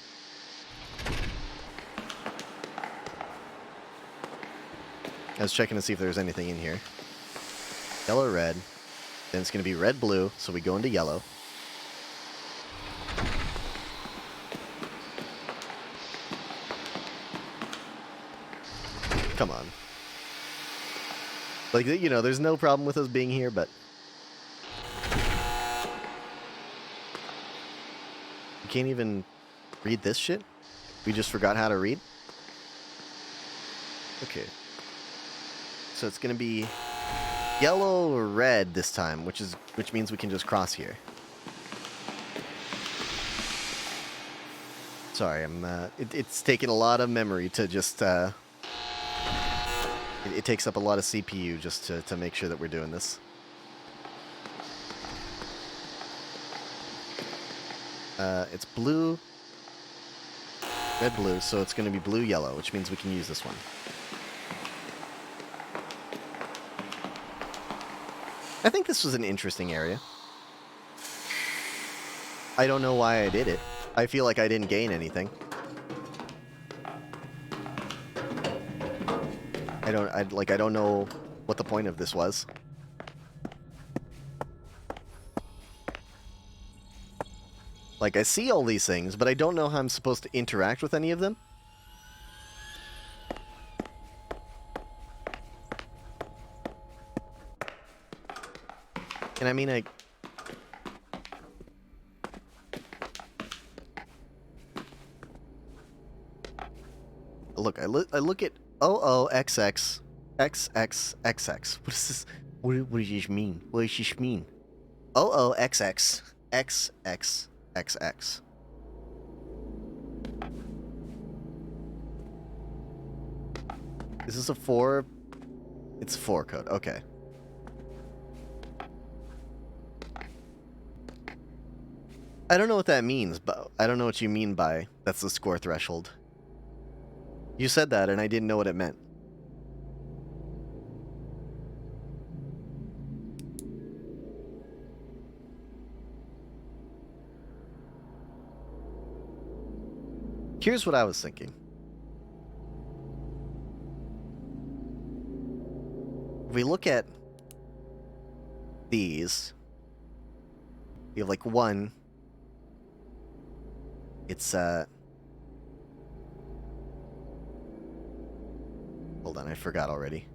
I was checking to see if there's anything in here. Yellow, red, then it's going to be red, blue, so we go into yellow. Come on. Like, you know, there's no problem with us being here, but... You can't even read this shit? We just forgot how to read? Okay. So it's gonna be yellow or red this time, which means we can just cross here. Sorry, it's taken a lot of memory to just, It takes up a lot of CPU just to make sure that we're doing this. It's blue, red, blue, so it's going to be blue, yellow, which means we can use this one. I think this was an interesting area. I don't know why I did it. I feel like I didn't gain anything. I don't know what the point of this was. Like, I see all these things, but I don't know how I'm supposed to interact with any of them. And I mean, look, I look at OOXX XXXX. What is this? What does this mean? What does this mean? OOXX XXXX. Is this a 4? It's a 4 code. Okay. I don't know what that means, but I don't know what you mean by that's the score threshold. You said that, and I didn't know what it meant. Here's what I was thinking. If we look at these, you have like one. It's hold on, I forgot already.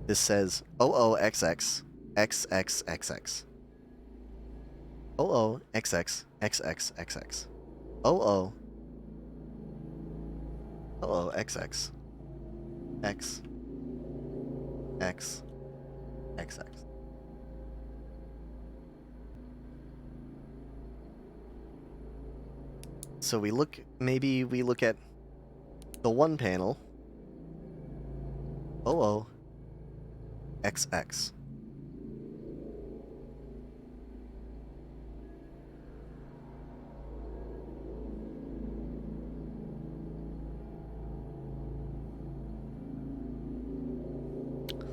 This says OOXX XXXX. OOXX XXXX. OOXX X X XX. So maybe we look at the one panel. OOXX.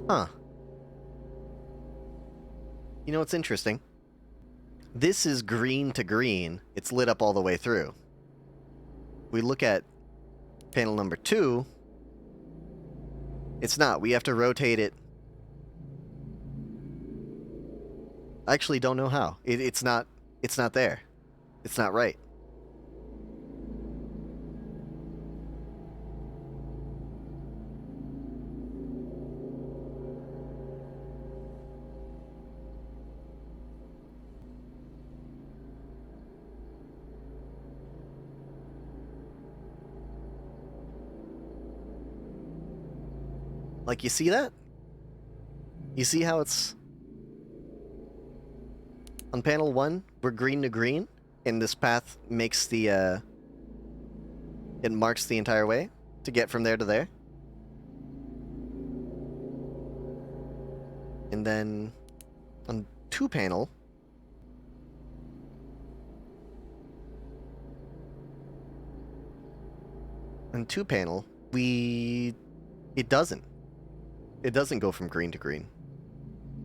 Huh. You know what's interesting? This is green to green. It's lit up all the way through. We look at panel number 2. It's not. We have to rotate it. I actually don't know how. It's not there. It's not right. Like, you see that? You see how it's... On panel 1, we're green to green, and this path makes the, it marks the entire way to get from there to there. And then, on 2 panel... On 2 panel, it doesn't. It doesn't go from green to green.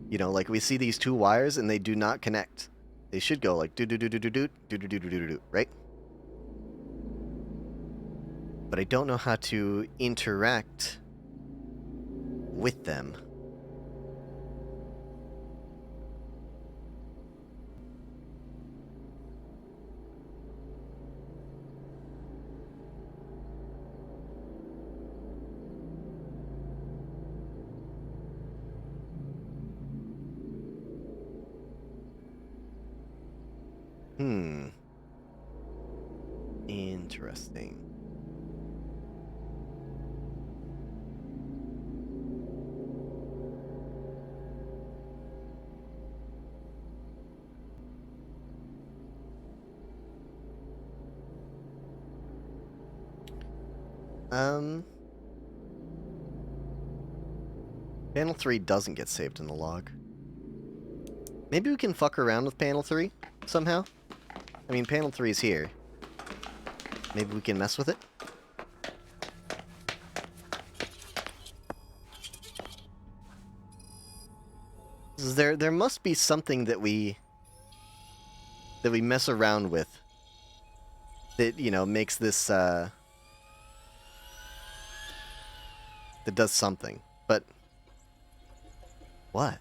You know, like we see these 2 wires and they do not connect. They should go like do-do-do-do-do-do, right? But I don't know how to interact with them. Interesting. Panel 3 doesn't get saved in the log. Maybe we can fuck around with panel 3 somehow? I mean, panel 3 is here. Maybe we can mess with it? There must be something that we mess around with that, you know, makes this that does something. But what?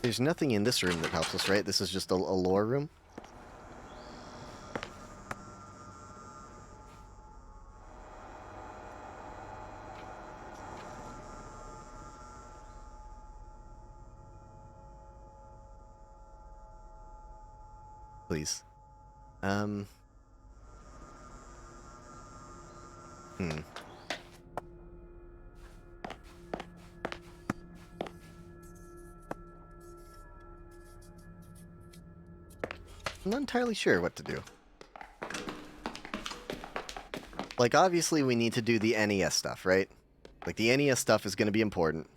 There's nothing in this room that helps us, right? This is just a lore room. Please. I'm not entirely sure what to do. Like, obviously we need to do the NES stuff, right? Like, the NES stuff is going to be important.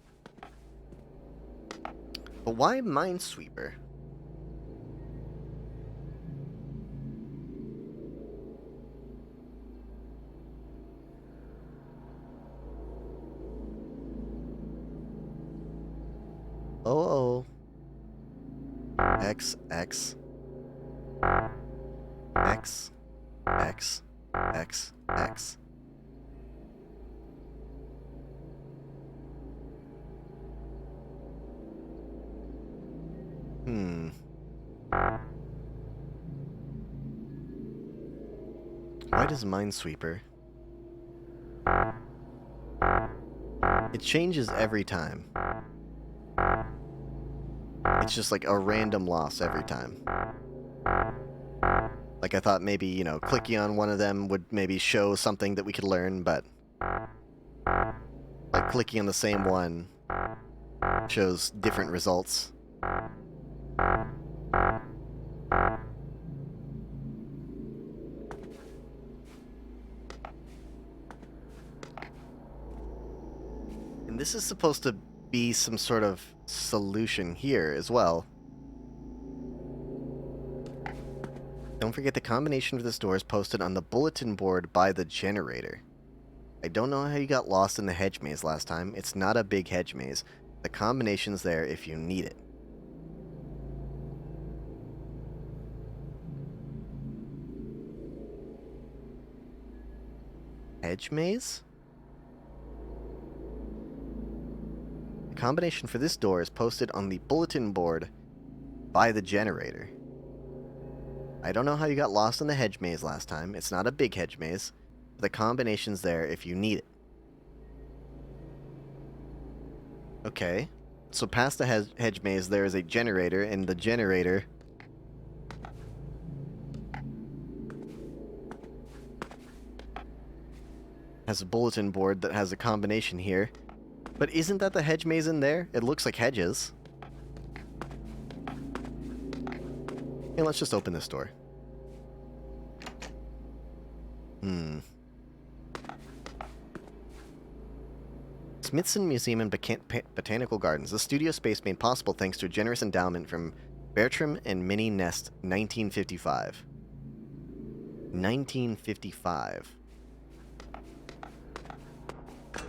But why Minesweeper? Oh. X, X. X. X. X. X. Why does Minesweeper? It changes every time. It's just like a random loss every time. Like, I thought maybe, you know, clicking on one of them would maybe show something that we could learn, but like clicking on the same one shows different results. And this is supposed to be some sort of solution here as well. Don't forget the combination for this door is posted on the bulletin board by the generator. I don't know how you got lost in the hedge maze last time. It's not a big hedge maze. The combination's there if you need it. Hedge maze? The combination for this door is posted on the bulletin board by the generator. I don't know how you got lost in the hedge maze last time. It's not a big hedge maze. The combination's there if you need it. Okay. So past the hedge maze, there is a generator, and the generator has a bulletin board that has a combination here. But isn't that the hedge maze in there? It looks like hedges. Hey, let's just open this door. Smithson Museum and Botanical Gardens. The studio space made possible thanks to a generous endowment from Bertram and Minnie Nest, 1955. 1955.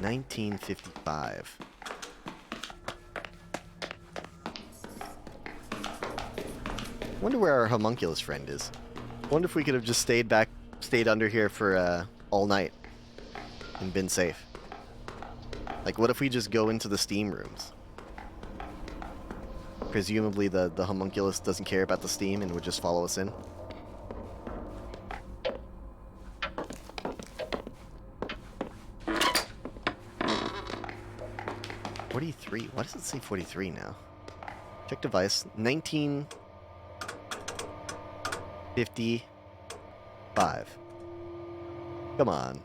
1955. Wonder where our homunculus friend is. Wonder if we could have just stayed under here for all night and been safe. Like, what if we just go into the steam rooms? Presumably the homunculus doesn't care about the steam and would just follow us in. .43? Why does it say 43 now? Check device. 1955. Come on.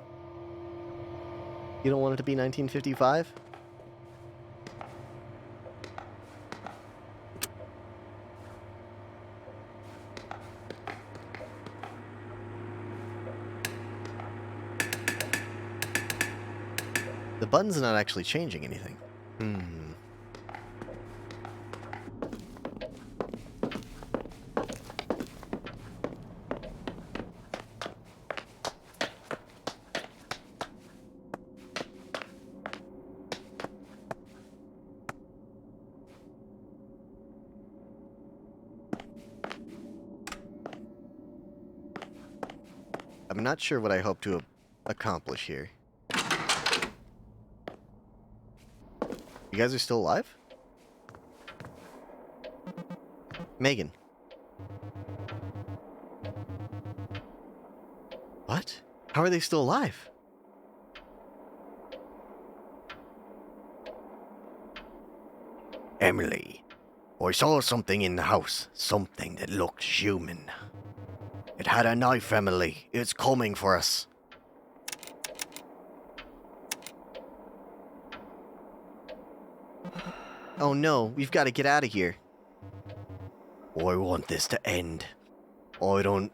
You don't want it to be 1955? The button's not actually changing anything. I'm not sure what I hope to accomplish here. You guys are still alive? Megan. What? How are they still alive? Emily, I saw something in the house. Something that looked human. It had a knife, Emily. It's coming for us. Oh no, we've got to get out of here. I want this to end. I don't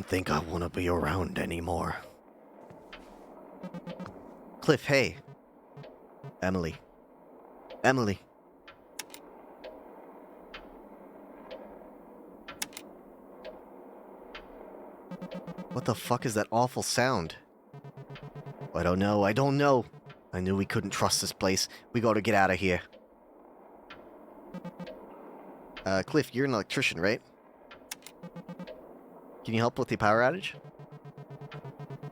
think I want to be around anymore. Cliff, hey. Emily. Emily. What the fuck is that awful sound? I don't know. I knew we couldn't trust this place. We gotta get out of here. Cliff, you're an electrician, right? Can you help with the power outage?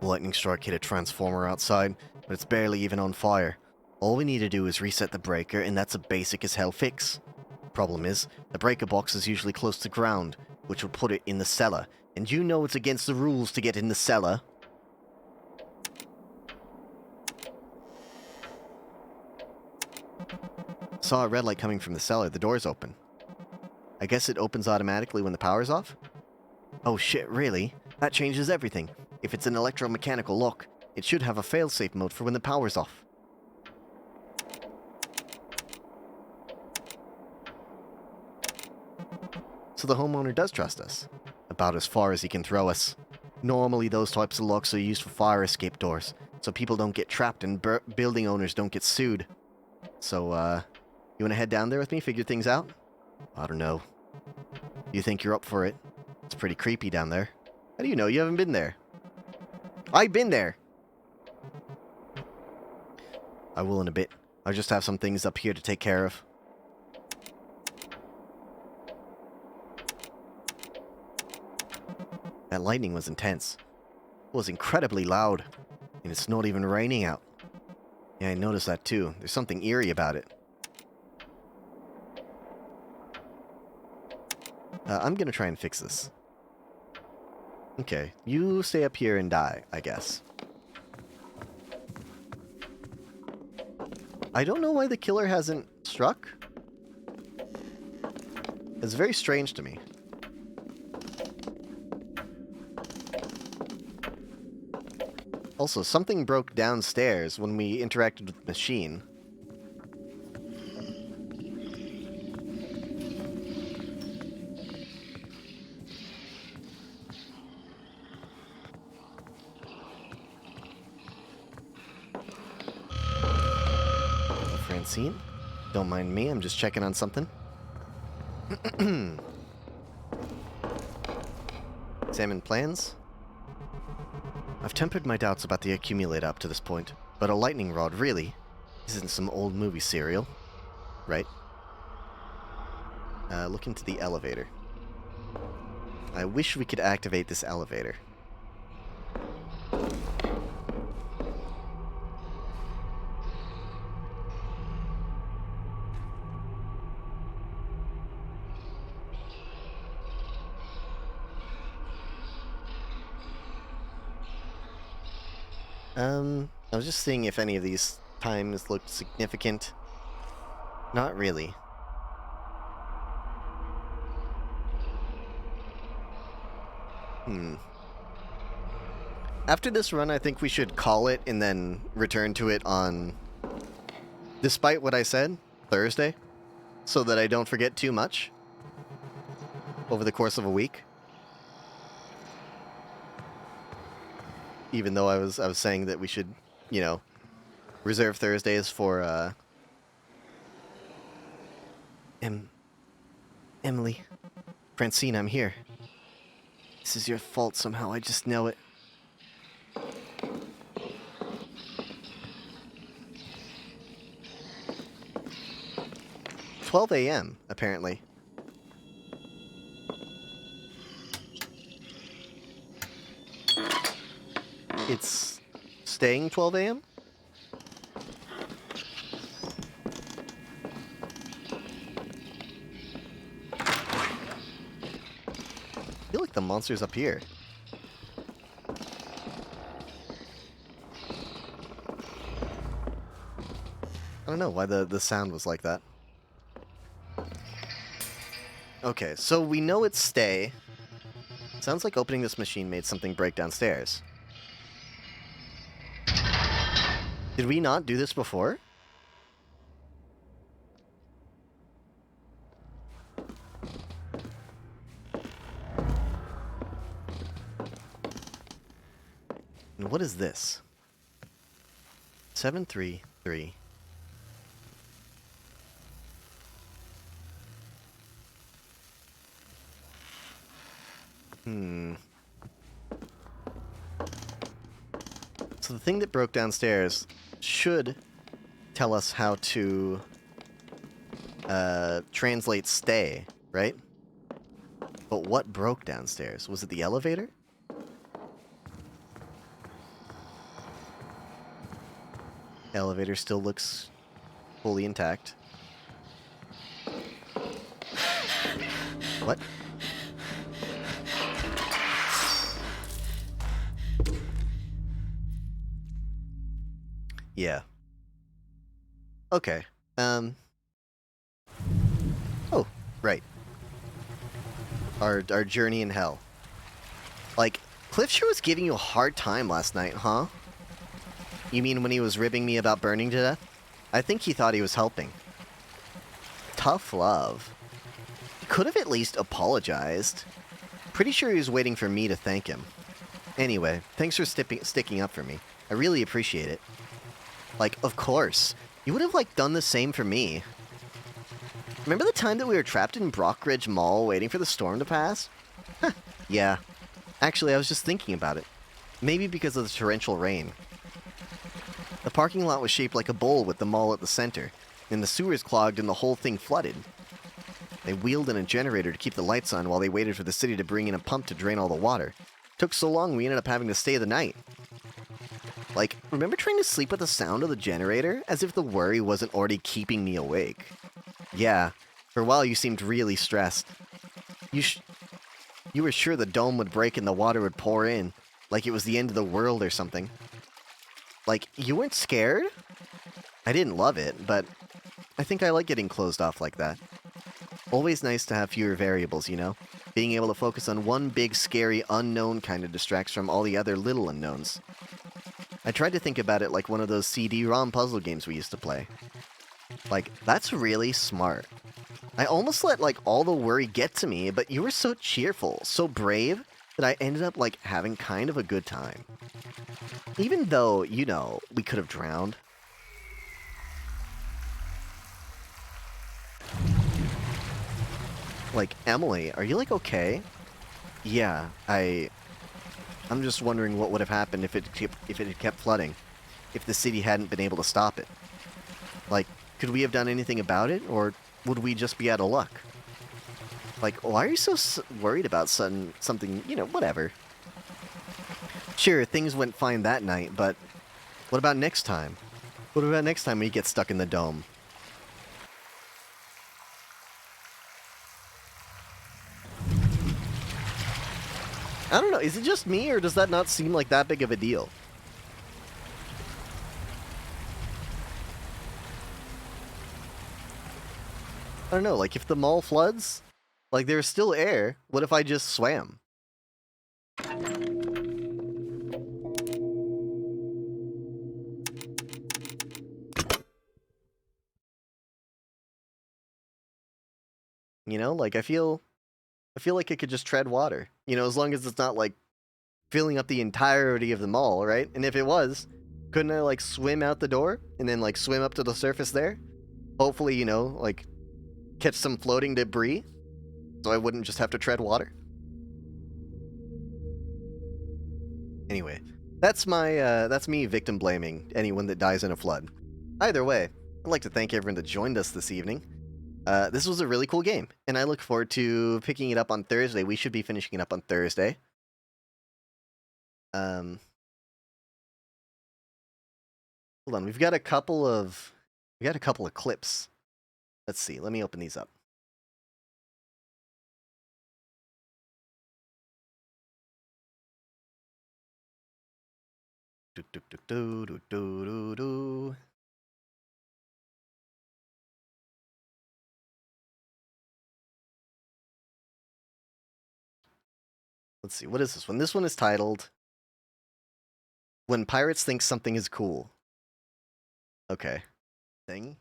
Lightning strike hit a transformer outside, but it's barely even on fire. All we need to do is reset the breaker, and that's a basic as hell fix. Problem is, the breaker box is usually close to ground, which would put it in the cellar. And you know it's against the rules to get in the cellar. Saw a red light coming from the cellar. The door's open. I guess it opens automatically when the power's off? Oh shit, really? That changes everything. If it's an electromechanical lock, it should have a failsafe mode for when the power's off. So the homeowner does trust us. About as far as he can throw us. Normally those types of locks are used for fire escape doors, so people don't get trapped and building owners don't get sued. So, you wanna head down there with me, figure things out? I don't know. You think you're up for it? It's pretty creepy down there. How do you know? You haven't been there. I've been there! I will in a bit. I just have some things up here to take care of. That lightning was intense. It was incredibly loud. And it's not even raining out. Yeah, I noticed that too. There's something eerie about it. I'm gonna try and fix this. Okay, you stay up here and die, I guess. I don't know why the killer hasn't struck. It's very strange to me. Also, something broke downstairs when we interacted with the machine. Francine? Don't mind me, I'm just checking on something. Examine plans. I've tempered my doubts about the accumulator up to this point, but a lightning rod really isn't some old movie serial, right? Look into the elevator. I wish we could activate this elevator. I was just seeing if any of these times looked significant. Not really. After this run, I think we should call it and then return to it on, despite what I said, Thursday, so that I don't forget too much over the course of a week. Even though I was saying that we should, you know, reserve Thursdays for Emily. Francine, I'm here. This is your fault somehow, I just know it. "12 a.m., apparently. It's staying 12 a.m.? I feel like the monster's up here. I don't know why the sound was like that. Okay, so we know it's stay. Sounds like opening this machine made something break downstairs. Did we not do this before? And what is this? 733. So the thing that broke downstairs should tell us how to translate stay, right? But what broke downstairs? Was it the elevator? Elevator still looks fully intact. What? Yeah. Okay. Oh, right. Our journey in hell. Like, Cliff sure was giving you a hard time last night, huh? You mean when he was ribbing me about burning to death? I think he thought he was helping. Tough love. He could have at least apologized. Pretty sure he was waiting for me to thank him. Anyway, thanks for sticking up for me. I really appreciate it. Like, of course. You would have, like, done the same for me. Remember the time that we were trapped in Brockridge Mall waiting for the storm to pass? Huh, yeah. Actually, I was just thinking about it. Maybe because of the torrential rain. The parking lot was shaped like a bowl with the mall at the center, and the sewers clogged and the whole thing flooded. They wheeled in a generator to keep the lights on while they waited for the city to bring in a pump to drain all the water. Took so long we ended up having to stay the night. Like, remember trying to sleep with the sound of the generator? As if the worry wasn't already keeping me awake. Yeah, for a while you seemed really stressed. You were sure the dome would break and the water would pour in, like it was the end of the world or something. Like, you weren't scared? I didn't love it, but I think I like getting closed off like that. Always nice to have fewer variables, you know? Being able to focus on one big, scary, unknown kind of distracts from all the other little unknowns. I tried to think about it like one of those CD-ROM puzzle games we used to play. Like, that's really smart. I almost let, like, all the worry get to me, but you were so cheerful, so brave, that I ended up, like, having kind of a good time. Even though, you know, we could have drowned. Like, Emily, are you, like, okay? Yeah, I'm just wondering what would have happened if it had kept flooding. If the city hadn't been able to stop it. Like, could we have done anything about it, or would we just be out of luck? Like, why are you so worried about something, you know, whatever. Sure, things went fine that night, but what about next time? What about next time we get stuck in the dome? I don't know, is it just me, or does that not seem like that big of a deal? I don't know, like, if the mall floods, like, there's still air, what if I just swam? You know, like, I feel like I could just tread water. You know, as long as it's not, like, filling up the entirety of the mall, right? And if it was, couldn't I, like, swim out the door and then, like, swim up to the surface there? Hopefully, you know, like, catch some floating debris so I wouldn't just have to tread water. Anyway, that's me victim blaming anyone that dies in a flood. Either way, I'd like to thank everyone that joined us this evening. This was a really cool game, and I look forward to picking it up on Thursday. We should be finishing it up on Thursday. Hold on, we got a couple of clips. Let's see. Let me open these up. Do, do, do, do, do, do, do. Let's see, what is this one? This one is titled When Pirates Think Something is Cool. Okay. Thing?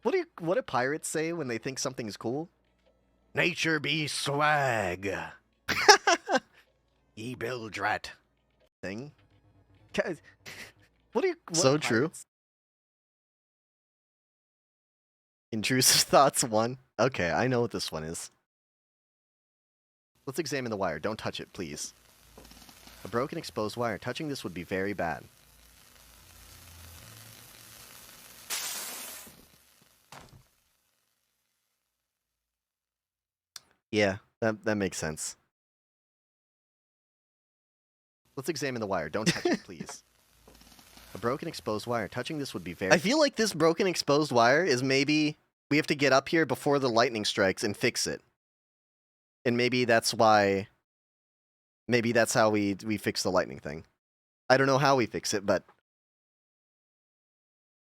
What do pirates say when they think something is cool? Nature be swag. Ye build rat. Thing? What so true. Intrusive thoughts 1. Okay, I know what this one is. Let's examine the wire. Don't touch it, please. A broken exposed wire. Touching this would be very bad. Yeah, that makes sense. Let's examine the wire. Don't touch it, please. A broken exposed wire. Touching this would be very... I feel like this broken exposed wire is maybe... We have to get up here before the lightning strikes and fix it. And maybe that's why... Maybe that's how we fix the lightning thing. I don't know how we fix it, but...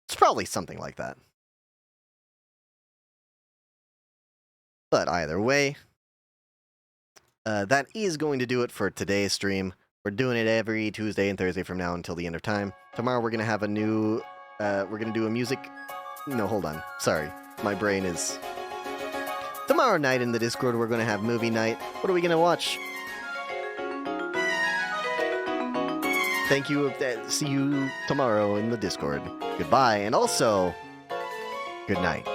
It's probably something like that. But either way... that is going to do it for today's stream. We're doing it every Tuesday and Thursday from now until the end of time. Tomorrow we're going to have a new... we're going to do a music... No, hold on. Sorry. My brain is... Tomorrow night in the Discord we're going to have movie night. What are we going to watch? Thank you. See you tomorrow in the Discord. Goodbye, and also... Good night.